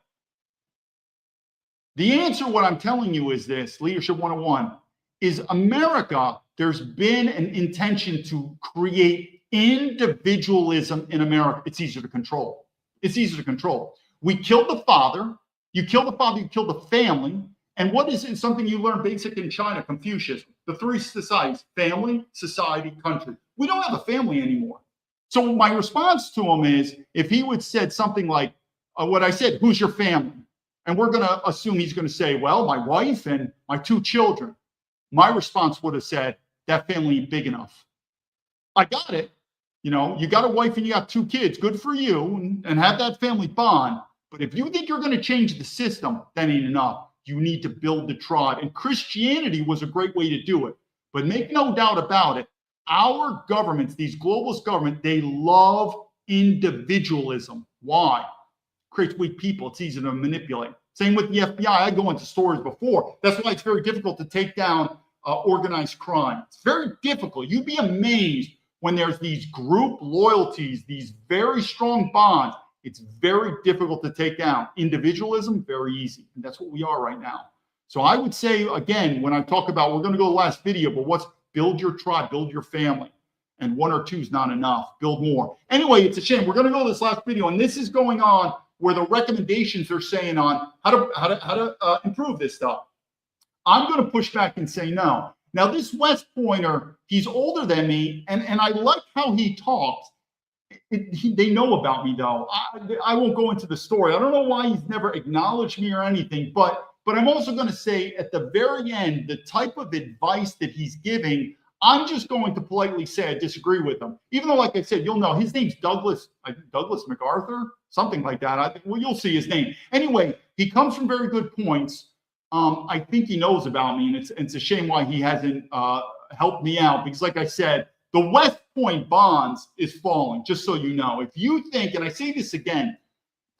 the answer, what I'm telling you is this, Leadership 101, is America, there's been an intention to create individualism in America. It's easier to control. It's easier to control. We killed the father. You kill the father, you kill the family. And what is it? Something you learn basic in China, Confucius, the three societies, family, society, country. We don't have a family anymore. So my response to him is, if he would said something like what I said, who's your family? And we're going to assume he's going to say, well, my wife and my 2 children. My response would have said, that family ain't big enough. I got it. You got a wife and you got 2 kids. Good for you. And have that family bond. But if you think you're going to change the system, that ain't enough. You need to build the tribe. And Christianity was a great way to do it. But make no doubt about it, our governments, these globalist governments, they love individualism. Why? Creates weak people. It's easy to manipulate. Same with the FBI. I go into stories before. That's why it's very difficult to take down organized crime. It's very difficult. You'd be amazed when there's these group loyalties, these very strong bonds. It's very difficult to take down. Individualism, very easy. And that's what we are right now. So I would say, again, when I talk about, we're going to go to the last video, but what's build your tribe, build your family. And 1 or 2 is not enough. Build more. Anyway, it's a shame. We're going to go to this last video, and this is going on where the recommendations are saying on how to improve this stuff. I'm going to push back and say no. Now, this West Pointer, he's older than me, and I like how he talks. They know about me, though. I won't go into the story. I don't know why he's never acknowledged me or anything, but I'm also going to say at the very end, the type of advice that he's giving, I'm just going to politely say I disagree with him, even though, like I said, you'll know his name's Douglas MacArthur, something like that. Well, you'll see his name. Anyway, he comes from very good points. I think he knows about me, and it's a shame why he hasn't helped me out, because like I said, the West Point bonds is falling, just so you know. If you think, and I say this again,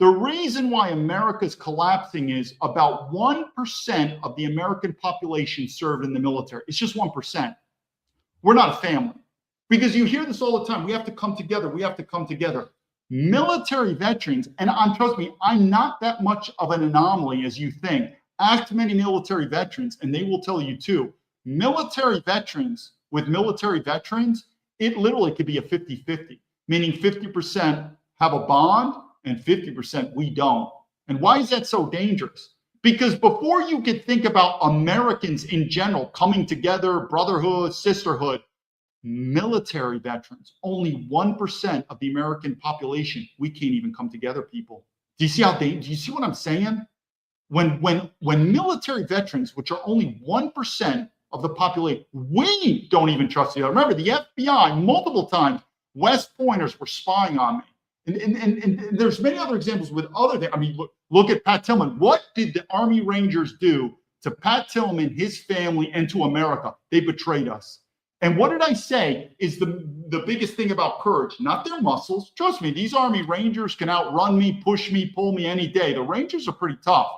the reason why America's collapsing is about 1% of the American population served in the military. It's just 1%. We're not a family, because you hear this all the time. We have to come together. We have to come together. Military veterans, and trust me, I'm not that much of an anomaly as you think. Ask many military veterans, and they will tell you too. Military veterans with military veterans, it literally could be a 50-50, meaning 50% have a bond and 50% we don't. And why is that so dangerous? Because before you could think about Americans in general coming together, brotherhood, sisterhood, military veterans, only 1% of the American population, we can't even come together, people. Do you see do you see what I'm saying? When military veterans, which are only 1% of the population, we don't even trust each other. Remember, the FBI, multiple times, West Pointers were spying on me. And there's many other examples with other things. I mean, look at Pat Tillman. What did the Army Rangers do to Pat Tillman, his family, and to America? They betrayed us. And what did I say is the biggest thing about courage? Not their muscles. Trust me, these Army Rangers can outrun me, push me, pull me any day. The Rangers are pretty tough.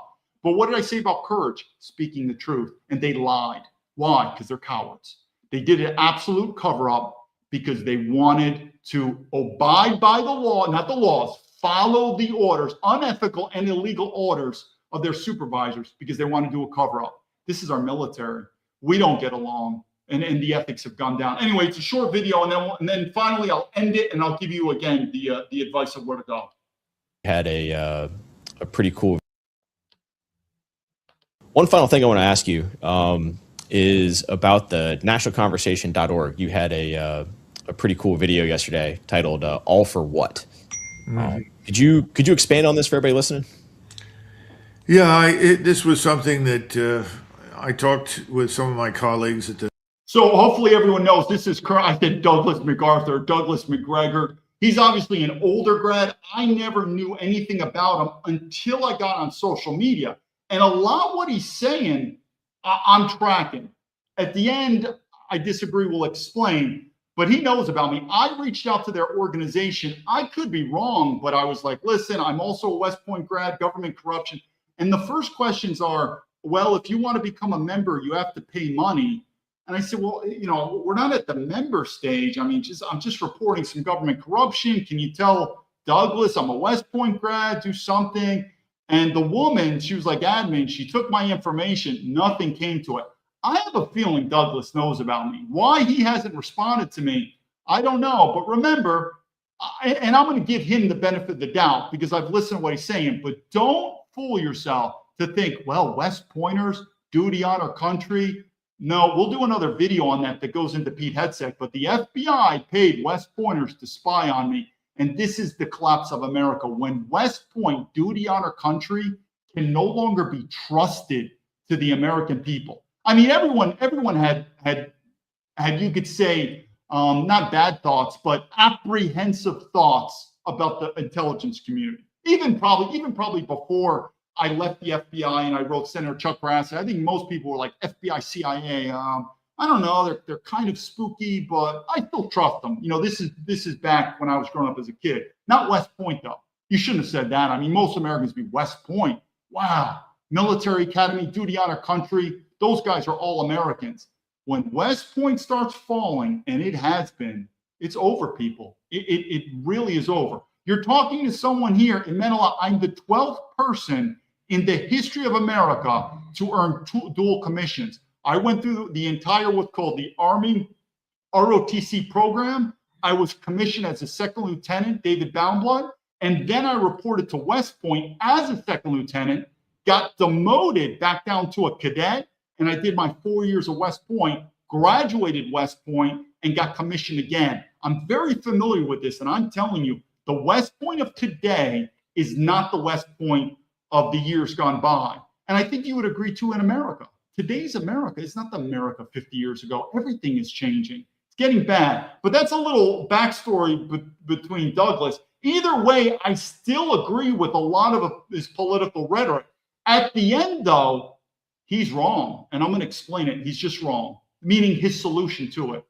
But what did I say about courage? Speaking the truth. And they lied. Why? Because they're cowards. They did an absolute cover-up because they wanted to abide by the law, not the laws, follow the orders, unethical and illegal orders of their supervisors, because they want to do a cover-up. This is our military. We don't get along, and the ethics have gone down. Anyway, it's a short video, and then finally I'll end it, and I'll give you again the advice of where to go. Had a pretty cool. One final thing I want to ask you is about the nationalconversation.org. You had a pretty cool video yesterday titled "All for What." Could you expand on this for everybody listening? Yeah, this was something that I talked with some of my colleagues at the. So hopefully everyone knows this is current. I said Douglas MacArthur, Douglas McGregor. He's obviously an older grad. I never knew anything about him until I got on social media, and a lot of what he's saying, I'm tracking. At the end, I disagree. We'll explain. But he knows about me. I reached out to their organization. I could be wrong, but I was like, listen, I'm also a West Point grad, government corruption. And the first questions are, well, if you want to become a member, you have to pay money. And I said, well, you know, we're not at the member stage. I mean, I'm just reporting some government corruption. Can you tell Douglas I'm a West Point grad, do something? And the woman, she was like admin. She took my information. Nothing came to it. I have a feeling Douglas knows about me. Why he hasn't responded to me, I don't know. But remember, and I'm going to give him the benefit of the doubt because I've listened to what he's saying, but don't fool yourself to think, well, West Pointers, duty on our country. No, we'll do another video on that goes into Pete Hegseth, but the FBI paid West Pointers to spy on me. And this is the collapse of America. When West Point, duty on our country, can no longer be trusted to the American people. I mean, everyone had you could say, not bad thoughts, but apprehensive thoughts about the intelligence community. Even probably before I left the FBI and I wrote Senator Chuck Grassley, I think most people were like FBI, CIA. I don't know, they're kind of spooky, but I still trust them. You know, this is back when I was growing up as a kid. Not West Point though. You shouldn't have said that. I mean, most Americans be West Point. Wow, military academy, duty on our country. Those guys are all Americans. When West Point starts falling, and it has been, it's over, people. It really is over. You're talking to someone here in Menela. I'm the 12th person in the history of America to earn dual commissions. I went through the entire what's called the Army ROTC program. I was commissioned as a second lieutenant, David Baumblatt, and then I reported to West Point as a second lieutenant, got demoted back down to a cadet, and I did my 4 years of West Point, graduated West Point, and got commissioned again. I'm very familiar with this, and I'm telling you, the West Point of today is not the West Point of the years gone by. And I think you would agree too in America. today's America is not the America 50 years ago. Everything is changing. It's getting bad. But that's a little backstory between Douglas. Either way, I still agree with a lot of his political rhetoric. At the end, though, he's wrong. And I'm going to explain it. He's just wrong, meaning his solution to it.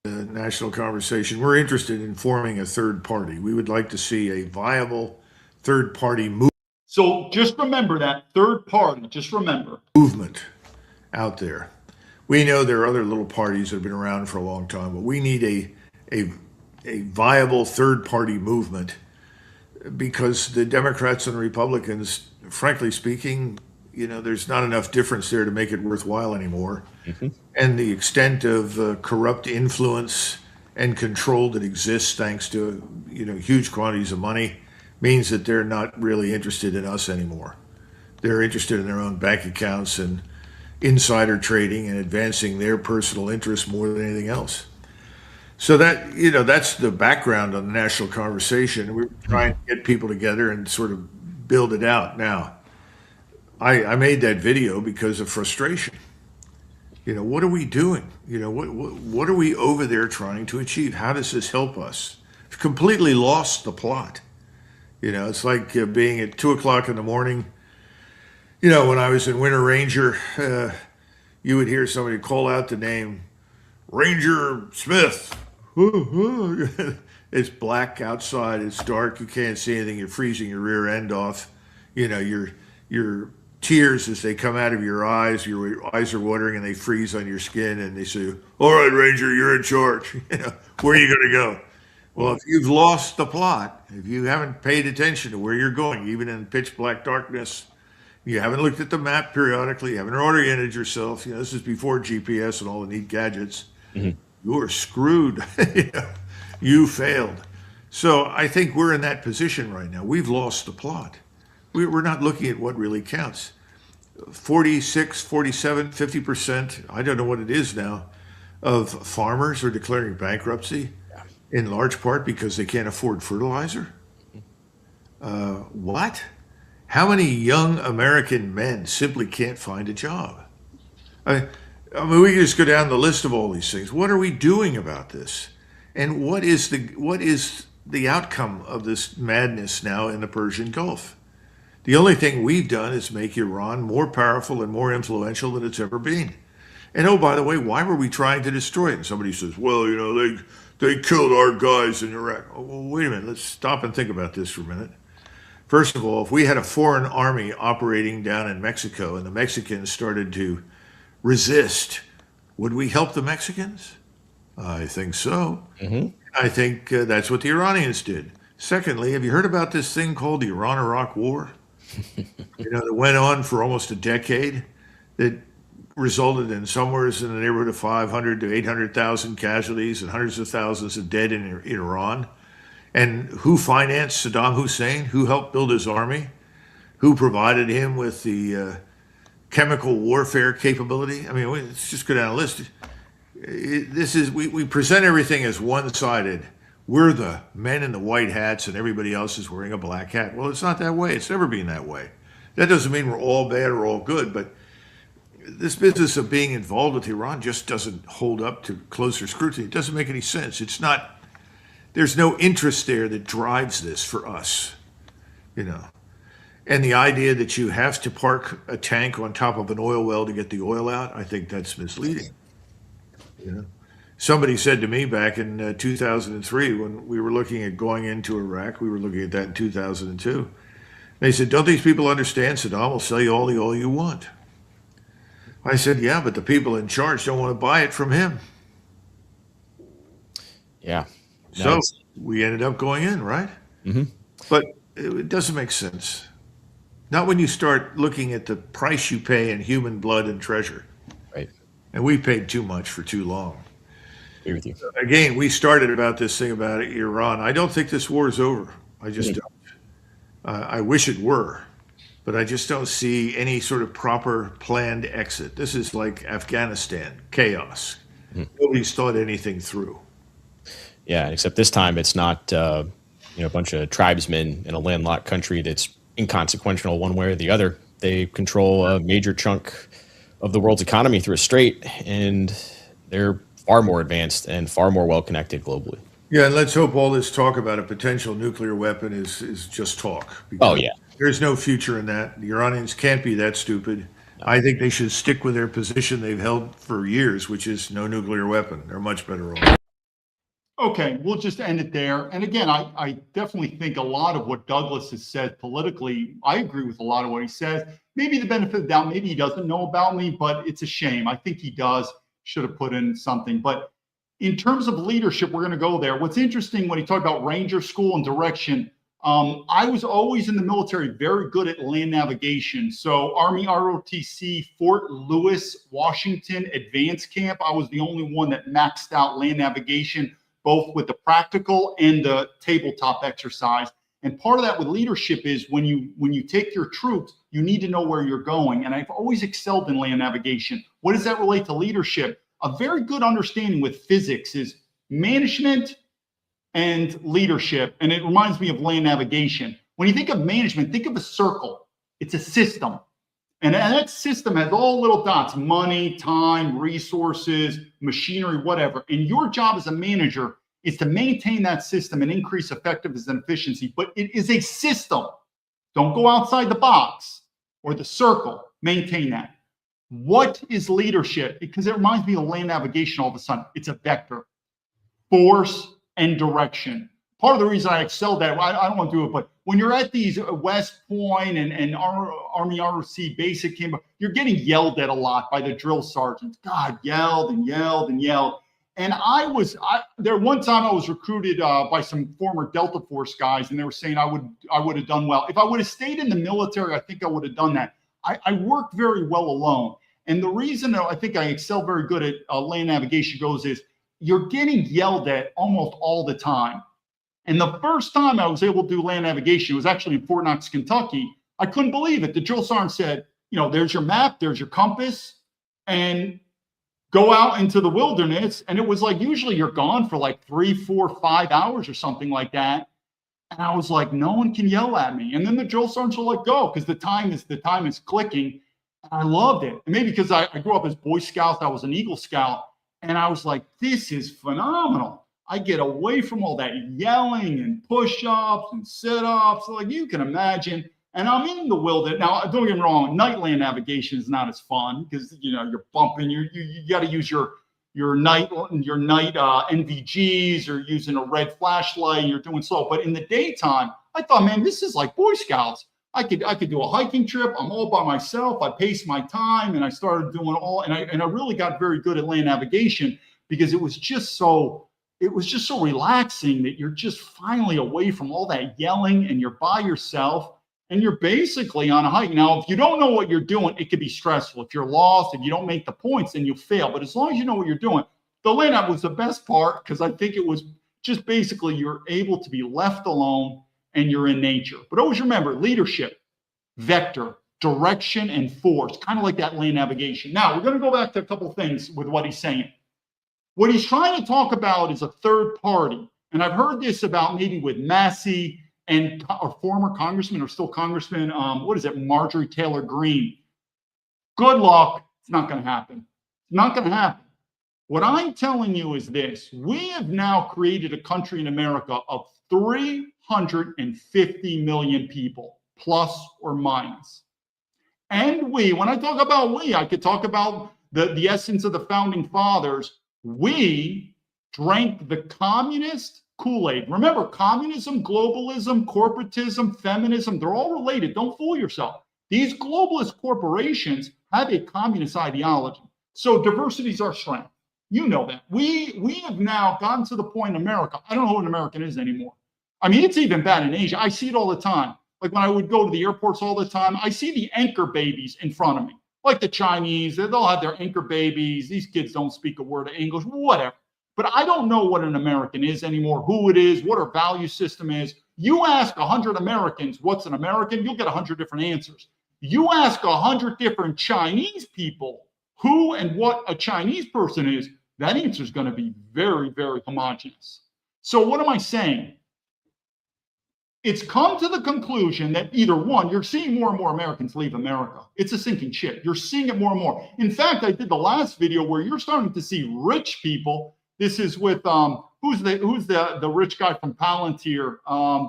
National conversation. We're interested in forming a third party. We would like to see a viable third party So just remember that third party, movement out there. We know there are other little parties that have been around for a long time, but we need a viable third party movement, because the Democrats and Republicans, frankly speaking, there's not enough difference there to make it worthwhile anymore. Mm-hmm. And the extent of corrupt influence and control that exists thanks to, huge quantities of money means that they're not really interested in us anymore. They're interested in their own bank accounts and insider trading and advancing their personal interests more than anything else. So that's the background on the national conversation. We're trying to get people together and sort of build it out. Now, I made that video because of frustration. What are we doing? What are we over there trying to achieve? How does this help us? We've completely lost the plot. It's like being at 2 o'clock in the morning. When I was in Winter Ranger, you would hear somebody call out the name Ranger Smith. It's black outside. It's dark. You can't see anything. You're freezing your rear end off. Your tears as they come out of your eyes are watering and they freeze on your skin, and they say, "All right, Ranger, you're in charge." Where are you going to go? Well, if you've lost the plot, if you haven't paid attention to where you're going, even in pitch black darkness, you haven't looked at the map periodically, you haven't oriented yourself, this is before GPS and all the neat gadgets, you're screwed. You failed. So I think we're in that position right now. We've lost the plot. We're not looking at what really counts. 46, 47, 50%, I don't know what it is now, of farmers are declaring bankruptcy, in large part because they can't afford fertilizer. What? How many young American men simply can't find a job? I mean, we can just go down the list of all these things. What are we doing about this? And what is the outcome of this madness now in the Persian Gulf? The only thing we've done is make Iran more powerful and more influential than it's ever been. And oh, by the way, why were we trying to destroy it? And somebody says, well, they killed our guys in Iraq. Oh, well, wait a minute. Let's stop and think about this for a minute. First of all, if we had a foreign army operating down in Mexico and the Mexicans started to resist, would we help the Mexicans? I think so. Mm-hmm. I think that's what the Iranians did. Secondly, have you heard about this thing called the Iran-Iraq War? That went on for almost a decade, that resulted in somewhere in the neighborhood of 500 to 800,000 casualties and hundreds of thousands of dead in Iran. And who financed Saddam Hussein? Who helped build his army? Who provided him with the chemical warfare capability? I mean, let's just go down a list. We present everything as one-sided. We're the men in the white hats and everybody else is wearing a black hat. Well, it's not that way. It's never been that way. That doesn't mean we're all bad or all good, but this business of being involved with Iran just doesn't hold up to closer scrutiny. It doesn't make any sense. There's no interest there that drives this for us, And the idea that you have to park a tank on top of an oil well to get the oil out, I think that's misleading. Somebody said to me back in 2003, when we were looking at going into Iraq, we were looking at that in 2002. They said, don't these people understand Saddam will sell you all the oil you want? I said, yeah, but the people in charge don't want to buy it from him. Yeah. So we ended up going in, right? Mm-hmm. But it doesn't make sense. Not when you start looking at the price you pay in human blood and treasure. Right. And we paid too much for too long. Agree with you. Again, we started about this thing about Iran. I don't think this war is over. I just don't. I wish it were, but I just don't see any sort of proper planned exit. This is like Afghanistan, chaos. Mm-hmm. Nobody's thought anything through. Yeah, except this time it's not a bunch of tribesmen in a landlocked country that's inconsequential one way or the other. They control a major chunk of the world's economy through a strait, and they're far more advanced and far more well-connected globally. Yeah, and let's hope all this talk about a potential nuclear weapon is just talk. Oh, yeah. There's no future in that. The Iranians can't be that stupid. I think they should stick with their position they've held for years, which is no nuclear weapon. They're much better off. Okay, we'll just end it there. And again, I definitely think a lot of what Douglas has said politically, I agree with a lot of what he says. Maybe the benefit of the doubt, maybe he doesn't know about me, but it's a shame. I think he does, should have put in something. But in terms of leadership, we're going to go there. What's interesting when he talked about Ranger School and direction, I was always in the military very good at land navigation. So Army ROTC Fort Lewis, Washington Advanced Camp, I was the only one that maxed out land navigation, both with the practical and the tabletop exercise. And part of that with leadership is when you take your troops, you need to know where you're going. And I've always excelled in land navigation. What does that relate to leadership? A very good understanding with physics is management and leadership. And it reminds me of land navigation. When you think of management, think of a circle. It's a system. And that system has all little dots: money, time, resources, machinery, whatever. And your job as a manager is to maintain that system and increase effectiveness and efficiency. But it is a system. Don't go outside the box or the circle. Maintain that. What is leadership? Because it reminds me of land navigation all of a sudden. It's a vector, force, and direction. Part of the reason I excelled at, I don't want to do it, but when you're at these West Point and Army ROC basic camp, you're getting yelled at a lot by the drill sergeants. God, yelled and yelled and yelled. And there one time I was recruited by some former Delta Force guys, and they were saying I would have done well. If I would have stayed in the military, I think I would have done that. I work very well alone. And the reason that I think I excel very good at land navigation goes is you're getting yelled at almost all the time. And the first time I was able to do land navigation, it was actually in Fort Knox, Kentucky. I couldn't believe it. The drill sergeant said, there's your map, there's your compass, and go out into the wilderness. And it was like, usually you're gone for like 3, 4, 5 hours or something like that. And I was like, no one can yell at me. And then the drill sergeants will let go because the time is clicking. And I loved it. And maybe because I grew up as Boy Scouts, I was an Eagle Scout. And I was like, this is phenomenal. I get away from all that yelling and push-ups and sit-ups, like you can imagine. And I'm in the wilderness. Now, don't get me wrong, night land navigation is not as fun because you're bumping. You got to use your night NVGs or using a red flashlight. And you're doing slow. But in the daytime, I thought, man, this is like Boy Scouts. I could do a hiking trip. I'm all by myself. I pace my time, and I started doing and I really got very good at land navigation because it was just so relaxing that you're just finally away from all that yelling and you're by yourself and you're basically on a hike. Now, if you don't know what you're doing, it could be stressful. If you're lost and you don't make the points, then you'll fail. But as long as you know what you're doing, the land nav was the best part because I think it was just basically you're able to be left alone and you're in nature. But always remember, leadership, vector, direction, and force, kind of like that land navigation. Now, we're going to go back to a couple of things with what he's saying. What he's trying to talk about is a third party. And I've heard this about maybe with Massey and or former congressman or still congressman, Marjorie Taylor Greene. Good luck. It's not going to happen. It's not going to happen. What I'm telling you is this. We have now created a country in America of 350 million people, plus or minus. And when I talk about I could talk about the essence of the founding fathers. We drank the communist Kool-Aid. Remember, communism, globalism, corporatism, feminism, they're all related. Don't fool yourself. These globalist corporations have a communist ideology. So diversity is our strength. You know that. We have now gotten to the point in America, I don't know what an American is anymore. I mean, it's even bad in Asia. I see it all the time. Like when I would go to the airports all the time, I see the anchor babies in front of me. Like the Chinese, they'll have their anchor babies. These kids don't speak a word of English, whatever. But I don't know what an American is anymore, who it is, what our value system is. You ask 100 Americans, what's an American? You'll get 100 different answers. You ask 100 different Chinese people who and what a Chinese person is, that answer is going to be very, very homogenous. So what am I saying? it's come to the conclusion that either one, you're seeing more and more Americans leave America. It's a sinking ship. You're seeing it more and more. In fact, I did the last video where you're starting to see rich people. This is with who's the rich guy from Palantir,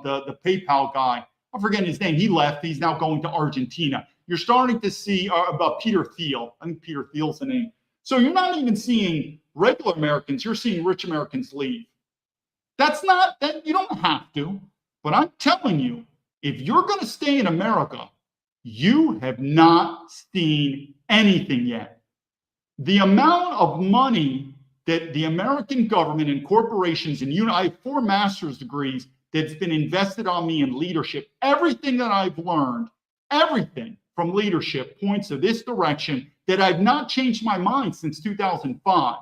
the PayPal guy. I'm forgetting his name. He left. He's now going to Argentina. You're starting to see about Peter Thiel. I think Peter Thiel's the name. So you're not even seeing regular Americans. You're seeing rich Americans leave. That's not that you don't have to. But I'm telling you, if you're going to stay in America, you have not seen anything yet. The amount of money that the American government and corporations and I have 4 master's degrees that's been invested on me in leadership. Everything that I've learned, everything from leadership points to this direction that I've not changed my mind since 2005.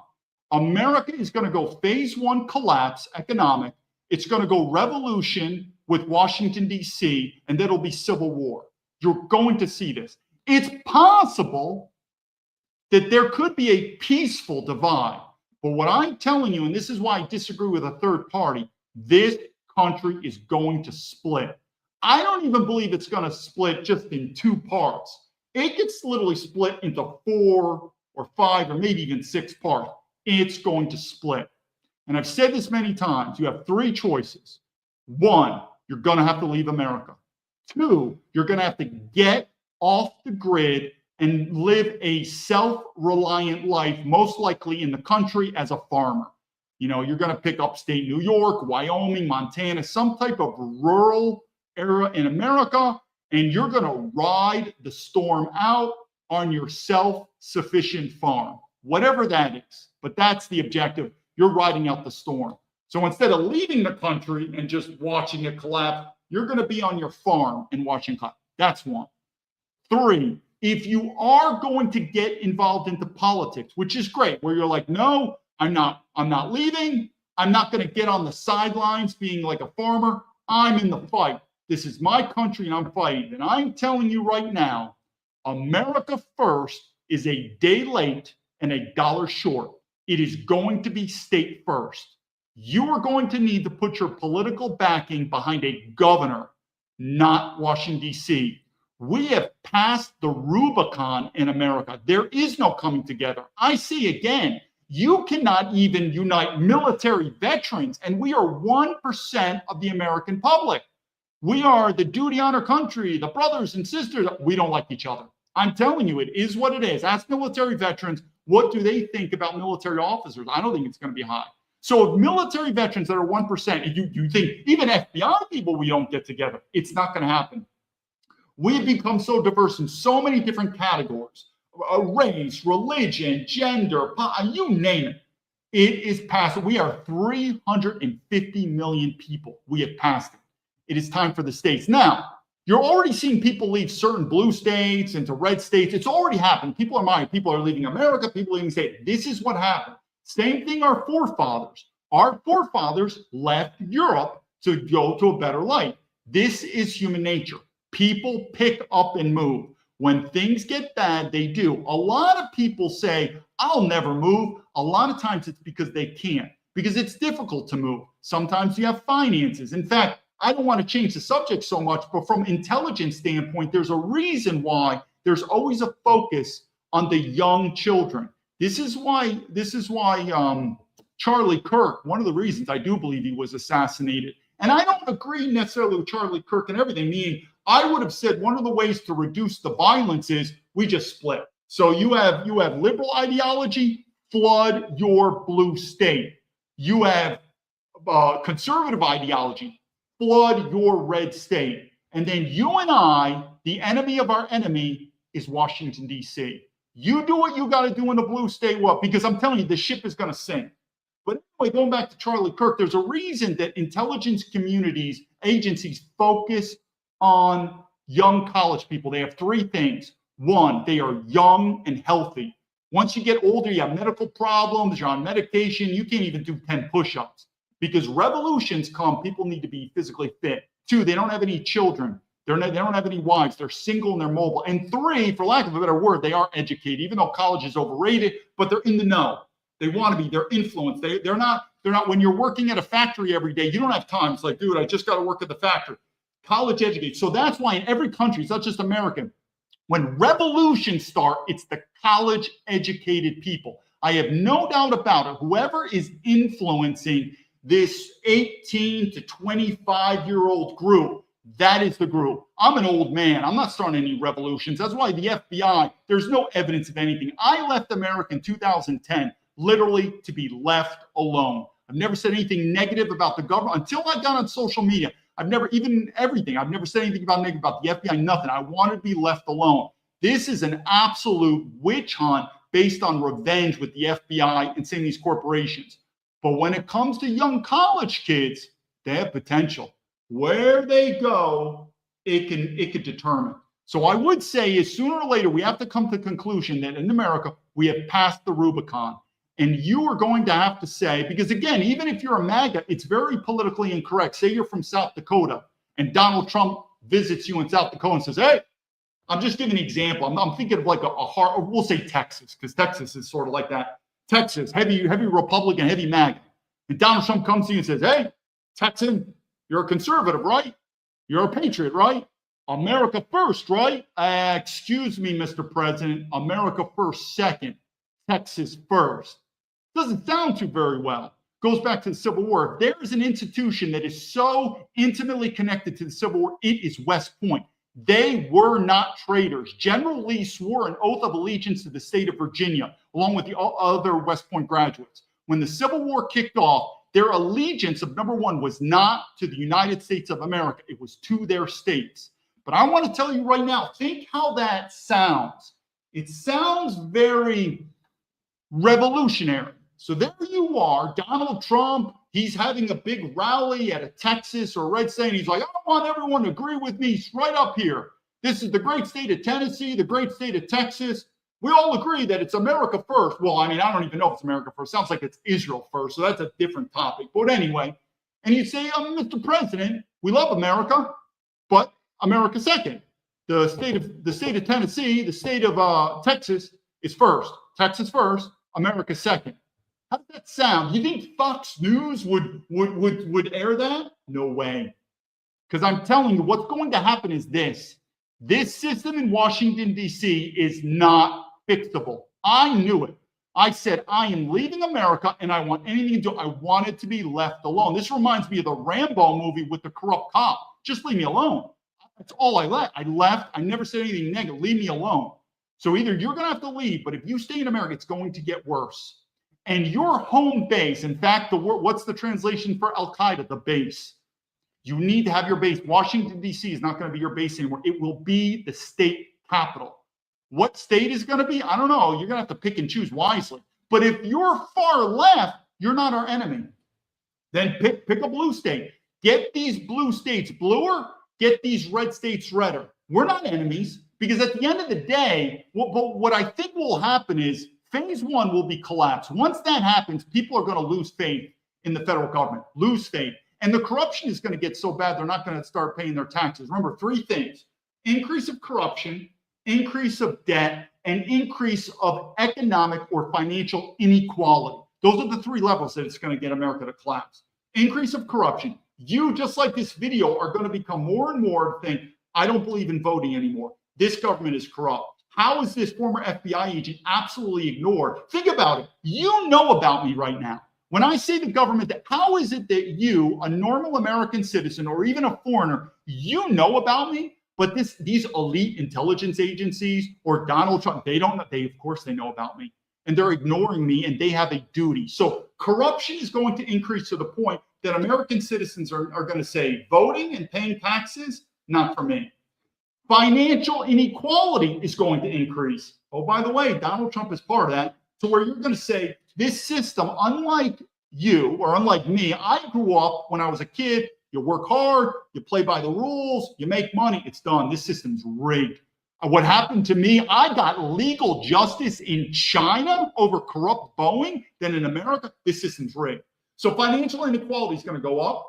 America is going to go phase 1 collapse economic. It's going to go revolution with Washington, D.C., and that'll be civil war. You're going to see this. It's possible that there could be a peaceful divide. But what I'm telling you, and this is why I disagree with a third party, this country is going to split. I don't even believe it's going to split just in 2 parts. It gets literally split into 4 or 5 or maybe even 6 parts. It's going to split. And I've said this many times. You have 3 choices. 1, you're going to have to leave America. 2, you're going to have to get off the grid and live a self-reliant life, most likely in the country as a farmer. You're going to pick upstate New York, Wyoming, Montana, some type of rural area in America, and you're going to ride the storm out on your self-sufficient farm, whatever that is. But that's the objective. You're riding out the storm. So instead of leaving the country and just watching it collapse, you're going to be on your farm and watching collapse. That's 1. 3, if you are going to get involved into politics, which is great, where you're like, no, I'm not leaving. I'm not going to get on the sidelines being like a farmer. I'm in the fight. This is my country and I'm fighting. And I'm telling you right now, America first is a day late and a dollar short. It is going to be state first. You are going to need to put your political backing behind a governor, not Washington, D.C. We have passed the Rubicon in America. There is no coming together. I see again, you cannot even unite military veterans, and we are 1% of the American public. We are the duty honor country, the brothers and sisters. We don't like each other. I'm telling you, it is what it is. Ask military veterans, what do they think about military officers? I don't think it's going to be high. So if military veterans that are 1%, you think even FBI people, we don't get together. It's not going to happen. We've become so diverse in so many different categories, race, religion, gender, you name it. It is past. We are 350 million people. We have passed it. It is time for the states. Now, you're already seeing people leave certain blue states into red states. It's already happened. People are leaving America. People are leaving states. This is what happened. Same thing our forefathers. Our forefathers left Europe to go to a better life. This is human nature. People pick up and move. When things get bad, they do. A lot of people say, I'll never move. A lot of times it's because they can't, because it's difficult to move. Sometimes you have finances. In fact, I don't want to change the subject so much, but from intelligence standpoint, there's a reason why there's always a focus on the young children. This is why Charlie Kirk, one of the reasons I do believe he was assassinated. And I don't agree necessarily with Charlie Kirk and everything, meaning I would have said one of the ways to reduce the violence is we just split. So you have liberal ideology, flood your blue state. You have conservative ideology, flood your red state. And then you and I, the enemy of our enemy is Washington, D.C. You do what you got to do in the blue state. What? Because I'm telling you, the ship is going to sink. But anyway, going back to Charlie Kirk, there's a reason that intelligence communities, agencies focus on young college people. They have 3 things. 1, they are young and healthy. Once you get older, you have medical problems, you're on medication, you can't even do 10 push-ups. Because revolutions come, people need to be physically fit. 2, they don't have any children. They don't have any wives. They're single and they're mobile. And 3, for lack of a better word, they are educated, even though college is overrated, but they're in the know. They want to be, they're influenced. They're not, when you're working at a factory every day, you don't have time. It's like, dude, I just got to work at the factory. college educated. So that's why in every country, it's not just America, when revolutions start, it's the college educated people. I have no doubt about it. Whoever is influencing this 18 to 25-year-old group, that is the group. I'm an old man. I'm not starting any revolutions. That's why the FBI, there's no evidence of anything. I left America in 2010, literally to be left alone. I've never said anything negative about the government until I got on social media. I've never said anything about negative about the FBI, nothing. I wanted to be left alone. This is an absolute witch hunt based on revenge with the FBI and saying these corporations. But when it comes to young college kids, they have potential. Where they go, it could determine. So I would say is sooner or later, we have to come to the conclusion that in America, we have passed the Rubicon. And you are going to have to say, because again, even if you're a MAGA, it's very politically incorrect. Say you're from South Dakota and Donald Trump visits you in South Dakota and says, hey, I'm just giving an example. I'm thinking of like a hard, or we'll say Texas, because Texas is sort of like that. Texas, heavy Republican, heavy MAGA. And Donald Trump comes to you and says, hey, Texan, you're a conservative, right? You're a patriot, right? America first, right? Excuse me, Mr. President. America first, second. Texas first. Doesn't sound too very well. Goes back to the Civil War. If there is an institution that is so intimately connected to the Civil War, it is West Point. They were not traitors. General Lee swore an oath of allegiance to the state of Virginia, along with the other West Point graduates. When the Civil War kicked off, their allegiance of number one was not to the United States of America. It was to their states. But I want to tell you right now, think how that sounds. It sounds very revolutionary. So there you are, Donald Trump, he's having a big rally at a Texas or a red state. And he's like, I want everyone to agree with me. It's right up here. This is the great state of Tennessee, the great state of Texas. We all agree that it's America first. Well, I mean, I don't even know if it's America first. Sounds like it's Israel first. So that's a different topic. But anyway, and you say, Mr. President, we love America, but America second. The state of Tennessee, the state of Texas is first. Texas first, America second. How does that sound? You think Fox News would air that? No way. Because I'm telling you, what's going to happen is this. This system in Washington, D.C. is not fixable. I knew it. I said, I am leaving America and I want anything to do. I want it to be left alone. This reminds me of the Rambo movie with the corrupt cop. Just leave me alone. That's all I left. I left. I never said anything negative. Leave me alone. So either you're going to have to leave, but if you stay in America, it's going to get worse. And your home base, in fact, what's the translation for Al-Qaeda? The base. You need to have your base. Washington, D.C. is not going to be your base anymore. It will be the state capital. What state is going to be? I don't know. You're going to have to pick and choose wisely. But if you're far left, you're not our enemy. Then pick a blue state. Get these blue states bluer. Get these red states redder. We're not enemies because at the end of the day, what I think will happen is phase one will be collapsed. Once that happens, people are going to lose faith in the federal government, lose faith. And the corruption is going to get so bad, they're not going to start paying their taxes. Remember, three things: increase of corruption, increase of debt, and increase of economic or financial inequality. Those are the three levels that it's going to get America to collapse. Increase of corruption. You, just like this video, are going to become more and more think, I don't believe in voting anymore. This government is corrupt. How is this former FBI agent absolutely ignored? Think about it. You know about me right now. When I say the government, how is it that you, a normal American citizen or even a foreigner, you know about me, but these elite intelligence agencies or Donald Trump, they don't know. Of course they know about me, and they're ignoring me, and they have a duty. So corruption is going to increase to the point that American citizens are going to say voting and paying taxes, not for me. Financial inequality is going to increase. Oh, by the way, Donald Trump is part of that. To where you're going to say, this system, unlike you or unlike me, I grew up when I was a kid, you work hard, you play by the rules, you make money, it's done. This system's rigged. What happened to me, I got legal justice in China over corrupt Boeing, then in America, this system's rigged. So financial inequality is going to go up,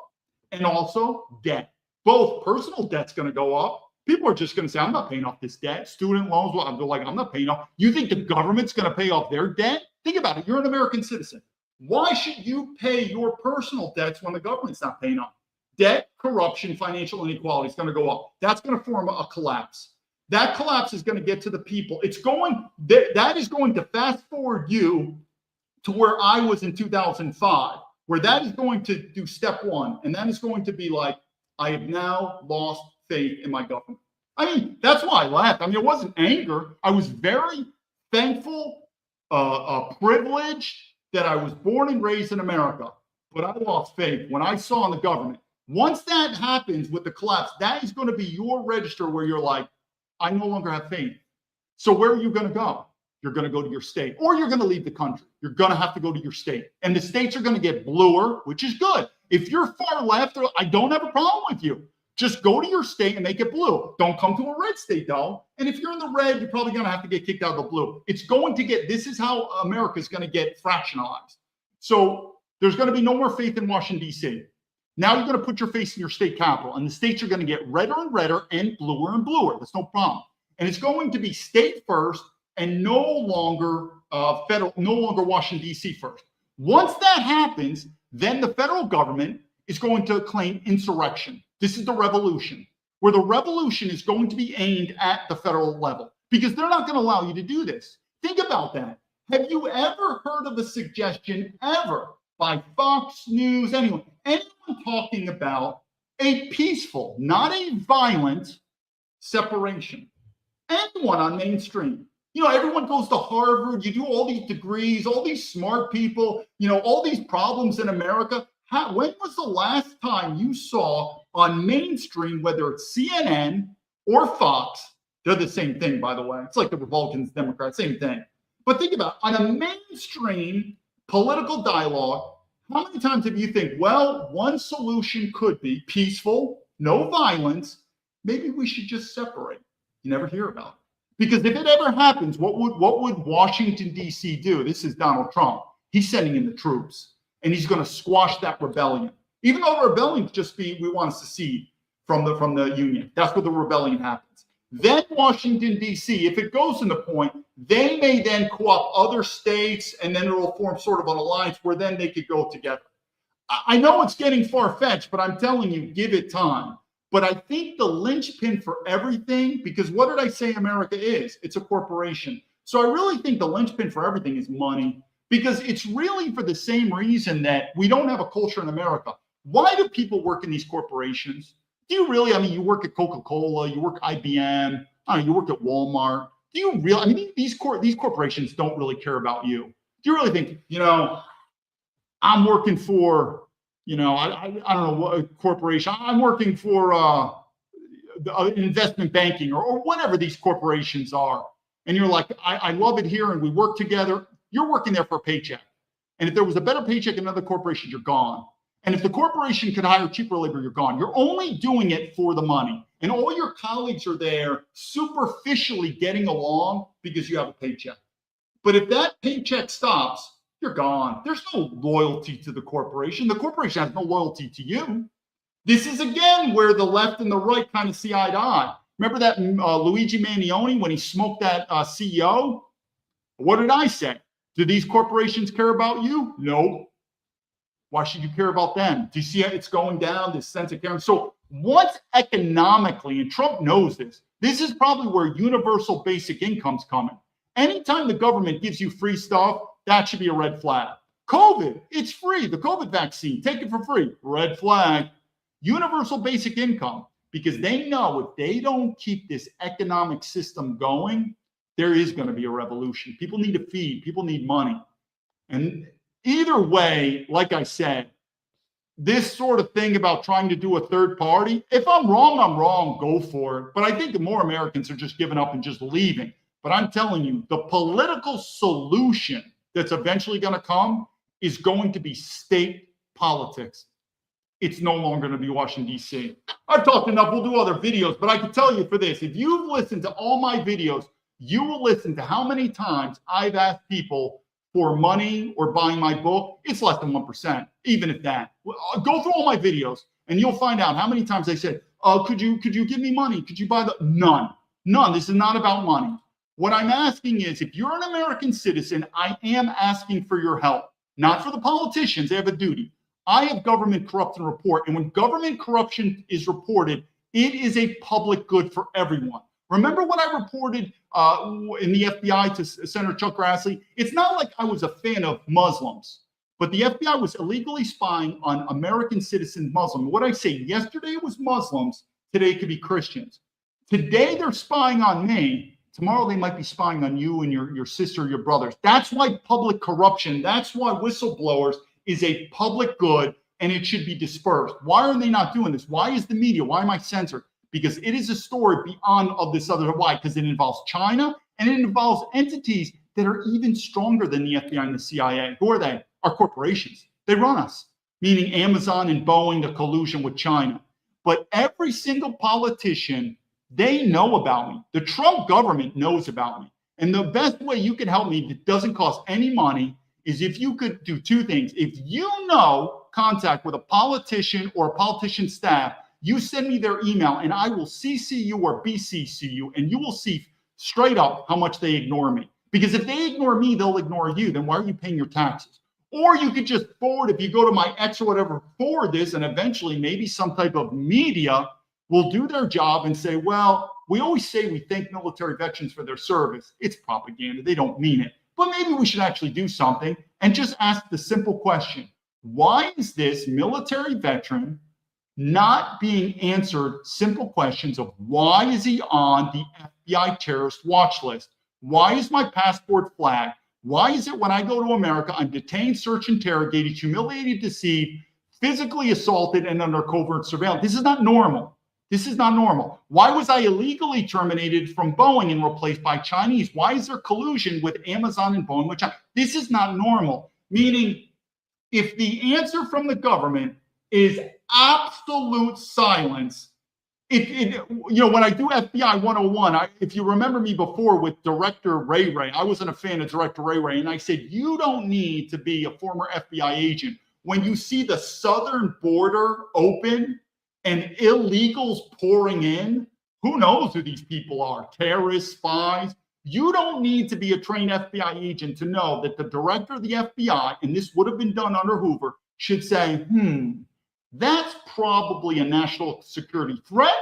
and also debt. Both personal debt's going to go up. People are just going to say, I'm not paying off this debt. Student loans, well, they're like, I'm not paying off. You think the government's going to pay off their debt? Think about it. You're an American citizen. Why should you pay your personal debts when the government's not paying off? debt, corruption, financial inequality is going to go up. That's going to form a collapse. That collapse is going to get to the people. That is going to fast forward you to where I was in 2005, where that is going to do step one. And that is going to be like, I have now lost faith in my government. I mean, that's why I laughed. I mean, it wasn't anger. I was very thankful, privileged that I was born and raised in America. But I lost faith when I saw in the government. Once that happens with the collapse, that is going to be your register where you're like, I no longer have faith. So where are you going to go? You're going to go to your state, or you're going to leave the country. You're going to have to go to your state. And the states are going to get bluer, which is good. If you're far left, I don't have a problem with you. Just go to your state and make it blue. Don't come to a red state, though. And if you're in the red, you're probably going to have to get kicked out of the blue. This is how America is going to get fractionalized. So there's going to be no more faith in Washington, D.C. Now you're going to put your face in your state capital, and the states are going to get redder and redder and bluer. That's no problem. And it's going to be state first and no longer federal, no longer Washington, D.C. first. Once that happens, then the federal government is going to claim insurrection. This is the revolution, where the revolution is going to be aimed at the federal level, because they're not going to allow you to do this. Think about that. Have you ever heard of a suggestion ever by Fox News, anyone talking about a peaceful, not a violent separation? Anyone on mainstream? You know, everyone goes to Harvard, you do all these degrees, all these smart people, you know, all these problems in America. When was the last time you saw on mainstream, whether it's CNN or Fox, they're the same thing, by the way. It's like the Republicans, Democrats, same thing. But think about it, on a mainstream political dialogue, how many times have you think, well, one solution could be peaceful, no violence, maybe we should just separate? You never hear about it. Because if it ever happens, what would Washington, D.C. do? This is Donald Trump. He's sending in the troops, and he's going to squash that rebellion. Even though the rebellion could just be, we want to secede from the Union. That's where the rebellion happens. Then Washington, D.C., if it goes to the point, they may then co-opt other states, and then it will form sort of an alliance where then they could go together. I know it's getting far-fetched, but I'm telling you, give it time. But I think the linchpin for everything, because what did I say America is? It's a corporation. So I really think the linchpin for everything is money, because it's really for the same reason that we don't have a culture in America. Why do people work in these corporations? Do you really, I mean, you work at Coca-Cola, you work at IBM, you work at Walmart. Do you really, I mean, these corporations don't really care about you. Do you really think, you know, I'm working for, you know, I don't know what corporation, I'm working for investment banking or whatever these corporations are. And you're like, I love it here and we work together. You're working there for a paycheck. And if there was a better paycheck in another corporation, you're gone. And if the corporation could hire cheaper labor, you're gone. You're only doing it for the money. And all your colleagues are there superficially getting along because you have a paycheck. But if that paycheck stops, you're gone. There's no loyalty to the corporation. The corporation has no loyalty to you. This is, again, where the left and the right kind of see eye to eye. Remember that Luigi Mannioni, when he smoked that CEO? What did I say? Do these corporations care about you? No. Why should you care about them? Do you see it's going down, this sense of care? So what's economically, and Trump knows this is probably where universal basic income's coming. Anytime the government gives you free stuff, that should be a red flag. COVID, it's free. The COVID vaccine, take it for free. Red flag. Universal basic income, because they know if they don't keep this economic system going, there is going to be a revolution. People need to feed. People need money. And either way, like I said, this sort of thing about trying to do a third party, if I'm wrong, go for it. But I think that more Americans are just giving up and just leaving. But I'm telling you, the political solution that's eventually going to come is going to be state politics. It's no longer going to be Washington, D.C. I've talked enough. We'll do other videos, but I can tell you for this, if you've listened to all my videos, you will listen to how many times I've asked people for money or buying my book. It's less than 1%, even if that. Go through all my videos and you'll find out how many times they said, could you give me money? Could you buy the, none. This is not about money. What I'm asking is, if you're an American citizen, I am asking for your help, not for the politicians. They have a duty. I have government corruption report. And when government corruption is reported, it is a public good for everyone. Remember what I reported in the FBI to Senator Chuck Grassley? It's not like I was a fan of Muslims, but the FBI was illegally spying on American citizen Muslims. What I say, yesterday it was Muslims, today it could be Christians. Today they're spying on me. Tomorrow they might be spying on you and your sister, your brothers. That's why public corruption, that's why whistleblowers is a public good, and it should be dispersed. Why are they not doing this? Why is the media, why am I censored? Because it is a story beyond of this other. Why? Because it involves China, and it involves entities that are even stronger than the FBI and the CIA. Who are they? Our corporations. They run us, meaning Amazon and Boeing, the collusion with China. But every single politician, they know about me. The Trump government knows about me. And the best way you can help me that doesn't cost any money is if you could do two things. If you know contact with a politician or a politician staff, you send me their email and I will CC you or BCC you, and you will see straight up how much they ignore me. Because if they ignore me, they'll ignore you. Then why are you paying your taxes? Or you could just forward, if you go to my X or whatever, forward this, and eventually maybe some type of media will do their job and say, well, we always say we thank military veterans for their service. It's propaganda. They don't mean it. But maybe we should actually do something and just ask the simple question. Why is this military veteran not being answered simple questions of why is he on the FBI terrorist watch list? Why is my passport flagged? Why is it when I go to America, I'm detained, searched, interrogated, humiliated, deceived, physically assaulted, and under covert surveillance? This is not normal. This is not normal. Why was I illegally terminated from Boeing and replaced by Chinese? Why is there collusion with Amazon and Boeing with China? This is not normal. Meaning, if the answer from the government is absolute silence, when I do FBI 101, if you remember me before with Director Ray, I wasn't a fan of Director Ray, and I said, you don't need to be a former FBI agent. When you see the southern border open and illegals pouring in, who knows who these people are, terrorists, spies. You don't need to be a trained FBI agent to know that the director of the FBI, and this would have been done under Hoover, should say, that's probably a national security threat,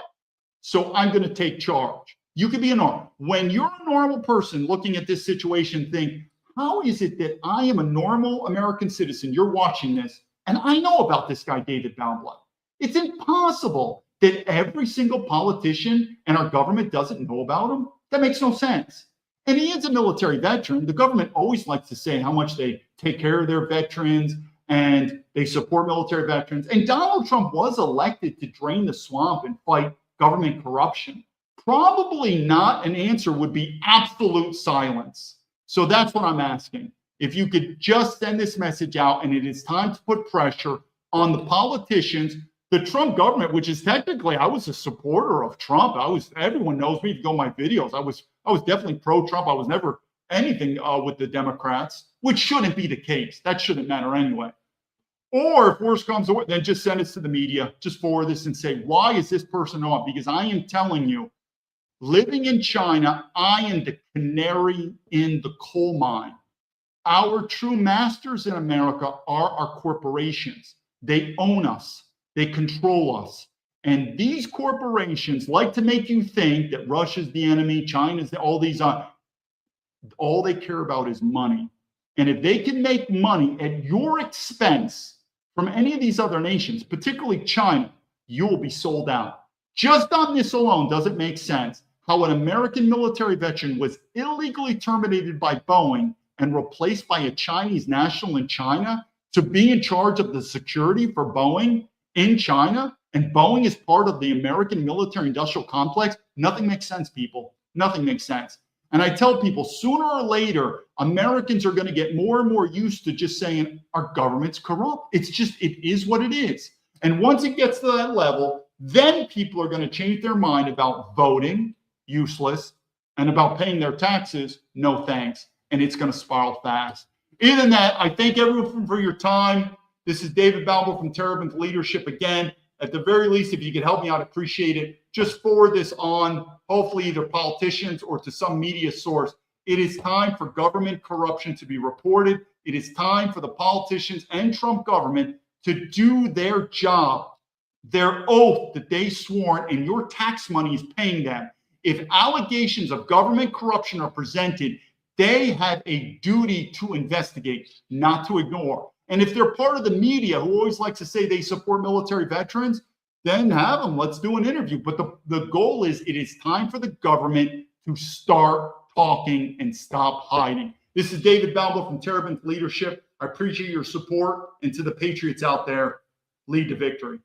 so I'm going to take charge. You could be a normal. When you're a normal person looking at this situation, think, how is it that I am a normal American citizen, you're watching this, and I know about this guy, David Baumblatt? It's impossible that every single politician and our government doesn't know about him. That makes no sense. And he is a military veteran. The government always likes to say how much they take care of their veterans and they support military veterans. And Donald Trump was elected to drain the swamp and fight government corruption. Probably not an answer would be absolute silence. So that's what I'm asking. If you could just send this message out, and it is time to put pressure on the politicians, the Trump government, which is technically, I was a supporter of Trump. Everyone knows me, if you go my videos. I was definitely pro-Trump. I was never anything with the Democrats, which shouldn't be the case. That shouldn't matter anyway. Or if worse comes to worse, then just send it to the media. Just forward this and say, why is this person on? Because I am telling you, living in China, I am the canary in the coal mine. Our true masters in America are our corporations. They own us. They control us. And these corporations like to make you think that Russia's the enemy, China's all these, all they care about is money. And if they can make money at your expense from any of these other nations, particularly China, you will be sold out. Just on this alone, does it make sense how an American military veteran was illegally terminated by Boeing and replaced by a Chinese national in China to be in charge of the security for Boeing in China? And Boeing is part of the American military industrial complex. Nothing makes sense, people. Nothing makes sense. And I tell people, sooner or later, Americans are going to get more and more used to just saying our government's corrupt. It is what it is. And once it gets to that level, then people are going to change their mind about voting, useless, and about paying their taxes, no thanks. And it's going to spiral fast. Other than that, I thank everyone for your time. This is David Baumblatt from Terrabin's Leadership again. At the very least, if you could help me out, appreciate it. Just forward this on, hopefully either politicians or to some media source. It is time for government corruption to be reported. It is time for the politicians and Trump government to do their job, their oath that they sworn, and your tax money is paying them. If allegations of government corruption are presented, they have a duty to investigate, not to ignore. And if they're part of the media who always likes to say they support military veterans, then have them. Let's do an interview. But the goal is, it is time for the government to start talking and stop hiding. This is David Baumblatt from Terebinth Leadership. I appreciate your support. And to the Patriots out there, lead to victory.